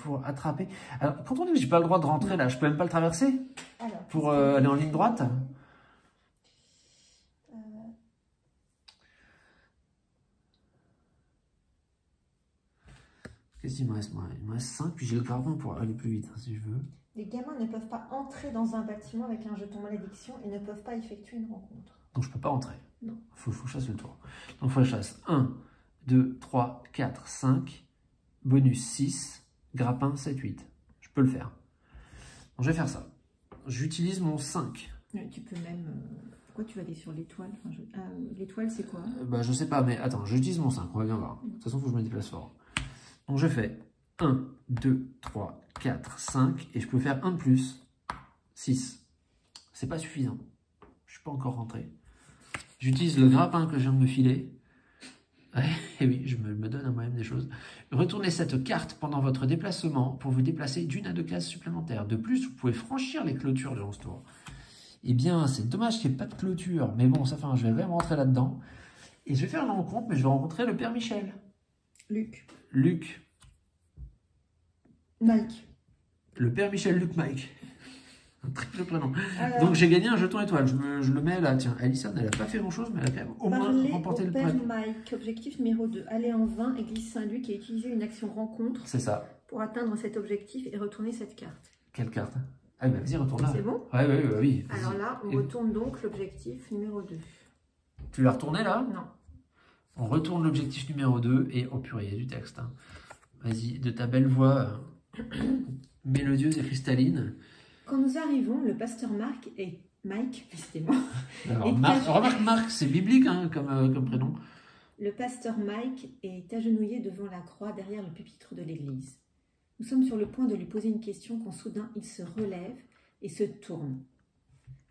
pour attraper. Alors, quand on dit que j'ai pas le droit de rentrer là, je peux même pas le traverser Alors, pour aller en ligne droite? Qu'est-ce qu'il me reste, moi? Il me reste 5, puis j'ai le grappin pour aller plus vite, hein, si je veux. les gamins ne peuvent pas entrer dans un bâtiment avec un jeton malédiction et ne peuvent pas effectuer une rencontre. Donc, je peux pas entrer. Non. Faut que je fasse le tour. Donc, il faut que je fasse 1, 2, 3, 4, 5, bonus 6, grappin 7, 8. Je peux le faire. Donc, je vais faire ça. J'utilise mon 5. Oui, tu peux même... Pourquoi tu vas aller sur l'étoile? L'étoile, c'est quoi? Bah, je sais pas, mais attends, j'utilise mon 5. On va bien voir. De toute façon, il faut que je me déplace fort. Donc, je fais 1, 2, 3, 4, 5. Et je peux faire 1 de plus. 6. C'est pas suffisant. Je suis pas encore rentré. J'utilise le grappin que je viens de me filer. Et oui, je me donne à moi-même des choses. Retournez cette carte pendant votre déplacement pour vous déplacer d'une à 2 cases supplémentaires. De plus, vous pouvez franchir les clôtures durant ce tour. Eh bien, c'est dommage qu'il n'y ait pas de clôture. Mais bon, ça fait je vais même rentrer là-dedans. Et je vais faire une rencontre, mais je vais rencontrer le père Michel. Luc. Luc. Mike. Le père Michel, Luc, Mike. Un triple prénom. Alors, Donc j'ai gagné un jeton étoile. Je le mets là. Tiens, Alison, elle n'a pas fait grand-chose, mais elle a quand même au moins remporté le père prix. Mike. Objectif numéro 2. Aller en vain, église Saint-Luc et utiliser une action rencontre C'est ça. pour atteindre cet objectif et retourner cette carte. Quelle carte? Ah, bah vas-y, retourne là. C'est bon? Oui. Alors là, on retourne donc l'objectif numéro 2. Tu l'as retourné là? Non. On retourne l'objectif numéro 2 et oh purée, il y a du texte. Hein. Vas-y, de ta belle voix mélodieuse et cristalline. Quand nous arrivons, le pasteur Marc et Mike, décidément. Alors, remarque Marc, c'est biblique hein, comme prénom. Le pasteur Mike est agenouillé devant la croix derrière le pupitre de l'église. Nous sommes sur le point de lui poser une question quand soudain il se relève et se tourne.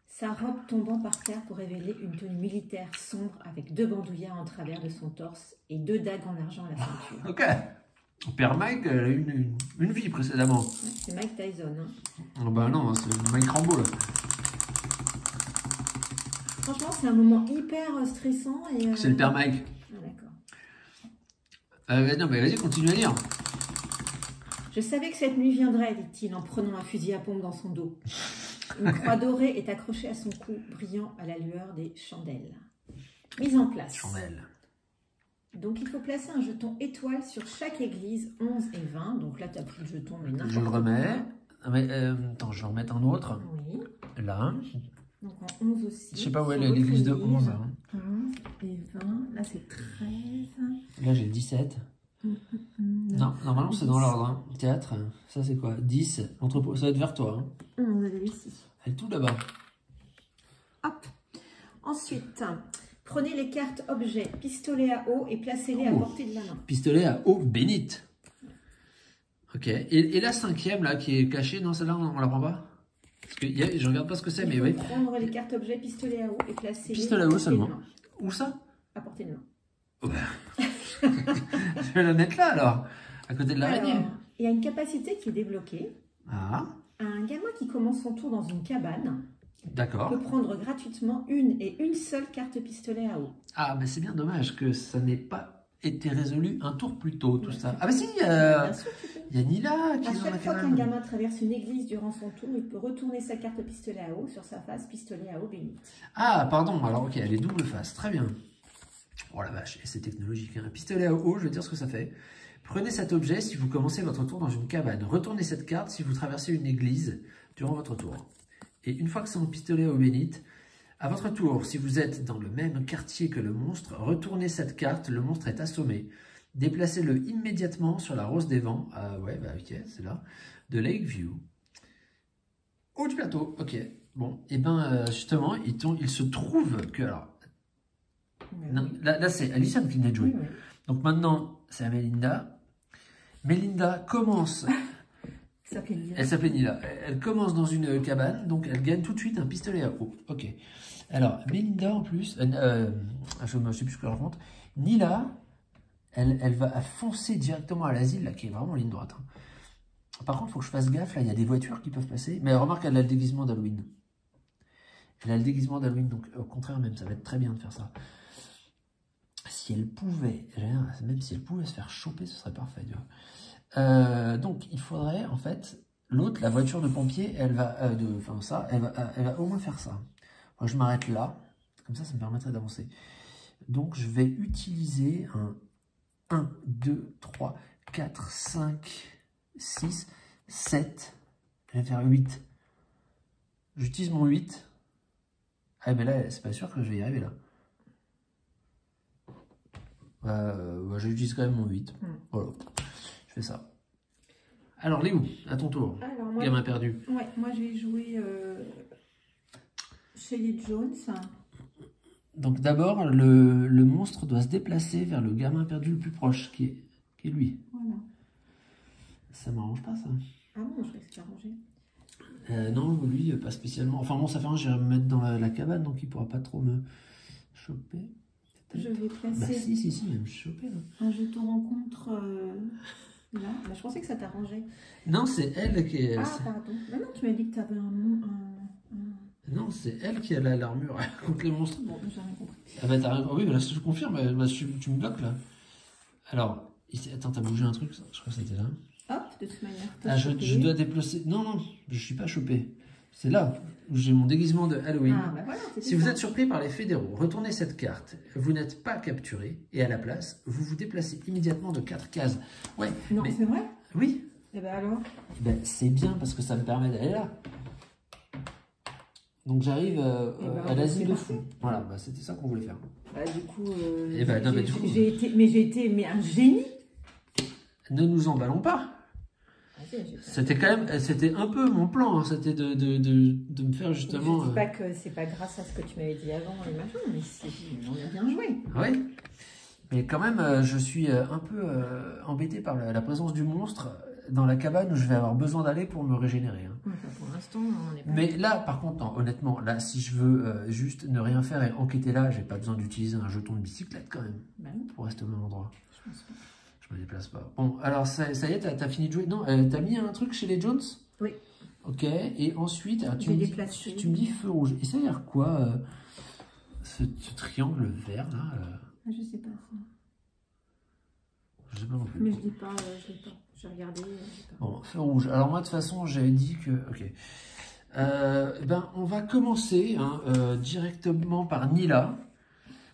Sa robe tombant par terre pour révéler une tenue militaire sombre avec 2 bandoulières en travers de son torse et 2 dagues en argent à la ceinture. Ok. Père Mike, elle a eu une vie précédemment. C'est Mike Tyson. Hein. Oh bah non, c'est Mike Rambo là. Franchement, c'est un moment hyper stressant. C'est le Père Mike. Ah, d'accord. Non mais vas-y, continue à lire. Je savais que cette nuit viendrait, dit-il en prenant un fusil à pompe dans son dos. Une croix dorée est accrochée à son cou, brillant à la lueur des chandelles. Mise en place. Chandelle. Donc il faut placer un jeton étoile sur chaque église, 11 et 20. Donc là, tu as pris le jeton, mais n'importe Je le remets. Ah, mais, attends, je vais en remettre un autre. Oui. Là. Donc en 11 aussi. Je sais pas où elle est l'église de 11. Hein. 11 et 20. Là, c'est 13. Là, j'ai 17. Non, normalement, c'est dans l'ordre. Hein. 4. Ça, c'est quoi? 10. L'entrepôt. Ça va être vers toi. Hein. 11, elle est ici. Elle est tout là-bas. Hop. Ensuite, prenez les cartes objets, pistolet à eau et placez-les à portée de la main. Pistolet à eau bénite. Ok. Et la 5e, là, qui est cachée, non, celle-là, on la prend pas? Parce que je regarde pas ce que c'est, mais oui. Prendre les cartes objets, pistolet à eau et placer-les pistolet à eau seulement. Où ça? À portée de main. Oh ben. Je vais la mettre là, alors. À côté de l'araignée. Il y a une capacité qui est débloquée. Ah. Un gamin qui commence son tour dans une cabane D'accord. peut prendre gratuitement une seule carte pistolet à eau. Ah, mais c'est bien dommage que ça n'ait pas été résolu un tour plus tôt, tout ça. Ah bah si, Bien sûr, tu peux. il y a Nila qui À est dans la chaque fois cabane. qu'un gamin traverse une église durant son tour, il peut retourner sa carte pistolet à eau sur sa face pistolet à eau bénite. Ah, pardon, alors ok, elle est double face, très bien. Oh la vache, et c'est technologique. Hein. Un pistolet à eau, je vais dire ce que ça fait. Prenez cet objet si vous commencez votre tour dans une cabane. Retournez cette carte si vous traversez une église durant votre tour. Et une fois que c'est en pistolet à eau bénite, À votre tour, si vous êtes dans le même quartier que le monstre, retournez cette carte, le monstre est assommé. Déplacez-le immédiatement sur la rose des vents, ouais, bah ok, c'est là, de Lakeview. Haut du plateau, ok. Bon, et ben justement, il se trouve que, alors, non, là c'est Alison qui venait de jouer. Oui. Donc maintenant, c'est à Melinda. Melinda commence... Elle s'appelait Nila. Elle commence dans une cabane, donc elle gagne tout de suite un pistolet à eau. Ok. Alors, Melinda en plus, je ne sais plus ce que je raconte. Nila, elle va foncer directement à l'asile, là, qui est vraiment en ligne droite. Hein. Par contre, il faut que je fasse gaffe, là, il y a des voitures qui peuvent passer. Mais remarque, elle a le déguisement d'Halloween. Elle a le déguisement d'Halloween, donc au contraire même, ça va être très bien de faire ça. Si elle pouvait, même si elle pouvait se faire choper, ce serait parfait. Tu vois. Donc il faudrait en fait l'autre, la voiture de pompier, elle va elle va au moins faire ça. Moi je m'arrête là, comme ça me permettrait d'avancer. Donc je vais utiliser un 1, 2, 3, 4, 5, 6, 7. Je vais faire 8. J'utilise mon 8. Ah mais là c'est pas sûr que je vais y arriver là. J'utilise quand même mon 8. Voilà. Je fais ça. Alors, Léo, à ton tour. Alors, moi, gamin perdu. Ouais, moi je vais jouer Shelley Jones. Donc d'abord, le monstre doit se déplacer vers le gamin perdu le plus proche, qui est lui. Voilà. Ça m'arrange pas, ça. Ah bon, je croyais que c'était arrangé. Non, lui, pas spécialement. Enfin bon, ça fait un, j'irai me mettre dans la cabane, donc il pourra pas trop me choper. Je vais placer... Bah si, il va me choper, là. Un jeton rencontre... Là, bah, je pensais que ça t'arrangeait. Non, c'est elle qui est... Ah, pardon. Bah non, tu m'as dit que tu avais un nom... Non, c'est elle qui a l'armure contre les monstres. Bon, j'ai rien compris. Ah bah t'as rien... Oui, là, je confirme, tu me bloques, là. Alors, attends, t'as bougé un truc, je crois que c'était là. Hop, de toute manière. Ah, je dois déplacer... Non, je suis pas chopé. C'est là où j'ai mon déguisement de Halloween. Ah, bah voilà, si vous êtes surpris par les fédéraux, retournez cette carte. Vous n'êtes pas capturé et à la place, vous vous déplacez immédiatement de 4 cases. Ouais. Non, mais... c'est vrai? Oui. Et ben alors? C'est bien parce que ça me permet d'aller là. Donc j'arrive à l'asile de fou. Voilà, c'était ça qu'on voulait faire. Bah, du coup, j'ai été un génie. Ne nous emballons pas. C'était quand même, c'était un peu mon plan, hein, c'était de me faire justement... Je dis pas que c'est pas grâce à ce que tu m'avais dit avant et machin, mais on a bien joué. Oui, mais quand même, je suis un peu embêté par la présence du monstre dans la cabane où je vais avoir besoin d'aller pour me régénérer. Hein. Enfin, pour l'instant, on n'est pas... Mais là, par contre, non, honnêtement, là, si je veux juste ne rien faire et enquêter là, j'ai pas besoin d'utiliser un jeton de bicyclette quand même, pour rester au même endroit. Je pense pas. Je me déplace pas. Bon, alors ça y est, t'as fini de jouer? Non, t'as mis un truc chez les Jones? Oui. Ok, et ensuite, alors, tu me dis feu rouge. Et ça veut dire quoi, ce triangle vert là Je sais pas ça. Je sais pas non plus. Mais je dis pas, j'ai regardé. Bon, feu rouge. Alors moi, de toute façon, j'avais dit que... Ok. On va commencer directement par Nila.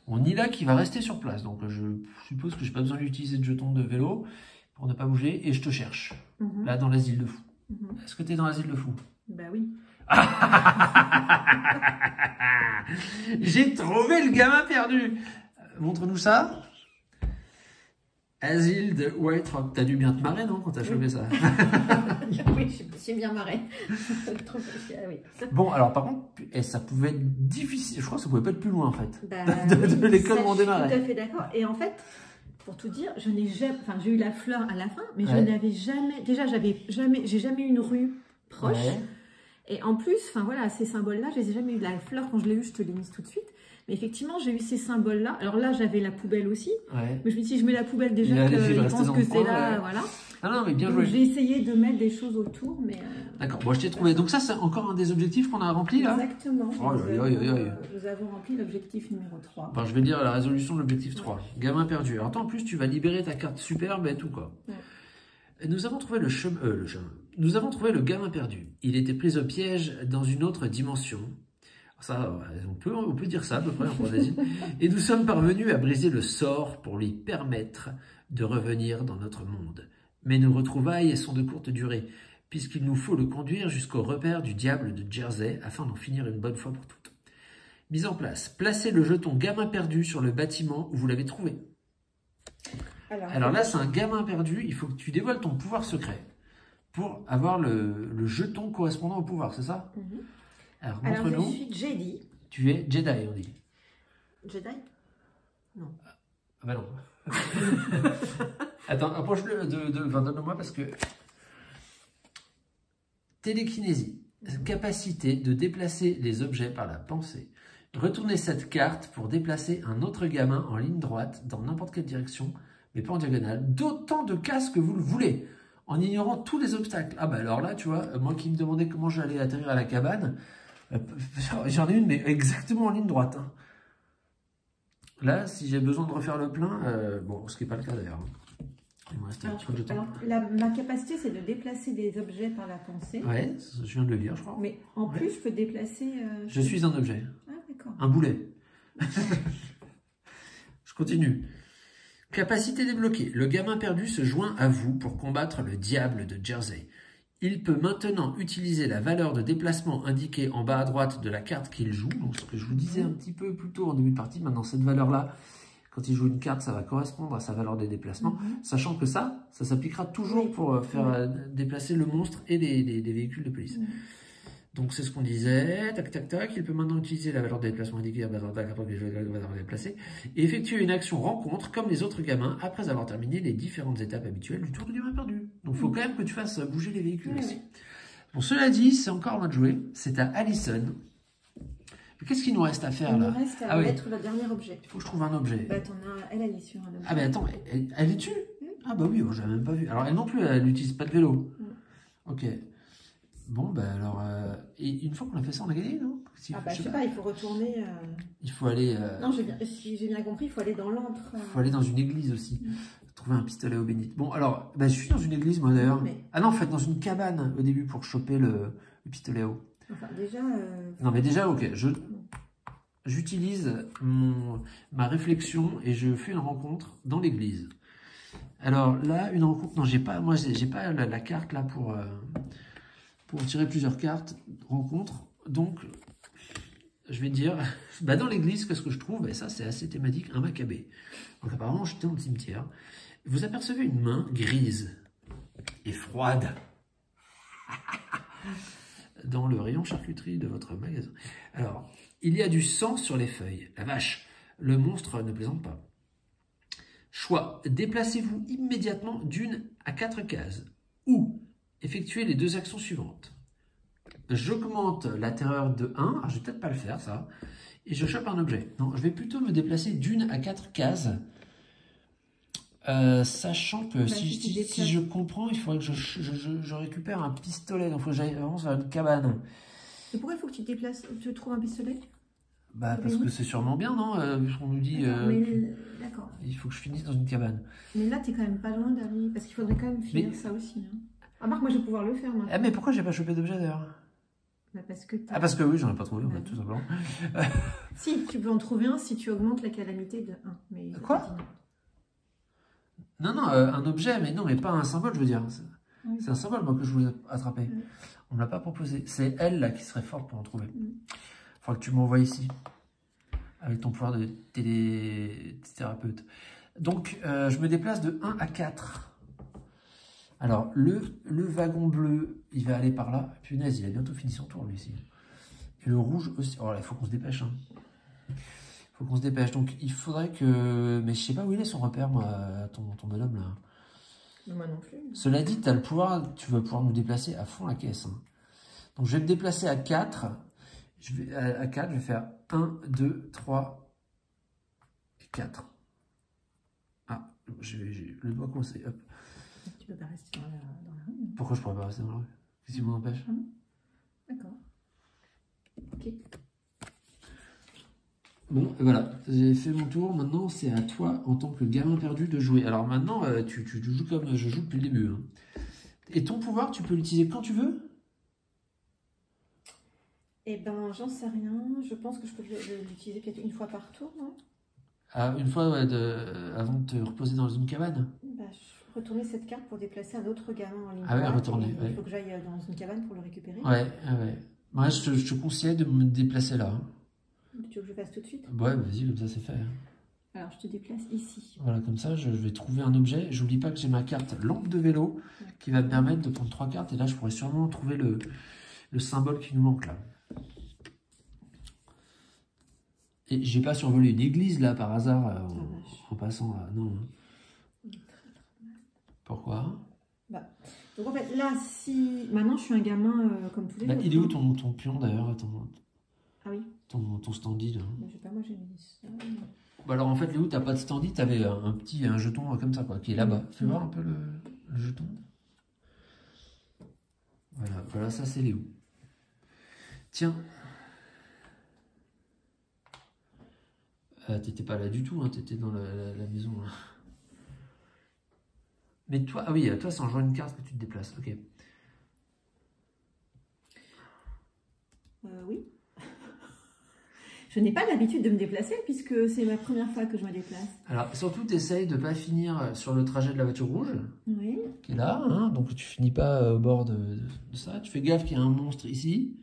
Bon, Nila qui va rester sur place, donc je suppose que j'ai pas besoin d'utiliser de jeton de vélo pour ne pas bouger, et je te cherche, là dans l'asile de fou. Est-ce que tu es dans l'asile de fou? Bah oui. J'ai trouvé le gamin perdu. Montre-nous ça. Asile de White Rock. T'as dû bien te marrer, non, quand t'as chopé ça? Oui, je me suis bien marrée. Oui. Bon, alors par contre, ça pouvait être difficile. Je crois que ça pouvait pas être plus loin, en fait, bah, de l'école où on démarrait. Je suis tout à fait d'accord. Et en fait, pour tout dire, je n'ai jamais... Enfin, j'ai eu la fleur à la fin, mais je n'avais jamais... Déjà, j'ai jamais eu une rue proche. Ouais. Et en plus, enfin voilà, ces symboles-là, je les ai jamais eu. La fleur, quand je l'ai eu, je te l'ai mise tout de suite. Mais effectivement, j'ai eu ces symboles-là. Alors là, j'avais la poubelle aussi. Ouais. Mais je me dis, si je mets la poubelle déjà, je pense que c'est là, voilà. Ah non, mais bien donc, joué. J'ai essayé de mettre des choses autour, mais... D'accord, bon, je t'ai trouvé. Donc ça, c'est encore un des objectifs qu'on a rempli, là? Exactement. Nous avons rempli l'objectif numéro 3. Bon, je vais dire la résolution de l'objectif 3. Gamin perdu. Alors, en plus, tu vas libérer ta carte superbe et tout, quoi. Ouais. Nous avons trouvé Nous avons trouvé le gamin perdu. Il était pris au piège dans une autre dimension. Ça, on peut dire ça à peu près en d'asile. Et nous sommes parvenus à briser le sort pour lui permettre de revenir dans notre monde. Mais nos retrouvailles sont de courte durée, puisqu'il nous faut le conduire jusqu'au repère du diable de Jersey afin d'en finir une bonne fois pour toutes. Mise en place. Placez le jeton gamin perdu sur le bâtiment où vous l'avez trouvé. Alors là, c'est un gamin perdu. Il faut que tu dévoiles ton pouvoir secret pour avoir le jeton correspondant au pouvoir, c'est ça? Alors, montre-nous. Je suis Jedi. Tu es Jedi, on dit. Jedi? Non. Ah bah non. Attends, approche-le donne-le-moi parce que... Télékinésie. Capacité de déplacer les objets par la pensée. Retournez cette carte pour déplacer un autre gamin en ligne droite dans n'importe quelle direction, mais pas en diagonale, d'autant de cases que vous le voulez, en ignorant tous les obstacles. Ah bah alors là, tu vois, moi qui me demandais comment j'allais atterrir à la cabane, j'en ai une, mais exactement en ligne droite. Hein. Là, si j'ai besoin de refaire le plein, bon, ce qui n'est pas le cas d'ailleurs. Il me reste un petit peu de temps. Ma capacité, c'est de déplacer des objets par la pensée. Ouais, je viens de le lire, je crois. Mais en plus, je peux déplacer... Je suis un objet. Ah, d'accord. Un boulet. Je continue. Capacité débloquée. Le gamin perdu se joint à vous pour combattre le diable de Jersey. Il peut maintenant utiliser la valeur de déplacement indiquée en bas à droite de la carte qu'il joue. Donc, ce que je vous disais un petit peu plus tôt en début de partie, maintenant cette valeur-là, quand il joue une carte, ça va correspondre à sa valeur de déplacement, sachant que ça s'appliquera toujours pour faire déplacer le monstre et des véhicules de police. Donc c'est ce qu'on disait, tac tac tac, il peut maintenant utiliser la valeur de déplacement indiquée en bas à droite de la carte qu'il va déplacer et effectuer une action rencontre comme les autres gamins après avoir terminé les différentes étapes habituelles du tour du gamin perdu. Donc il faut quand même que tu fasses bouger les véhicules aussi. Bon, cela dit, c'est encore à moi de jouer, c'est à Alison. Qu'est-ce qu'il nous reste à faire là? Il nous reste à mettre le dernier objet. Il faut que je trouve un objet. Bah, elle est sur un objet. Ah, mais attends, elle est dessus? Ah, bah oui, je l'avais même pas vu. Alors, elle non plus, elle n'utilise pas de vélo. Ok. Bon, bah alors. Et une fois qu'on a fait ça, on a gagné, non? Ah, bah je sais pas, il faut retourner. Il faut aller. Non, si j'ai bien compris, il faut aller dans l'antre. Il faut aller dans une église aussi. Trouver un pistolet au bénite. Bon, alors, bah, je suis dans une église, moi d'ailleurs. Mais... Ah non, en fait, dans une cabane au début pour choper le pistolet à eau. Enfin, déjà. Non, mais déjà, ok. J'utilise ma réflexion et je fais une rencontre dans l'église. Alors là, une rencontre. Non, j'ai pas la carte là pour tirer plusieurs cartes. Rencontre. Donc, je vais dire, bah, dans l'église, qu'est-ce que je trouve? Et ça, c'est assez thématique, un macabée. Donc, apparemment, j'étais dans le cimetière. Vous apercevez une main grise et froide dans le rayon charcuterie de votre magasin. Alors, il y a du sang sur les feuilles. La vache, le monstre ne plaisante pas. Choix, déplacez-vous immédiatement d'une à 4 cases. Ou, effectuez les 2 actions suivantes. J'augmente la terreur de 1, alors je vais peut-être pas le faire ça, et je chope un objet. Non, je vais plutôt me déplacer d'une à 4 cases, sachant que si je comprends, il faudrait que je récupère un pistolet, donc il faut que j'aille vraiment sur une cabane. Et pourquoi il faut que tu te déplaces, tu trouves un pistolet? Bah parce que c'est sûrement bien, non? Puisqu'on nous dit d'accord. Il faut que je finisse dans une cabane. Mais là, t'es quand même pas loin d'arriver, parce qu'il faudrait quand même finir ça aussi. Hein. Ah, Marc, moi je vais pouvoir le faire maintenant. Ah, mais pourquoi j'ai pas chopé d'objet d'ailleurs? Bah parce que parce que oui, j'en ai pas trouvé, en fait, tout simplement. Si, tu peux en trouver un si tu augmentes la calamité de 1. Mais quoi? Non, un objet, mais non, mais pas un symbole, je veux dire. Oui. C'est un symbole, moi, que je voulais attraper. Oui. On ne me l'a pas proposé. C'est elle, là, qui serait forte pour en trouver. Il faudra que tu m'envoies ici, avec ton pouvoir de thérapeute. Donc, je me déplace de 1 à 4. Alors, le wagon bleu, il va aller par là. Punaise, il a bientôt fini son tour, lui, ici. Et le rouge aussi. Oh là, il faut qu'on se dépêche. Il faut qu'on se dépêche. Donc, il faudrait que... Mais je sais pas où il est son repère, moi, ton bonhomme, là. Moi non plus. Cela dit, tu as le pouvoir, tu vas pouvoir nous déplacer à fond la caisse. Hein. Donc, je vais me déplacer à 4. À 4, je vais faire 1, 2, 3 et 4. Ah, le doigt coincé. Hop. Tu peux pas rester dans la rue. Pourquoi je pourrais pas rester dans la rue? Qu'est-ce qui m'en empêche? D'accord. Ok. Bon, et voilà, j'ai fait mon tour. Maintenant, c'est à toi, en tant que gamin perdu, de jouer. Alors maintenant, tu joues comme je joue depuis le début. Hein. Et ton pouvoir, tu peux l'utiliser quand tu veux? Eh ben, j'en sais rien. Je pense que je peux l'utiliser peut-être une fois par tour, non? Ah, une fois, ouais, avant de te reposer dans une cabane? Bah, je retourner cette carte pour déplacer un autre gamin en ligne. Ah ouais, retourner. Ouais. Il faut que j'aille dans une cabane pour le récupérer. Ouais, ouais. Moi, je te conseillais de me déplacer là. Hein. Tu veux que je fasse tout de suite? Ouais, vas-y, comme ça c'est fait. Alors, je te déplace ici. Voilà, comme ça, je vais trouver un objet. J'oublie pas que j'ai ma carte lampe de vélo qui va me permettre de prendre 3 cartes. Et là, je pourrais sûrement trouver le symbole qui nous manque là. Et j'ai pas survolé une église là par hasard en passant là. Non. Pourquoi? Donc en fait, là, si... Maintenant, je suis un gamin comme tous les autres. Il est où ton pion d'ailleurs? Attends. Ah oui? Ton standy là. Je sais pas, moi j'ai mis ça. Bah alors en fait, Léo, t'as pas de standy, t'avais un jeton comme ça, quoi, qui est là-bas. Fais voir un peu le jeton. Voilà, ça c'est Léo. Tiens. T'étais pas là du tout, hein, t'étais dans la maison. Hein. Mais toi, ah oui, toi c'est en jouant une carte que tu te déplaces, ok. Oui. Je n'ai pas l'habitude de me déplacer puisque c'est ma première fois que je me déplace. Alors, surtout, t'essayes de pas finir sur le trajet de la voiture rouge, oui. Qui est là, hein, donc tu finis pas au bord de ça. Tu fais gaffe qu'il y a un monstre ici,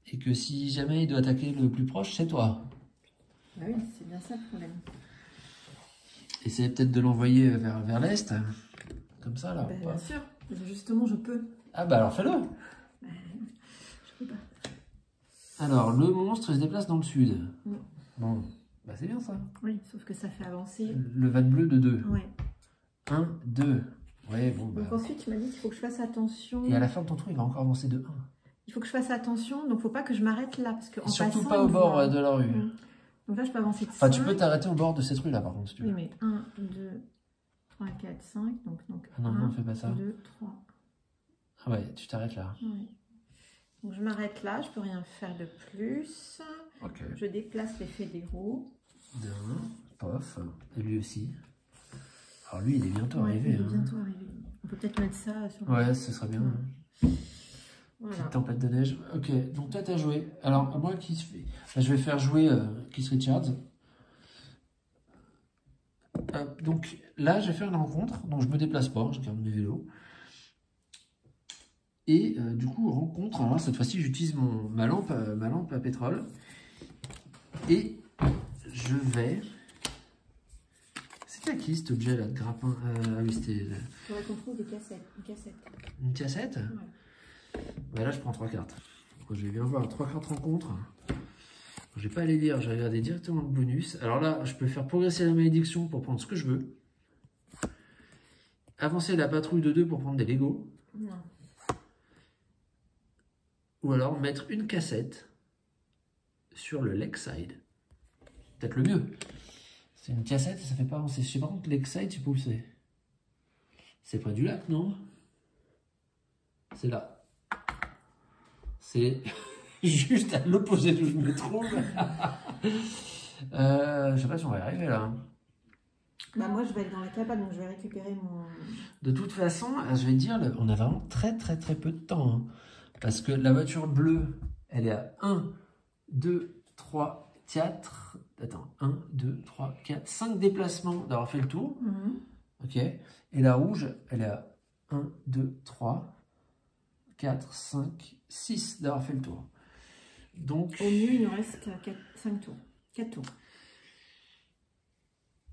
et que si jamais il doit attaquer le plus proche, c'est toi. Ah oui, c'est bien ça le problème. Essaye peut-être de l'envoyer vers l'est, comme ça, là. Ben, bien sûr, justement, je peux. Ah bah alors fais-le. Je peux pas. Alors, le monstre il se déplace dans le sud. Mm. Bon, bah c'est bien ça. Oui, sauf que ça fait avancer. Le van bleu de 2. Ouais. 1, 2. Ouais, bon, bah. Donc ensuite, tu m'as dit qu'il faut que je fasse attention. Et à la fin de ton tour, il va encore avancer de 1. Il faut que je fasse attention, donc faut pas que je m'arrête là. Parce que en Surtout passant, pas au bord voit... de la rue. Mm. Donc là, je peux avancer de 5. Enfin, tu peux t'arrêter au bord de cette rue-là, par contre, si tu veux. Oui, mais 1, 2, 3, 4, 5. Donc ah non, 1, non, fais pas ça. 2, 3. Ah ouais, tu t'arrêtes là. Oui. Donc je m'arrête là, je peux rien faire de plus. Ok. Je déplace l'effet des roues. D'un, pof, et lui aussi. Alors lui, il est bientôt Ouais, arrivé. il est bientôt arrivé. On peut peut-être mettre ça sur le... Ouais, ce serait bien. Ouais. Voilà. Petite tempête de neige. Ok, donc toi, t'as joué. Alors, moi, qui se fait... Bah, je vais faire jouer Keith Richards. Donc là, je vais faire une rencontre. Donc je me déplace pas, je garde mes vélos. Et du coup, rencontre. Alors cette fois-ci, j'utilise ma lampe à pétrole. Et je vais... C'était à qui cet objet là de grappin? Ah oui, c'était... Il faudrait qu'on trouve des cassettes. Une cassette. Une cassette? Ouais. Bah là, je prends 3 cartes. Donc, je vais bien voir 3 cartes rencontre. Je vais pas aller lire, je vais regarder directement le bonus. Alors là, je peux faire progresser la malédiction pour prendre ce que je veux. Avancer la patrouille de 2 pour prendre des Lego. Non. Ou alors mettre une cassette sur le Lakeside. Peut-être le mieux. C'est une cassette et ça fait pas avancer. Je sais pas contre Lakeside, je sais pas où c'est. C'est près du lac, non? C'est là. C'est juste à l'opposé d'où je me trouve. Je sais pas si on va y arriver là. Bah moi je vais aller dans la cabane, donc je vais récupérer mon... De toute façon, je vais te dire, on a vraiment très peu de temps. Hein. Parce que la voiture bleue, elle est à 1, 2, 3, 4... Attends, 1, 2, 3, 4, 5 déplacements d'avoir fait le tour. Ok. Et la rouge, elle est à 1, 2, 3, 4, 5, 6 d'avoir fait le tour. Donc... Au mieux, il nous reste 5 tours. 4 tours.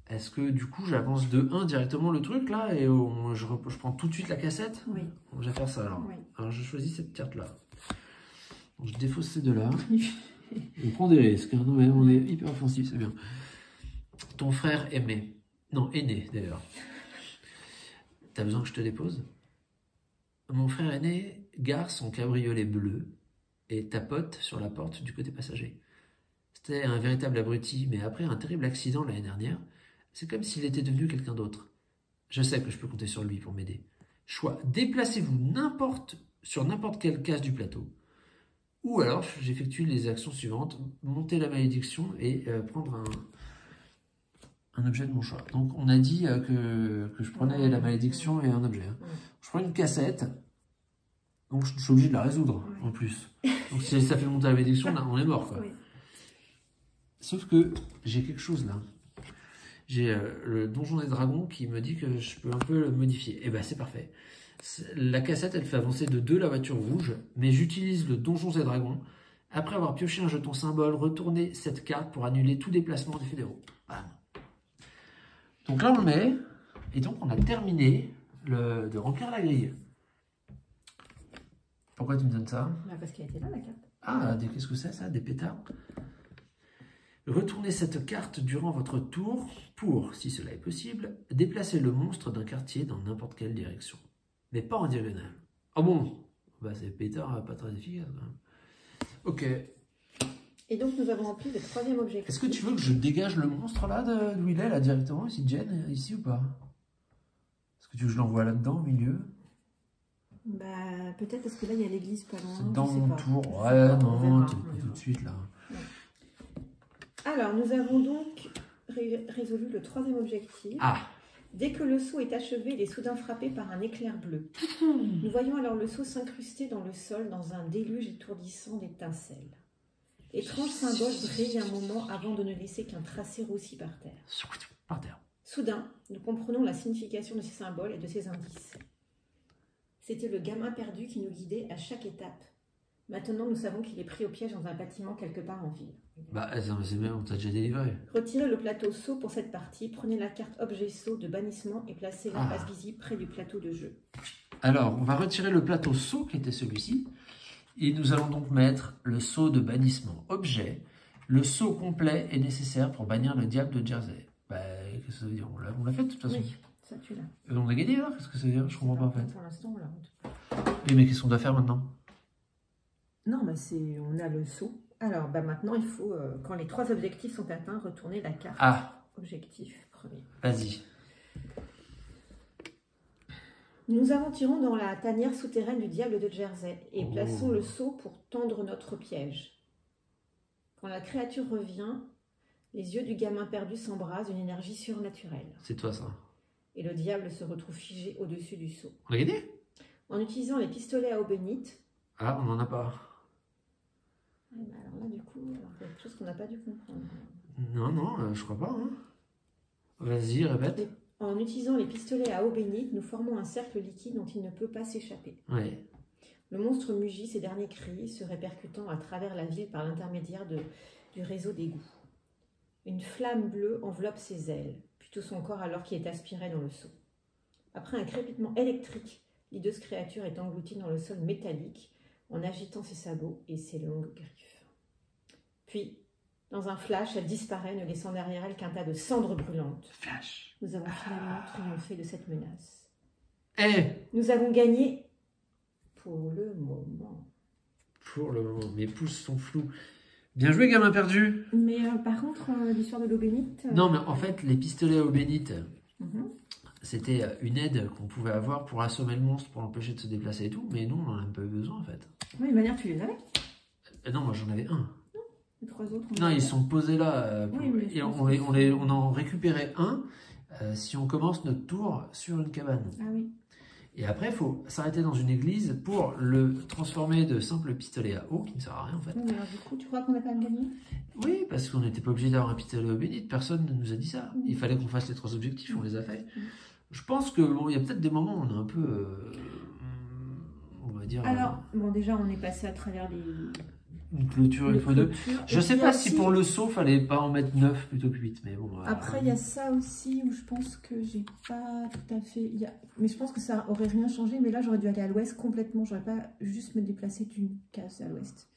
Est-ce que du coup j'avance de 1 directement le truc là et je prends tout de suite la cassette? Oui. Donc, je vais faire ça alors. Oui. Alors je choisis cette carte là. Donc, je défausse ces deux là. On prend des risques, hein. Non, mais on est hyper offensif, c'est bien. Ton frère aimé. Non, aîné d'ailleurs. T'as besoin que je te dépose? Mon frère aîné gare son cabriolet bleu et tapote sur la porte du côté passager. C'était un véritable abruti, mais après un terrible accident l'année dernière, c'est comme s'il était devenu quelqu'un d'autre. Je sais que je peux compter sur lui pour m'aider. Choix, déplacez-vous sur n'importe quelle case du plateau. Ou alors, j'effectue les actions suivantes, monter la malédiction et prendre un objet de mon choix. Donc, on a dit que je prenais la malédiction et un objet. Hein. Je prends une cassette, donc je suis obligé de la résoudre en plus. Donc, si ça fait monter la malédiction, là, on est mort, quoi. Oui. Sauf que j'ai quelque chose là. J'ai le Donjon des Dragons qui me dit que je peux un peu le modifier. Et ben c'est parfait. La cassette, elle fait avancer de 2 la voiture rouge, mais j'utilise le Donjon des Dragons Après avoir pioché un jeton symbole, retournez cette carte pour annuler tout déplacement des fédéraux. Bam. Donc là, on le met. Et donc, on a terminé de remplir la grille. Pourquoi tu me donnes ça? Bah parce qu'elle était là, la carte. Ah, qu'est-ce que c'est ça? Des pétards? Retournez cette carte durant votre tour pour, si cela est possible, déplacer le monstre d'un quartier dans n'importe quelle direction. Mais pas en diagonale. Oh bon? Bah c'est pétard, pas très efficace quand même. Ok. Et donc nous avons rempli le 3e objectif. Est-ce que tu veux que je dégage le monstre là d'où il est là directement ici, Jen, ici ou pas? Est-ce que tu veux que je l'envoie là-dedans au milieu? Bah peut-être parce que là il y a l'église pas loin. C'est dans je sais mon pas. tour. Je sais Ouais, pas, on non, verra, tu on le prends verra. tout de suite là. Ouais. Alors nous avons donc résolu le 3e objectif. Ah! Dès que le seau est achevé, il est soudain frappé par un éclair bleu. Nous voyons alors le seau s'incruster dans le sol dans un déluge étourdissant d'étincelles. Étrange symbole brille un moment avant de ne laisser qu'un tracé roussi par terre. Par terre. Soudain, nous comprenons la signification de ces symboles et de ces indices. C'était le gamin perdu qui nous guidait à chaque étape. Maintenant, nous savons qu'il est pris au piège dans un bâtiment quelque part en ville. Bah, c'est bien, on t'a déjà délivré. Retirez le plateau saut pour cette partie, prenez la carte objet saut de bannissement et placez la face visible près du plateau de jeu. Alors, on va retirer le plateau saut qui était celui-ci. Et nous allons donc mettre le saut de bannissement objet. Le saut complet est nécessaire pour bannir le diable de Jersey. Bah, qu'est-ce que ça veut dire? On l'a fait de toute façon. Oui, ça tu l'as. On a gagné alors? Qu'est-ce que ça veut dire? Je comprends pas en fait. Pour l'instant, on l'a. Oui, mais qu'est-ce qu'on doit faire maintenant? Non, bah on a le saut. Alors, bah maintenant, il faut, quand les 3 objectifs sont atteints, retourner la carte. Objectif premier. Vas-y. Nous aventurons dans la tanière souterraine du diable de Jersey et plaçons le seau pour tendre notre piège. Quand la créature revient, les yeux du gamin perdu s'embrasent d'une énergie surnaturelle. C'est toi ça. Et le diable se retrouve figé au-dessus du seau. On a gagné? En utilisant les pistolets à eau bénite. Ah, on n'en a pas. Alors là, du coup, il y a quelque chose qu'on n'a pas dû comprendre. Non, je crois pas. Hein. Vas-y, répète. En utilisant les pistolets à eau bénite, nous formons un cercle liquide dont il ne peut pas s'échapper. Ouais. Le monstre mugit ses derniers cris, se répercutant à travers la ville par l'intermédiaire du réseau d'égouts. Une flamme bleue enveloppe ses ailes, puis tout son corps alors qu'il est aspiré dans le seau. Après un crépitement électrique, l'hideuse créature est engloutie dans le sol métallique en agitant ses sabots et ses longues griffes. Puis, dans un flash, elle disparaît, ne laissant derrière elle qu'un tas de cendres brûlantes. Flash. Nous avons finalement triomphé de cette menace. Eh, Nous avons gagné pour le moment. pour le moment, mes pouces sont flous. Bien joué, gamin perdu. Mais par contre, l'histoire de l'eau bénite... Non, mais en fait, les pistolets à eau bénite, Mhm. c'était une aide qu'on pouvait avoir pour assommer le monstre, pour l'empêcher de se déplacer et tout. Mais nous, on en a pas eu besoin, en fait. Oui, de manière, tu les avais. Non, moi, j'en avais un. Les 3 autres... Non, ils sont posés là. Oui, mais je et pense on en récupérait un si on commence notre tour sur une cabane. Ah oui. Et après, il faut s'arrêter dans une église pour le transformer de simple pistolet à eau, qui ne sert à rien en fait. Oui, mais alors du coup, tu crois qu'on a quand même gagné? Oui, parce qu'on n'était pas obligé d'avoir un pistolet à eau bénite, personne ne nous a dit ça. Il fallait qu'on fasse les 3 objectifs, on les a fait. Je pense que bon, il y a peut-être des moments où on est un peu, on va dire, Alors, bon, déjà, on est passé à travers une clôture, une fois deux. Je sais pas si pour le saut, fallait pas en mettre 9 plutôt que 8, mais bon. Après, il y a ça aussi où je pense que j'ai pas tout à fait... Mais je pense que ça aurait rien changé, mais là, j'aurais dû aller à l'ouest complètement. J'aurais pas juste me déplacer d'une case à l'ouest.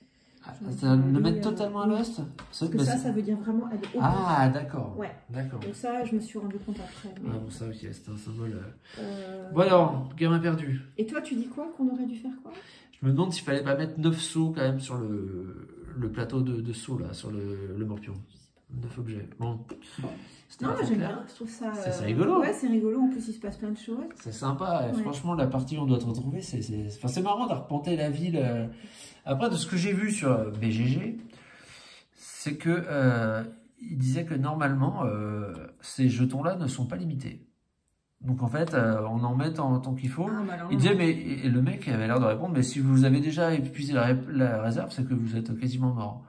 Ça le mettre totalement à l'ouest? Parce que ça veut dire vraiment aller au Ah, d'accord. Ouais. D'accord. Donc ça, je me suis rendu compte après. Mais... Ah bon, ça, ok, c'était un symbole. Bon alors, gamin perdu. Et toi, tu dis quoi? Qu'on aurait dû faire quoi? Je me demande s'il fallait pas mettre 9 sauts quand même sur le plateau de sauts là, sur le morpion. 9 objets. Bon. Non, moi j'aime bien, je trouve ça... C'est rigolo. Ouais, c'est rigolo, en plus il se passe plein de choses. C'est sympa, Ouais. Franchement la partie où on doit te retrouver, c'est marrant d'arpenter la ville. Après de ce que j'ai vu sur BGG, c'est que il disait que normalement ces jetons là ne sont pas limités. Donc en fait on en met tant qu'il faut. Ah, bah alors, Il disait mais et le mec avait l'air de répondre mais si vous avez déjà épuisé la réserve c'est que vous êtes quasiment mort.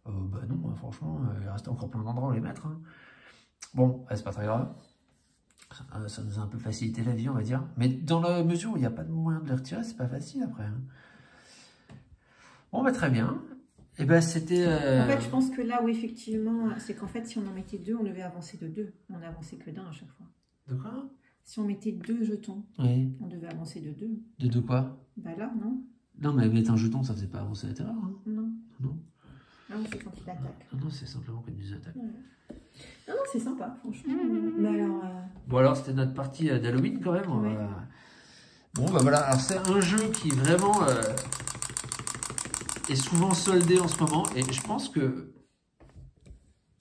Bah non, franchement, il reste encore plein d'endroits où les mettre. Hein. Bon, c'est pas très grave. Ça nous a un peu facilité la vie, on va dire. Mais dans la mesure où il n'y a pas de moyen de les retirer, c'est pas facile après. Hein. Bon, bah très bien. Et ben c'était... En fait, je pense que là où effectivement, c'est qu'en fait, si on en mettait 2, on devait avancer de 2. On n'avançait que d'un à chaque fois. De quoi? Si on mettait 2 jetons, Oui. on devait avancer de 2. De quoi? Bah là, non? Non, mais mettre un jeton, ça faisait pas avancer la terreur. Hein. Non. Non. Ah oui, c'est quand il attaque. Non, c'est simplement qu'on nous attaque. Ouais. Non, c'est sympa, franchement. Mais alors... Bon, alors, c'était notre partie d'Halloween, quand même. Ouais. Bon, bah voilà. Alors, c'est un jeu qui, vraiment, est souvent soldé en ce moment. Et je pense que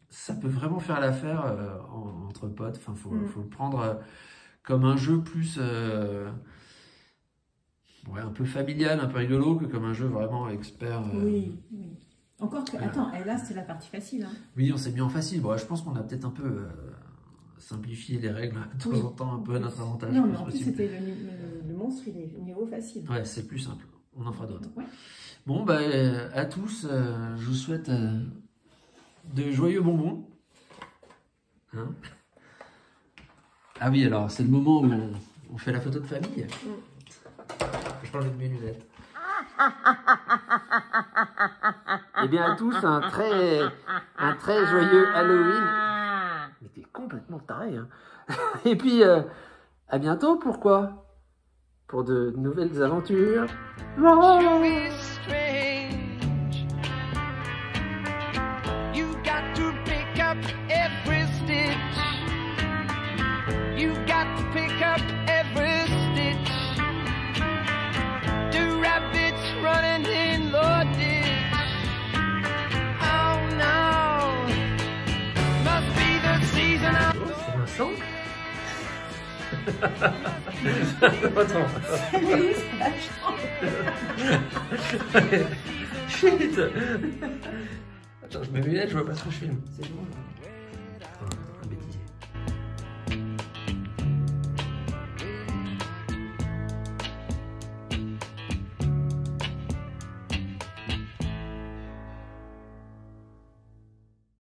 ça peut vraiment faire l'affaire entre potes. Enfin, faut le prendre comme un jeu plus... ouais, un peu familial, un peu rigolo, que comme un jeu vraiment expert. Oui, oui. Encore que... Attends, et là, c'est la partie facile. Hein. Oui, on s'est mis en facile. Bon, je pense qu'on a peut-être un peu simplifié les règles de temps en temps, un peu à notre avantage. Non, mais en plus, c'était le monstre, il est niveau facile. Ouais, c'est plus simple. On en fera d'autres. Ouais. Bon, bah, à tous, je vous souhaite de joyeux bonbons. Hein? Ah oui, alors, c'est le moment où on fait la photo de famille. Je change de mes lunettes. Eh bien à tous, un très joyeux Halloween. Mais t'es complètement taré, hein. Et puis, à bientôt, pourquoi? Pour de nouvelles aventures. Running in the ditch. Oh no, must be the season of... Oh, c'est Vincent. Attends. Shit. Attends, je mets mes lunettes, je vois pas ce que je filme. C'est bon, là.